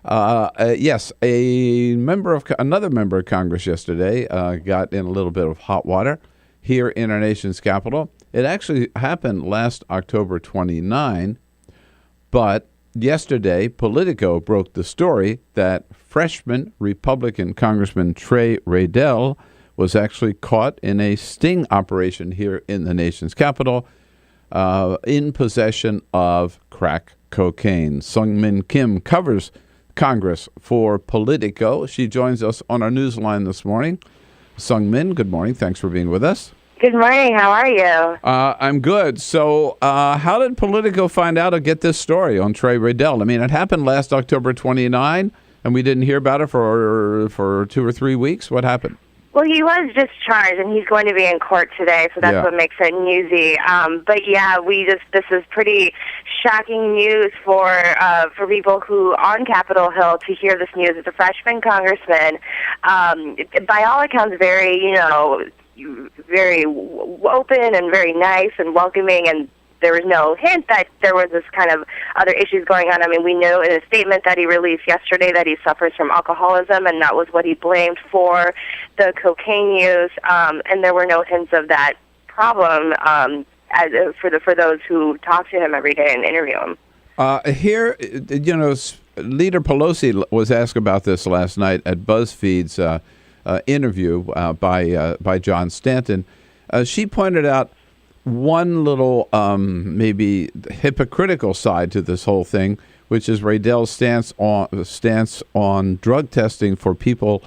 Yes, another member of Congress yesterday got in a little bit of hot water here in our nation's capital. It actually happened last October 29, but yesterday Politico broke the story that freshman Republican Congressman Trey Raydell was actually caught in a sting operation here in the nation's capital in possession of crack cocaine. Seung Kim covers Congress for Politico. She joins us on our newsline this morning. Seung, good morning. Thanks for being with us. Good morning. How are you? I'm good. So how did Politico find out or get this story on Trey Raydell? I mean, it happened last October 29, and we didn't hear about it for 2 or 3 weeks. What happened? Well, he was discharged, and he's going to be in court today, so that's what makes it newsy. But yeah, this is pretty shocking news for people who on Capitol Hill to hear this news. It's a freshman congressman, by all accounts, very open and very nice and welcoming, and there was no hint that there was this kind of other issues going on. I mean, we know in a statement that he released yesterday that he suffers from alcoholism, and that was what he blamed for the cocaine use, and there were no hints of that problem for those who talk to him every day and interview him. Here, Leader Pelosi was asked about this last night at BuzzFeed's interview by John Stanton. She pointed out one little maybe hypocritical side to this whole thing, which is Raydell's stance on drug testing for people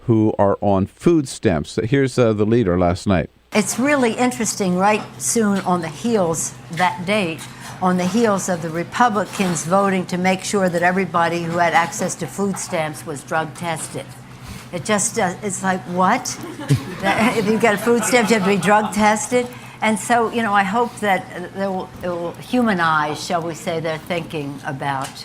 who are on food stamps. Here's the leader last night. It's really interesting, right soon on the heels, that date, on the heels of the Republicans voting to make sure that everybody who had access to food stamps was drug tested. It just, it's like, what? If you get a food stamp, you have to be drug tested? And so, I hope that it will humanize, shall we say, their thinking about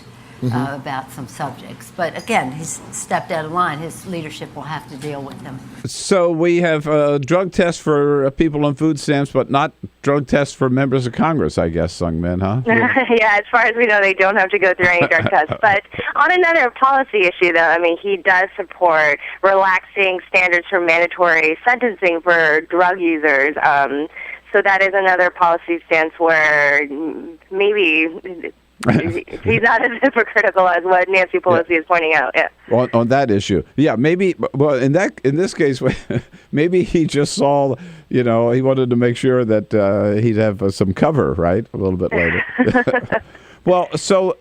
some subjects. But again, he's stepped out of line. His leadership will have to deal with them. So we have drug tests for people on food stamps, but not drug tests for members of Congress, I guess, Seung Min, huh? Yeah, as far as we know, they don't have to go through any drug tests. But on another policy issue, though, I mean, he does support relaxing standards for mandatory sentencing for drug users. So that is another policy stance where maybe he's not as hypocritical as what Nancy Pelosi is pointing out. Yeah. On that issue, yeah, maybe. Well, in this case, maybe he just saw, he wanted to make sure that he'd have some cover, right, a little bit later. Well, so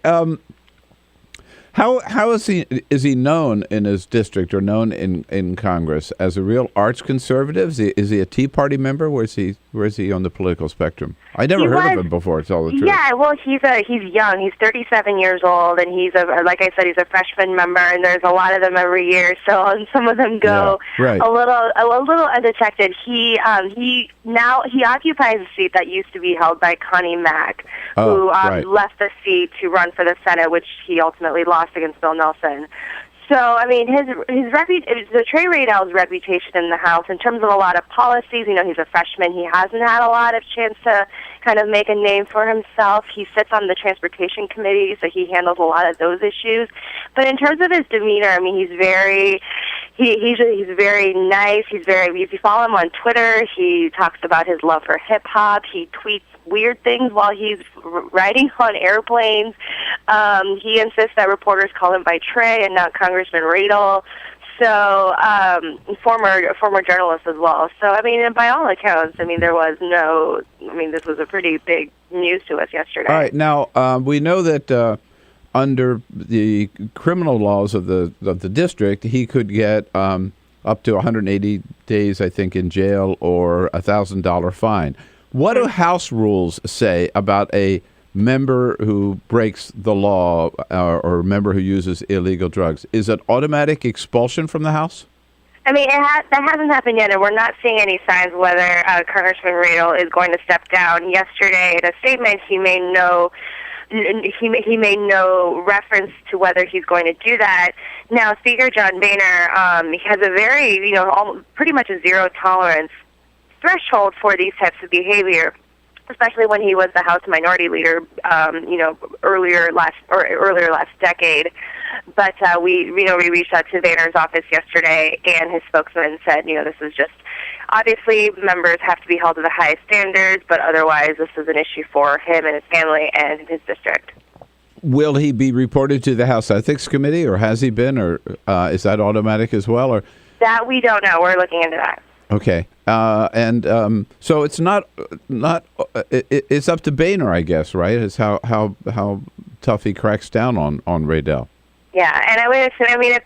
how is he known in his district or known in Congress as a real arch conservative? Is he a Tea Party member? Where is he on the political spectrum? I never heard of him before, to tell the truth. Yeah, well, he's young. He's 37 years old, and like I said, he's a freshman member, and there's a lot of them every year. So some of them go a little undetected. He occupies a seat that used to be held by Connie Mack, who left the seat to run for the Senate, which he ultimately lost against Bill Nelson. So, I mean, the Trey Raydell's reputation in the House, in terms of a lot of policies, he's a freshman. He hasn't had a lot of chance to kind of make a name for himself. He sits on the Transportation Committee, so he handles a lot of those issues. But in terms of his demeanor, I mean, he's very nice. If you follow him on Twitter, he talks about his love for hip-hop. He tweets weird things while he's riding on airplanes. He insists that reporters call him by Trey and not Congressman Raydell. So, former journalist as well. So, I mean, and by all accounts, I mean, this was a pretty big news to us yesterday. All right. Now, we know that under the criminal laws of the district, he could get up to 180 days, I think, in jail or a $1,000 fine. What do House rules say about a member who breaks the law or a member who uses illegal drugs? Is it automatic expulsion from the House? I mean, that hasn't happened yet, and we're not seeing any signs whether Congressman Raydell is going to step down. Yesterday, in a statement, he made no reference to whether he's going to do that. Now, Speaker John Boehner, he has a very, pretty much a zero tolerance threshold for these types of behavior, especially when he was the House Minority Leader, earlier last decade. But we reached out to Boehner's office yesterday, and his spokesman said, this is just obviously members have to be held to the highest standards, but otherwise this is an issue for him and his family and his district. Will he be reported to the House Ethics Committee, or has he been, or is that automatic as well? Or that we don't know. We're looking into that. Okay, so it's not. It's up to Boehner, I guess, right? Is how tough he cracks down on Raydell. Yeah, and if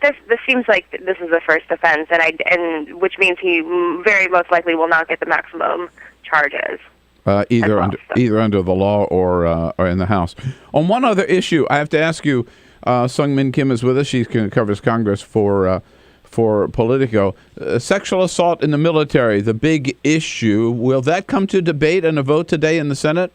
this seems like this is the first offense, and which means he very most likely will not get the maximum charges. Either under the law or in the House. On one other issue, I have to ask you. Seung Min Kim is with us. She covers Congress for Politico. Sexual assault in the military, the big issue. Will that come to debate and a vote today in the Senate?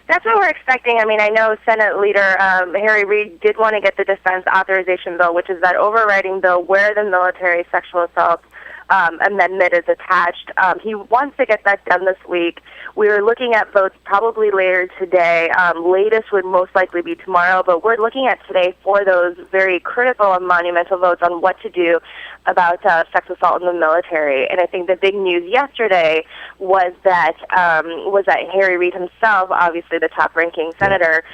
That's what we're expecting. I mean, I know Senate Leader Harry Reid did want to get the Defense Authorization Bill, which is that overriding bill where the military sexual assaults amendment is attached. He wants to get that done this week. We're looking at votes probably later today. Latest would most likely be tomorrow, but we're looking at today for those very critical and monumental votes on what to do about sex assault in the military. And I think the big news yesterday was that Harry Reid himself, obviously the top-ranking senator,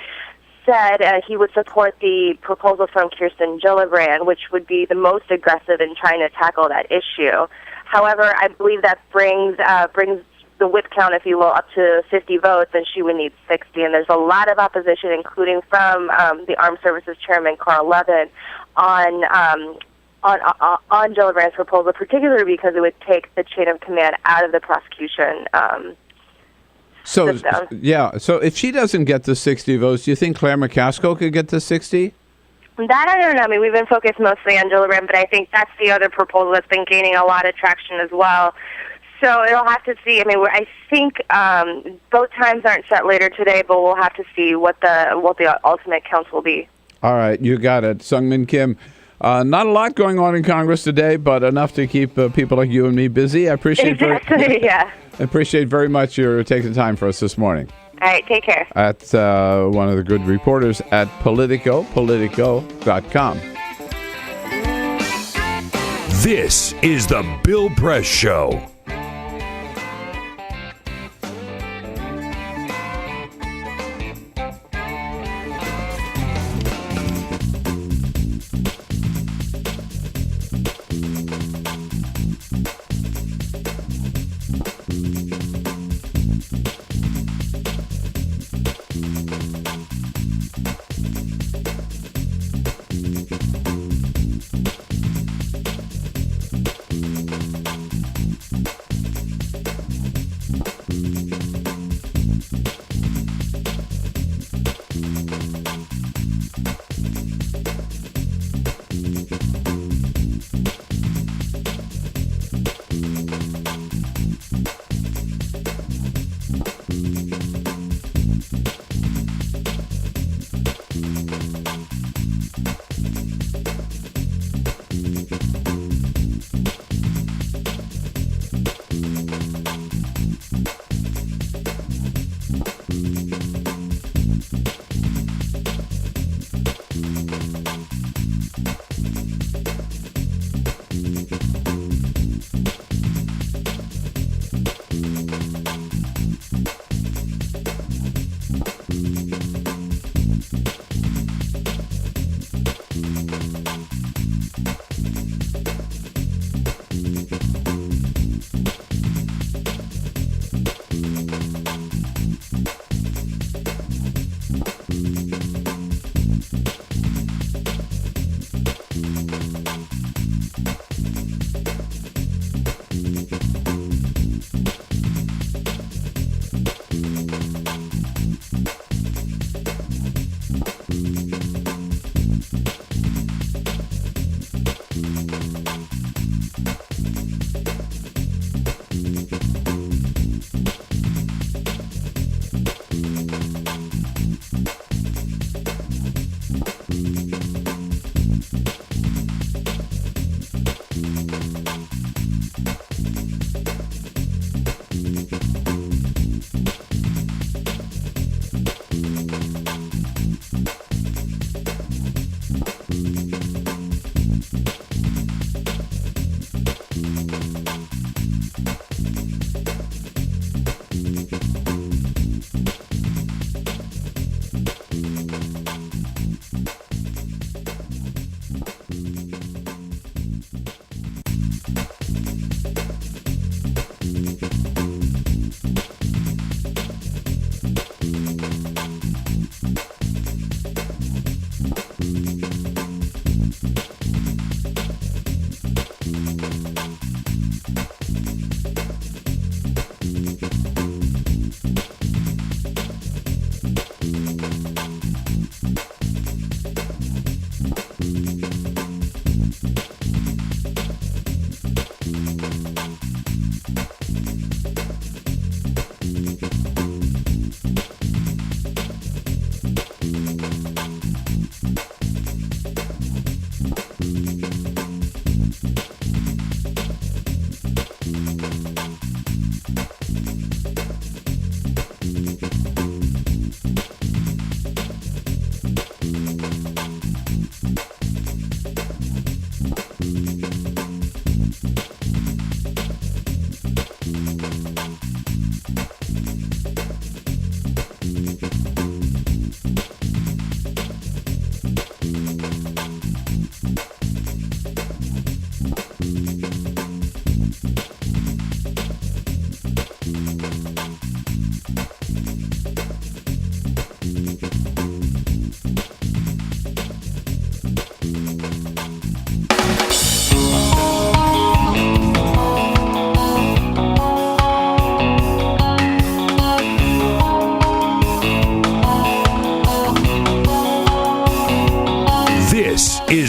said he would support the proposal from Kirsten Gillibrand, which would be the most aggressive in trying to tackle that issue. However, I believe that brings the whip count, if you will, up to 50 votes, and she would need 60. And there's a lot of opposition, including from the Armed Services Chairman Carl Levin, on Gillibrand's proposal, particularly because it would take the chain of command out of the prosecution system. So if she doesn't get the 60 votes, do you think Claire McCaskill could get the 60? That I don't know. I mean, we've been focused mostly on Gillibrand, but I think that's the other proposal that's been gaining a lot of traction as well. So it'll have to see. I mean, I think vote times aren't set later today, but we'll have to see what the ultimate count will be. All right, you got it. Seung-Min Kim. Not a lot going on in Congress today, but enough to keep people like you and me busy. I appreciate yeah. I appreciate very much your taking time for us this morning. All right, take care. At one of the good reporters at Politico, Politico.com. This is the Bill Press Show.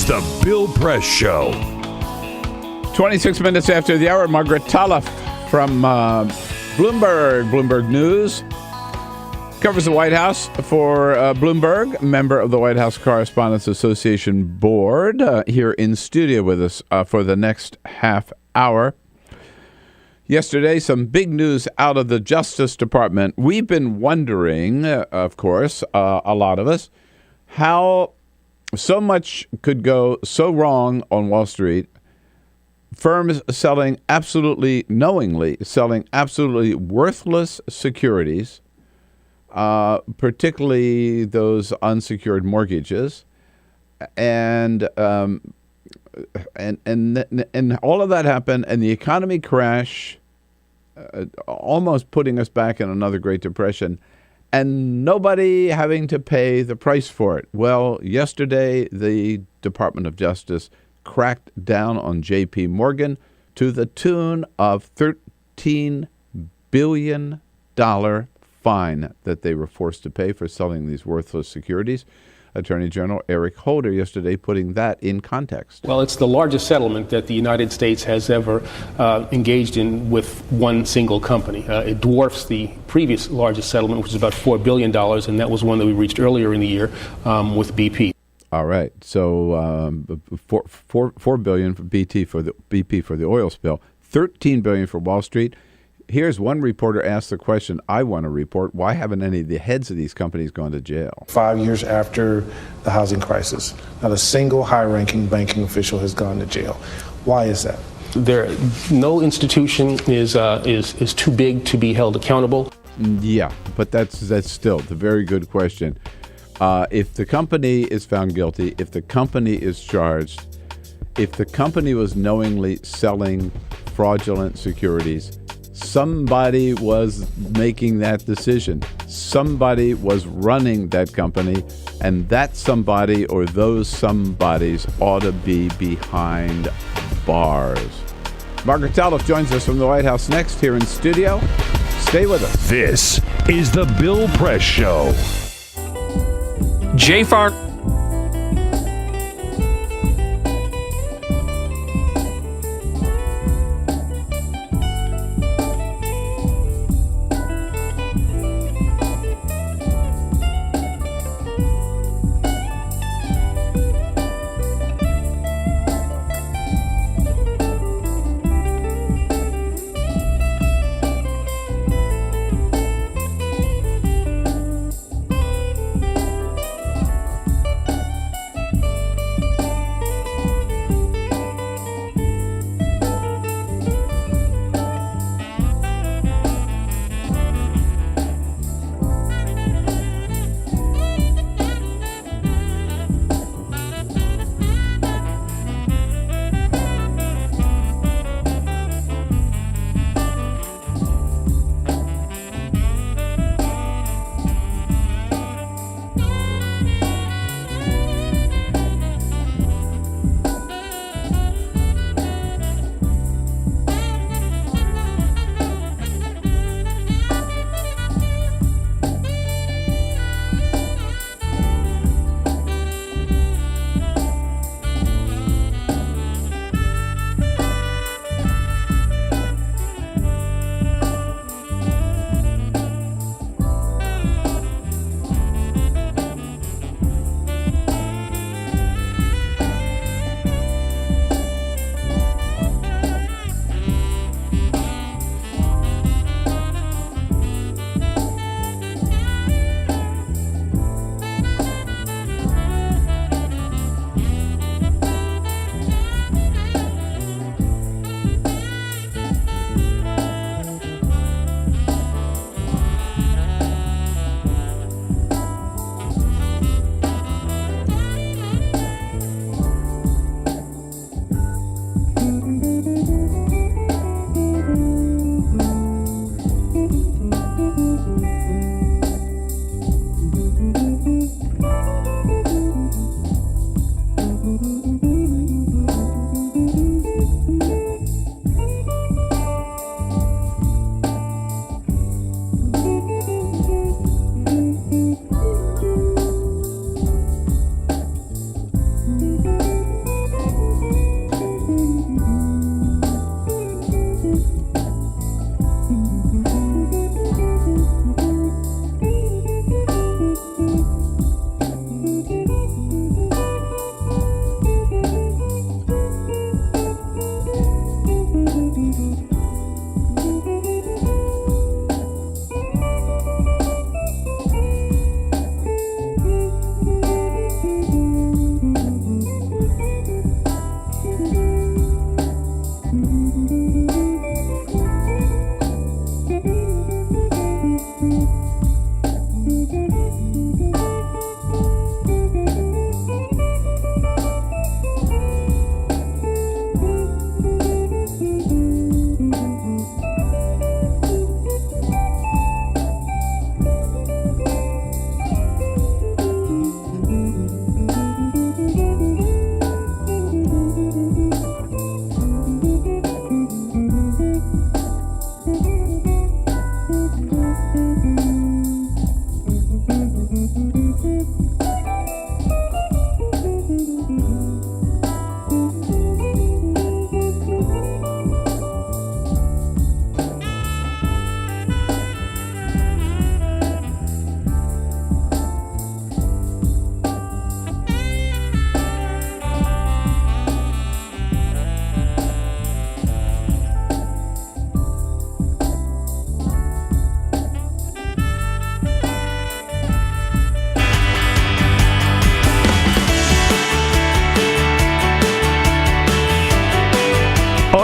The Bill Press Show. 26 minutes after the hour, Margaret Talev from Bloomberg News covers the White House for Bloomberg, member of the White House Correspondents Association Board, here in studio with us for the next half hour. Yesterday, some big news out of the Justice Department. We've been wondering, of course, a lot of us, how so much could go so wrong on Wall Street. Firms knowingly selling absolutely worthless securities, particularly those unsecured mortgages, and all of that happened, and the economy crash, almost putting us back in another Great Depression, and nobody having to pay the price for it. Well, yesterday the Department of Justice cracked down on J.P. Morgan to the tune of $13 billion fine that they were forced to pay for selling these worthless securities. Attorney General Eric Holder yesterday putting that in context. Well, it's the largest settlement that the United States has ever engaged in with one single company. It dwarfs the previous largest settlement, which is about $4 billion, and that was one that we reached earlier in the year with BP. All right, so $4 billion for BP for the oil spill, $13 billion for Wall Street. Here's one reporter asked the question I want to report: why haven't any of the heads of these companies gone to jail? 5 years after the housing crisis, not a single high-ranking banking official has gone to jail. Why is that? No institution is too big to be held accountable. Yeah, but that's still the very good question. If the company is found guilty, if the company is charged, if the company was knowingly selling fraudulent securities, somebody was making that decision. Somebody was running that company, and that somebody or those somebodies ought to be behind bars. Margaret Talev joins us from the White House next here in studio. Stay with us. This is the Bill Press Show. JFAR.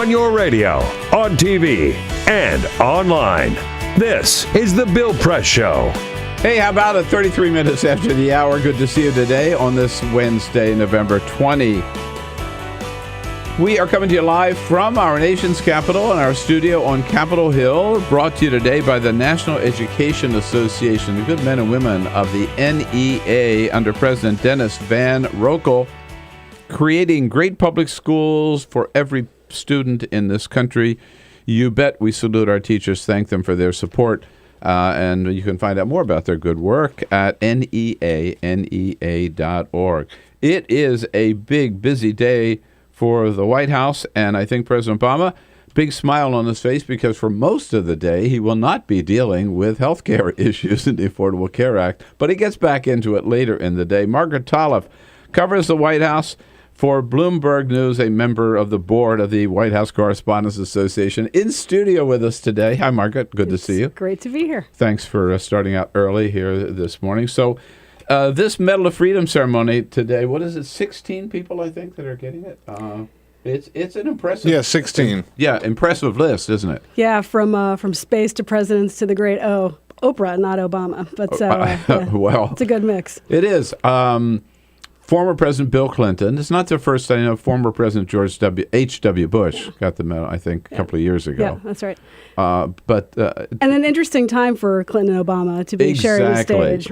on your radio, on TV, and online. This is The Bill Press Show. Hey, how about it? 33 minutes after the hour. Good to see you today on this Wednesday, November 20. We are coming to you live from our nation's capital and our studio on Capitol Hill, brought to you today by the National Education Association, the good men and women of the NEA under President Dennis Van Rokel, creating great public schools for every student in this country. You bet we salute our teachers, thank them for their support, and you can find out more about their good work at neanea.org. It is a big, busy day for the White House, and I think President Obama, big smile on his face, because for most of the day he will not be dealing with health care issues in the Affordable Care Act, but he gets back into it later in the day. Margaret Talev covers the White House for Bloomberg News, a member of the board of the White House Correspondents Association, in studio with us today. Hi, Margaret. Good to see you. Great to be here. Thanks for starting out early here this morning. So this Medal of Freedom ceremony today, what is it, 16 people, I think, that are getting it? It's an impressive... Yeah, 16. Yeah, impressive list, isn't it? Yeah, from space to presidents to the great Oprah, not Obama. But yeah, well, it's a good mix. It is. Former President Bill Clinton. It's not the first I know. Former President George H.W. Bush got the medal, I think, a couple of years ago. Yeah, that's right. And an interesting time for Clinton and Obama to be sharing the stage.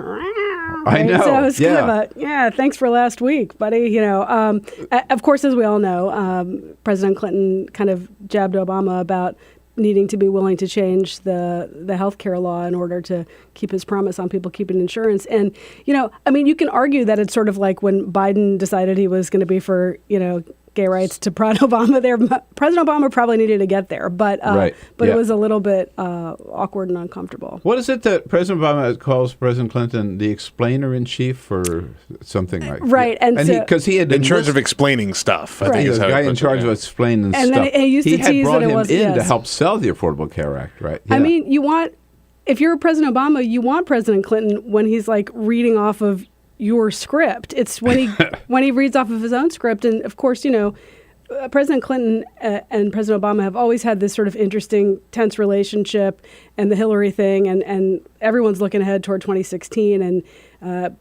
I know. So it's kind of thanks for last week, buddy. You know, of course, as we all know, President Clinton kind of jabbed Obama about needing to be willing to change the healthcare law in order to keep his promise on people keeping insurance. And, you know, I mean, you can argue that it's sort of like when Biden decided he was going to be for, you know, gay rights to prod Obama there. President Obama probably needed to get there, but it was a little bit awkward and uncomfortable. What is it that President Obama calls President Clinton the explainer-in-chief or something like that? Right. And because he had in charge of explaining stuff. I think the guy in charge of explaining and stuff. Then he used to tease brought that it him was, in to help sell the Affordable Care Act, right? Yeah. I mean, if you're President Obama, you want President Clinton when he's like reading off of your script. It's when he reads off of his own script. And of course, you know, President Clinton and President Obama have always had this sort of interesting, tense relationship, and the Hillary thing, and everyone's looking ahead toward 2016. And,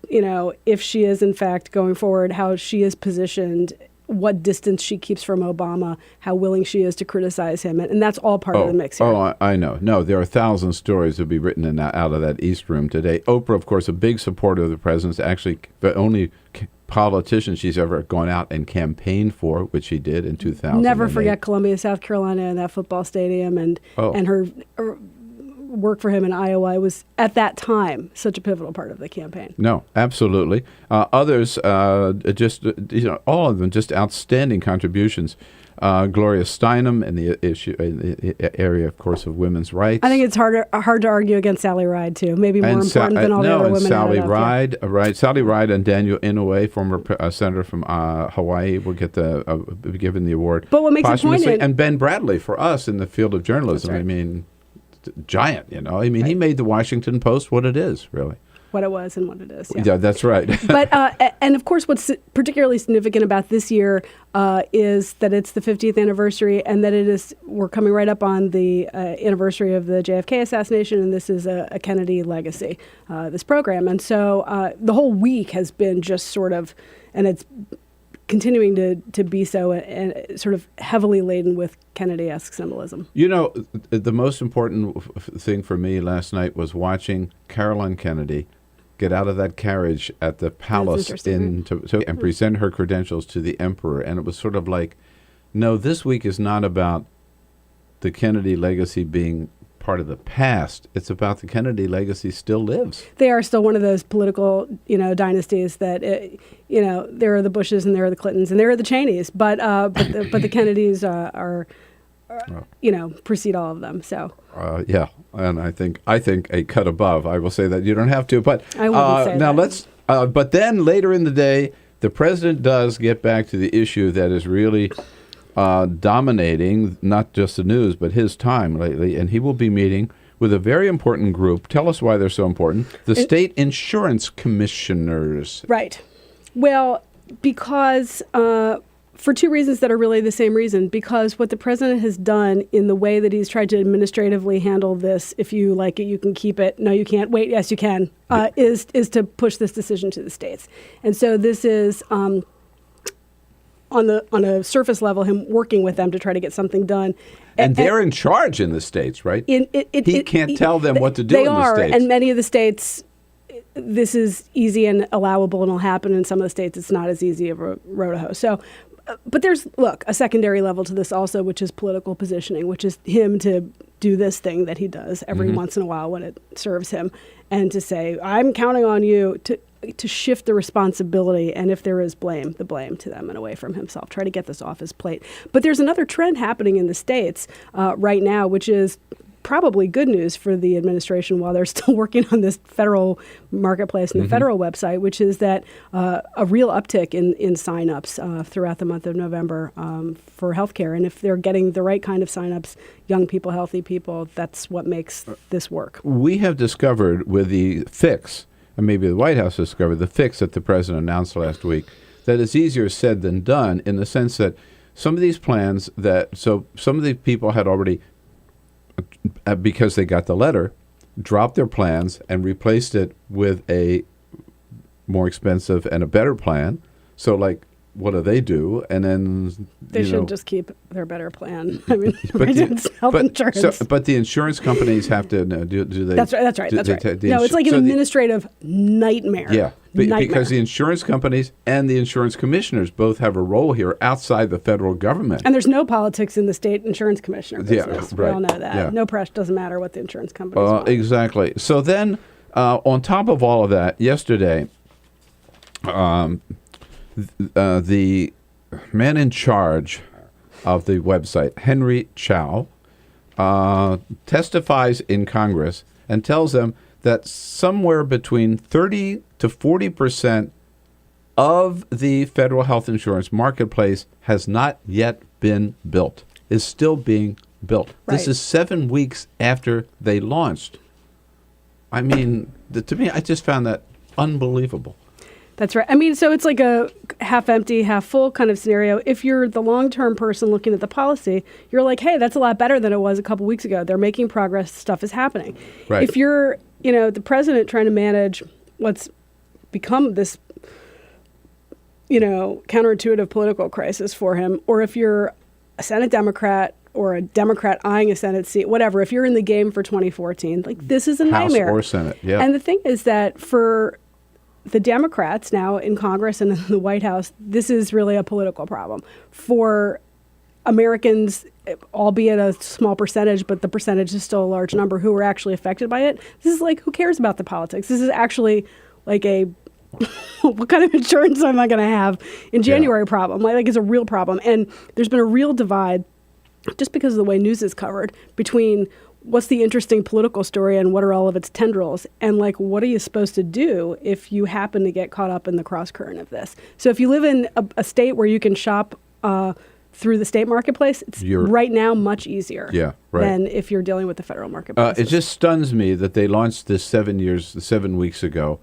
you know, if she is in fact going forward, how she is positioned, what distance she keeps from Obama, how willing she is to criticize him. And that's all part of the mix here. Oh, I know. No, there are 1,000 stories to be written out of that East Room today. Oprah, of course, a big supporter of the president's, actually the only politician she's ever gone out and campaigned for, which she did in 2000. Never forget Columbia, South Carolina, and that football stadium, and her work for him in Iowa was, at that time, such a pivotal part of the campaign. No, absolutely. Others, just, you know, all of them, just outstanding contributions. Gloria Steinem in the area, of course, of women's rights. I think it's hard to argue against Sally Ride, too. Maybe more important than all the other women. Sally Ride, right? Sally Ride and Daniel Inouye, former senator from Hawaii, will get be given the award. But what makes it poignant? And Ben Bradley for us in the field of journalism. Right. I mean, giant. You know, I mean, he made the Washington Post what it is, really. What it was and what it is. Yeah, that's right. But and of course, what's particularly significant about this year is that it's the 50th anniversary, and that we're coming right up on the anniversary of the JFK assassination, and this is a Kennedy legacy, this program. And so the whole week has been just sort of, and it's continuing to be so, and sort of heavily laden with Kennedy-esque symbolism. You know, the most important thing for me last night was watching Caroline Kennedy get out of that carriage at the palace and present her credentials to the emperor. And it was sort of like, no, this week is not about the Kennedy legacy being part of the past. It's about the Kennedy legacy still lives. They are still one of those political, you know, dynasties that, you know, there are the Bushes and there are the Clintons and there are the Cheneys, but the Kennedys are you know, precede all of them. So yeah, and I think a cut above. I will say that you don't have to, but I wouldn't say now that. let's. But then later in the day, the president does get back to the issue that is really dominating not just the news but his time lately, and he will be meeting with a very important group. Tell us why they're so important. The state insurance commissioners. Right. Well, because for two reasons that are really the same reason. Because what the president has done in the way that he's tried to administratively handle this, if you like it, you can keep it. No, you can't. Wait, yes, you can. Is to push this decision to the states. And so this is on a surface level, him working with them to try to get something done. And they're in charge in the states, right? He can't tell them what to do in the states. They are, and many of the states, this is easy and allowable and will happen. In some of the states, it's not as easy of a road to hoe. So, but there's, a secondary level to this also, which is political positioning, which is him to do this thing that he does every once in a while when it serves him, and to say, I'm counting on you to shift the responsibility, and if there is blame, the blame to them and away from himself. Try to get this off his plate. But there's another trend happening in the states right now, which is probably good news for the administration while they're still working on this federal marketplace and the federal website, which is that a real uptick in signups throughout the month of November for healthcare. And if they're getting the right kind of signups, young people, healthy people, that's what makes this work. We have discovered with the fix, and maybe the White House discovered the fix that the president announced last week, that it's easier said than done, in the sense that some of these plans some of the people had already, because they got the letter, dropped their plans and replaced it with a more expensive and a better plan. So, what do? And then they should just keep their better plan. I mean, health insurance. But the insurance companies have to do they? That's right. No, it's like an administrative nightmare. Yeah, because the insurance companies and the insurance commissioners both have a role here outside the federal government. And there's no politics in the state insurance commissioner business. Yeah, right. We all know that. Yeah. No pressure. Doesn't matter what the insurance companies want. Exactly. So then, on top of all of that, yesterday, the man in charge of the website, Henry Chow, testifies in Congress and tells them that somewhere between 30 to 40% of the federal health insurance marketplace has not yet been built, is still being built. Right. This is 7 weeks after they launched. I mean, to me, I just found that unbelievable. That's right. I mean, so it's like a half empty, half full kind of scenario. If you're the long-term person looking at the policy, you're like, hey, that's a lot better than it was a couple weeks ago. They're making progress. Stuff is happening. Right. If you're, the president trying to manage what's become this, counterintuitive political crisis for him, or if you're a Senate Democrat or a Democrat eyeing a Senate seat, whatever, if you're in the game for 2014, this is a nightmare. House or Senate, yeah. And the thing is that for the Democrats now in Congress and in the White House, this is really a political problem. For Americans, albeit a small percentage, but the percentage is still a large number who are actually affected by it, this is who cares about the politics? This is actually a what kind of insurance am I going to have in January problem? It's a real problem. And there's been a real divide, just because of the way news is covered, between what's the interesting political story and what are all of its tendrils, and what are you supposed to do if you happen to get caught up in the cross current of this? So if you live in a state where you can shop through the state marketplace, it's right now much easier than if you're dealing with the federal marketplace. It just stuns me that they launched this 7 weeks ago,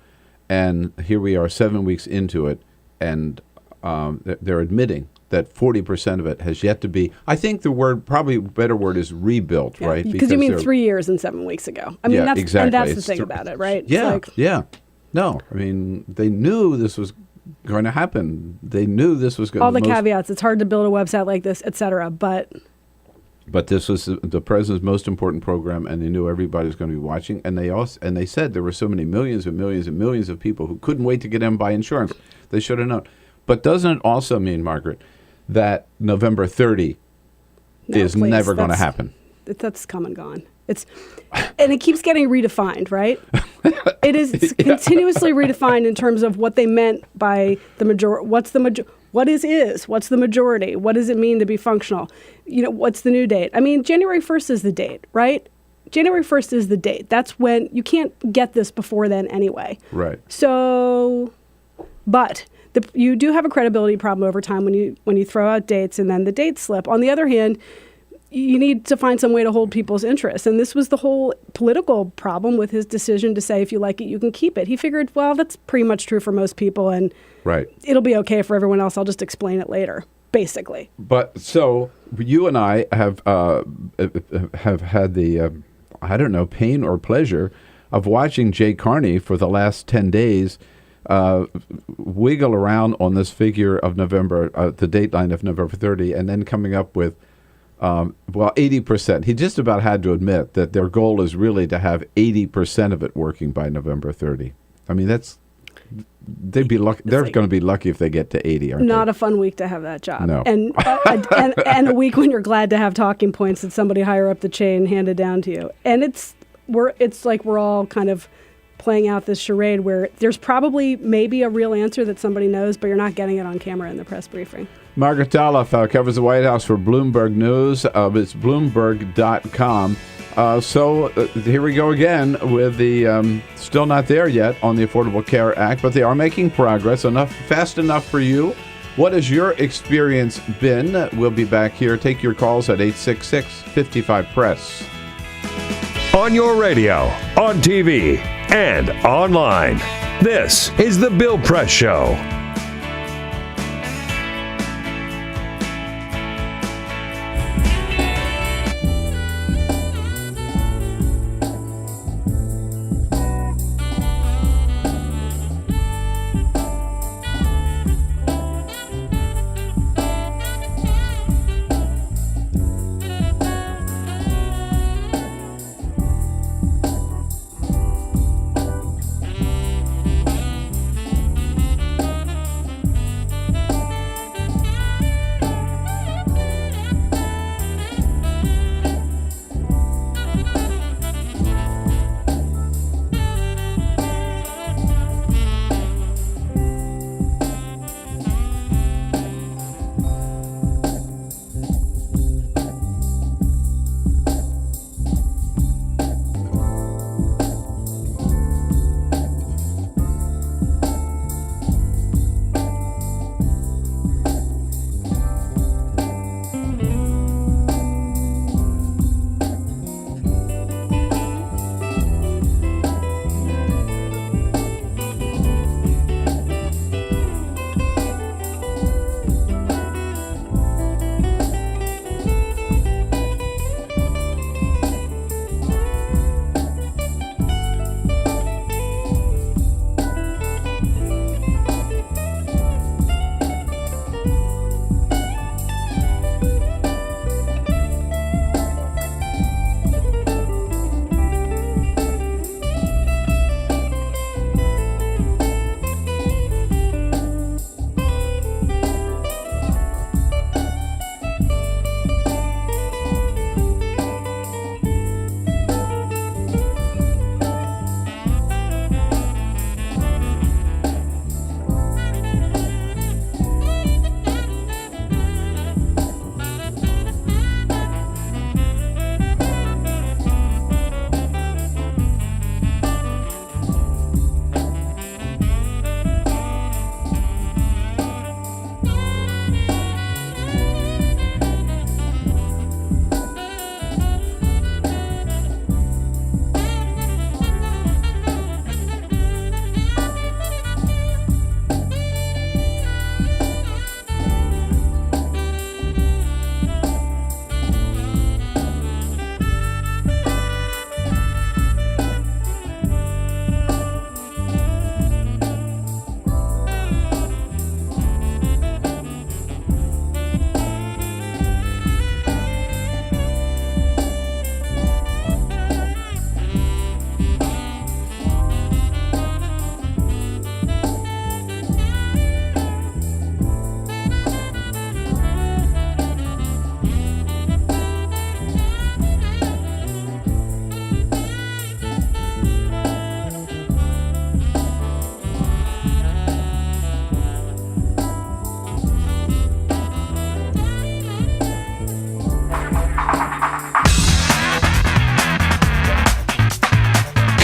and here we are 7 weeks into it, and they're admitting that 40% of it has yet to be. I think the word, probably a better word, is rebuilt, right? Because you mean 3 years and 7 weeks ago. I mean, that's, exactly. And that's the thing about it, right? Yeah. No, I mean, they knew this was going to happen. They knew this was going to all the caveats. It's hard to build a website like this, et cetera, but this was the president's most important program, and they knew everybody was going to be watching. And they said there were so many millions and millions and millions of people who couldn't wait to get in and buy insurance. They should have known. But doesn't it also mean, Margaret, that November 30 is never going to happen? That's come and gone. And it keeps getting redefined, right? It's continuously redefined in terms of what they meant by the majority. What's the majority? What does it mean to be functional? What's the new date? I mean, January 1st is the date, right? January 1st is the date. That's when you can't get this before then anyway. Right. So, but you do have a credibility problem over time when you throw out dates and then the dates slip. On the other hand, you need to find some way to hold people's interest. And this was the whole political problem with his decision to say, if you like it, you can keep it. He figured, well, that's pretty much true for most people, and it'll be okay for everyone else. I'll just explain it later. basically. But so you and I have had the I don't know, pain or pleasure of watching Jay Carney for the last 10 days wiggle around on this figure of November, the dateline of November 30, and then coming up with 80%. He just about had to admit that their goal is really to have 80% of it working by November 30. I mean, they'd be lucky. They're going to be lucky if they get to 80. Aren't Not they? a fun week to have that job. No. And a week when you're glad to have talking points that somebody higher up the chain handed down to you. And it's like we're all kind of playing out this charade where there's probably maybe a real answer that somebody knows, but you're not getting it on camera in the press briefing. Margaret Talev covers the White House for Bloomberg News. It's Bloomberg.com. So here we go again with the still not there yet on the Affordable Care Act, but they are making progress fast enough for you. What has your experience been? We'll be back here. Take your calls at 866-55-PRESS. On your radio, on TV, and online. This is The Bill Press Show.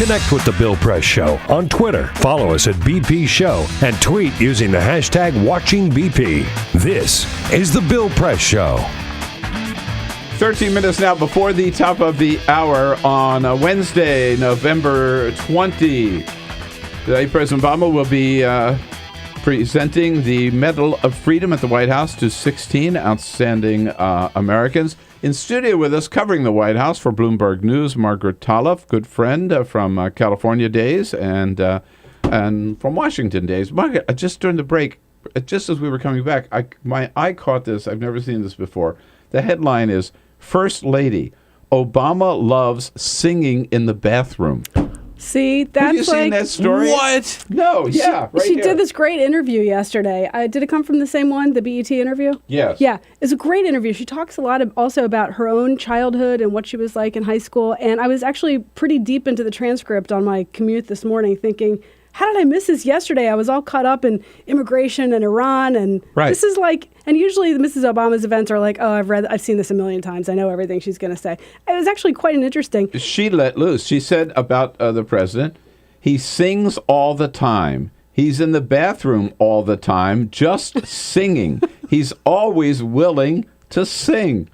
Connect with The Bill Press Show on Twitter. Follow us at BP Show and tweet using the hashtag WatchingBP. This is The Bill Press Show. 13 minutes now before the top of the hour on Wednesday, November 20. Today, President Obama will be presenting the Medal of Freedom at the White House to 16 outstanding Americans. In studio with us, covering the White House for Bloomberg News, Margaret Talev, good friend from California days and from Washington days. Margaret, just during the break, just as we were coming back, my eye caught this. I've never seen this before. The headline is, First Lady, Obama loves singing in the bathroom. See, that's Have you seen that story? What? No, yeah, right She here. did this great interview yesterday. Did it come from the same one, the BET interview? Yes. Yeah, it's a great interview. She talks a lot also about her own childhood and what she was like in high school. And I was actually pretty deep into the transcript on my commute this morning thinking, how did I miss this yesterday? I was all caught up in immigration and Iran, and this is like, and usually Mrs. Obama's events are like, oh, I've seen this a million times. I know everything she's going to say. It was actually quite an interesting. She let loose. She said about the president, he sings all the time. He's in the bathroom all the time, just singing. He's always willing to sing.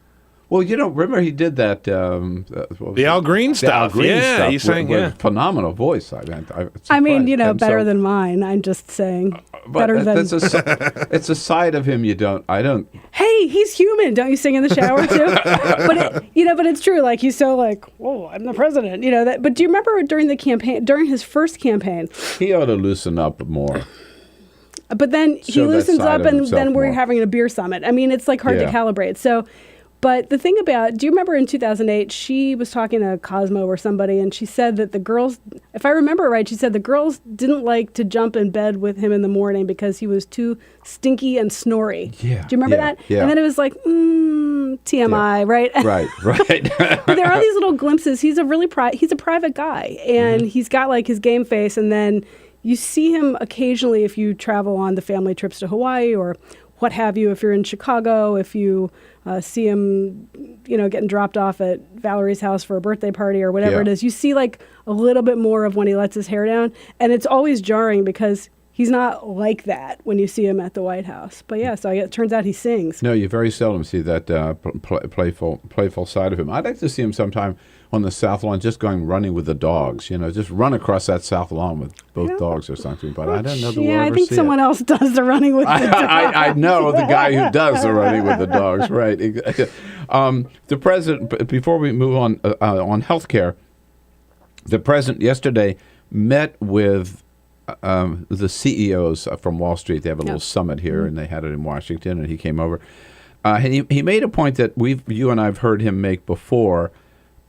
Well, remember he did that. The Al Green stuff. Al Green stuff he sang. with phenomenal voice. I mean, better than mine. I'm just saying. Better than. It's a side of him I don't. Hey, he's human. Don't you sing in the shower too? But it's true. Like he's so like, whoa, I'm the president. That. But do you remember during his first campaign? He ought to loosen up more. But then he loosens up, and then we're having a beer summit. I mean, it's like hard to calibrate. So. But the thing do you remember in 2008, she was talking to Cosmo or somebody, and she said that the girls, if I remember right, she said the girls didn't like to jump in bed with him in the morning because he was too stinky and snory. Yeah. Do you remember that? Yeah. And then it was like, TMI, right? Right. But there are these little glimpses. He's a private guy, and he's got like his game face, and then you see him occasionally if you travel on the family trips to Hawaii or what have you, if you're in Chicago, if you see him, getting dropped off at Valerie's house for a birthday party or whatever it is, you see like a little bit more of when he lets his hair down. And it's always jarring because he's not like that when you see him at the White House. But yeah, so it turns out he sings. No, you very seldom see that playful side of him. I'd like to see him sometime on the South Lawn just running with the dogs, just run across that South Lawn with both dogs or something. But I don't know that we'll ever I think see someone else does the running with the dogs. I know the guy who does the running with the dogs, right. The president, before we move on healthcare, the president yesterday met with the CEOs from Wall Street. They have a little summit here, and they had it in Washington, and he came over. And he made a point that you and I have heard him make before,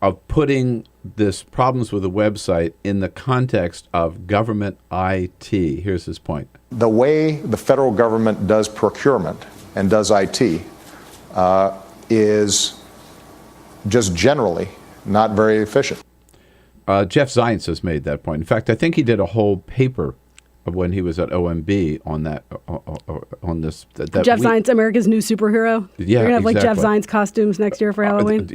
of putting this problems with the website in the context of government IT. Here's his point. The way the federal government does procurement and does IT is just generally not very efficient. Jeff Zients has made that point. In fact, I think he did a whole paper of when he was at OMB on that on this. Jeff Zients, America's new superhero. Yeah, we're gonna have like Jeff exactly. Zients costumes next year for Halloween.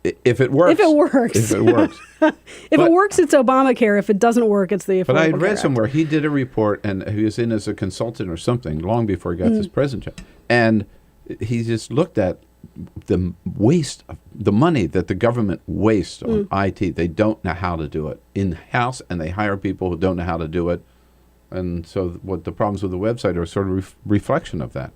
If it works. If it works. If it works. If it works, it's Obamacare. If it doesn't work, it's the Affordable But I had Care read Act. somewhere he did a report, and he was in as a consultant or something long before he got this president job, and he just looked at the waste of the money that the government wastes on IT. They don't know how to do it in-house, and they hire people who don't know how to do it. And so what the problems with the website are sort of reflection of that.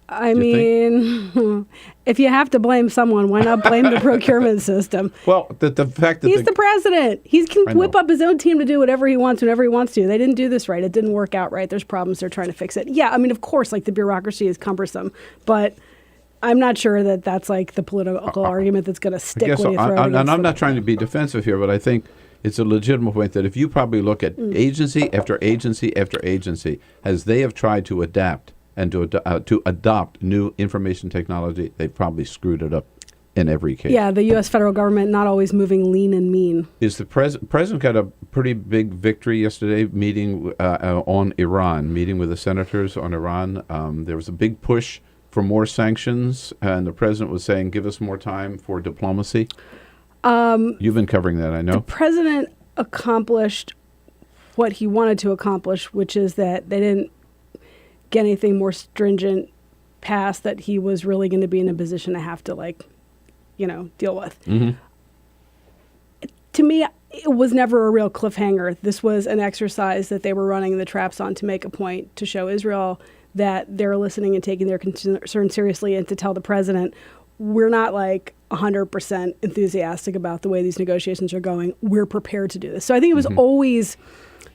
I mean, if you have to blame someone, why not blame the procurement system? Well, the fact that he's the president. He can whip up his own team to do whatever he wants whenever he wants to. They didn't do this right. It didn't work out right. There's problems. They're trying to fix it. Yeah, I mean, of course, like the bureaucracy is cumbersome, but I'm not sure that that's like the political argument that's going to stick when you throw it against and I'm them. not trying to be defensive here, but I think it's a legitimate point that if you probably look at agency after agency after agency, as they have tried to adapt and to adopt new information technology, they've probably screwed it up in every case. Yeah, the U.S. federal government not always moving lean and mean. Is the president got a pretty big victory yesterday meeting on Iran, meeting with the senators on Iran. There was a big push for more sanctions, and the president was saying, give us more time for diplomacy. You've been covering that, I know. The president accomplished what he wanted to accomplish, which is that they didn't get anything more stringent passed that he was really going to be in a position to have to, deal with. Mm-hmm. To me, it was never a real cliffhanger. This was an exercise that they were running the traps on to make a point to show Israel that they're listening and taking their concern seriously, and to tell the president, we're not like 100% enthusiastic about the way these negotiations are going. We're prepared to do this. So I think it was always,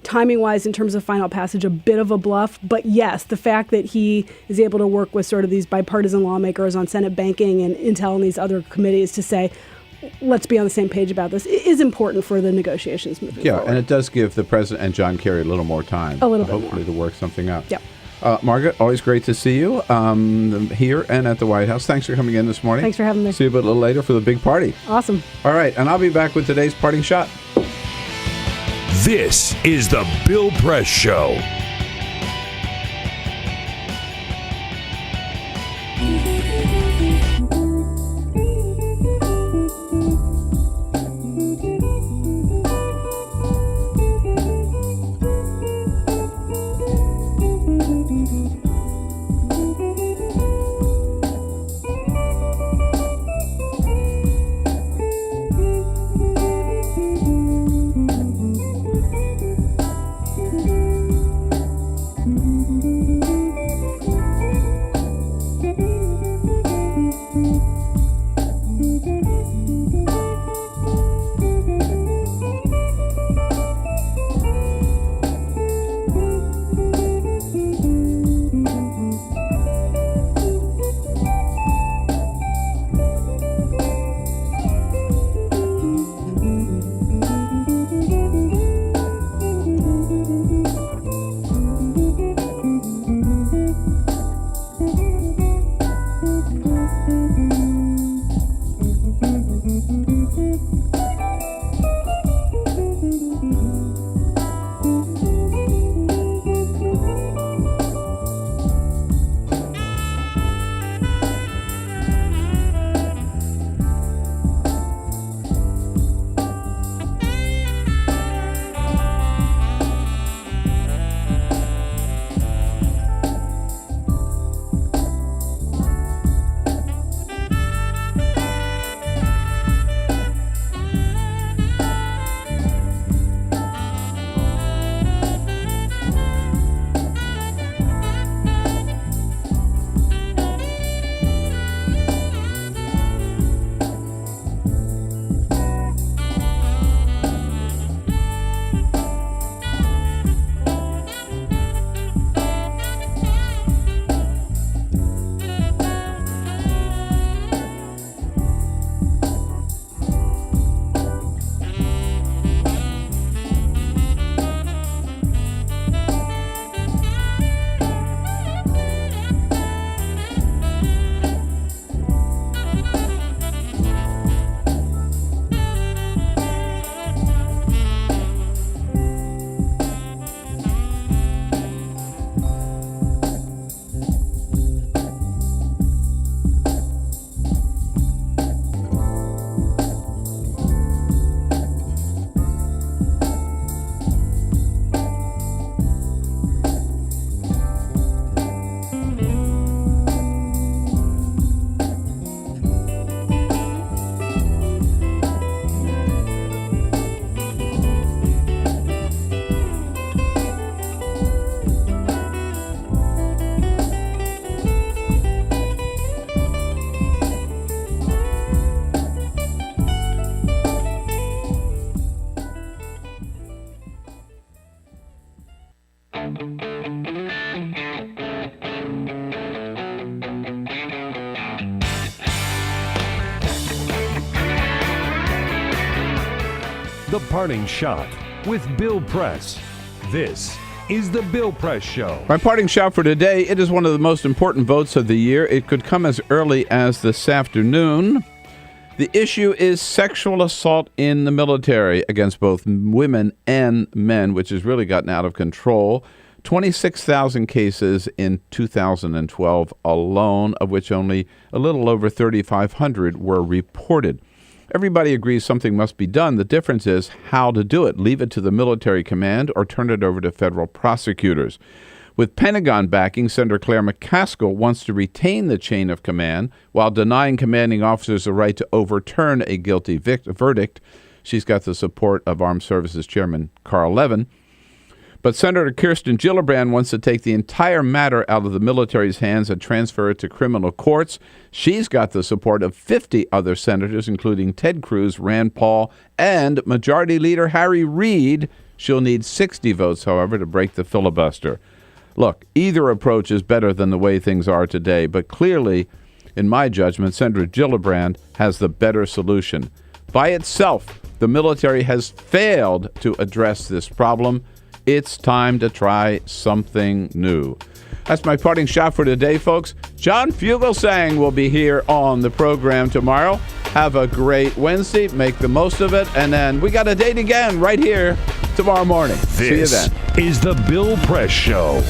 timing-wise, in terms of final passage, a bit of a bluff. But yes, the fact that he is able to work with sort of these bipartisan lawmakers on Senate banking and Intel and these other committees to say, let's be on the same page about this, is important for the negotiations moving forward. And it does give the president and John Kerry a little more time. A little bit hopefully more. to work something out. Yep. Margaret, always great to see you here and at the White House. Thanks for coming in this morning. Thanks for having me. See you a bit later for the big party. Awesome. All right, and I'll be back with today's parting shot. This is the Bill Press Show. The Parting Shot with Bill Press. This is the Bill Press Show. My parting shot for today, it is one of the most important votes of the year. It could come as early as this afternoon. The issue is sexual assault in the military against both women and men, which has really gotten out of control. 26,000 cases in 2012 alone, of which only a little over 3,500 were reported. Everybody agrees something must be done. The difference is how to do it. Leave it to the military command or turn it over to federal prosecutors. With Pentagon backing, Senator Claire McCaskill wants to retain the chain of command while denying commanding officers the right to overturn a guilty verdict. She's got the support of Armed Services Chairman Carl Levin. But Senator Kirsten Gillibrand wants to take the entire matter out of the military's hands and transfer it to criminal courts. She's got the support of 50 other senators, including Ted Cruz, Rand Paul, and Majority Leader Harry Reid. She'll need 60 votes, however, to break the filibuster. Look, either approach is better than the way things are today, but clearly, in my judgment, Senator Gillibrand has the better solution. By itself, the military has failed to address this problem. It's time to try something new. That's my parting shot for today, folks. John Fugelsang will be here on the program tomorrow. Have a great Wednesday. Make the most of it. And then we got a date again right here tomorrow morning. See you then. This is the Bill Press Show.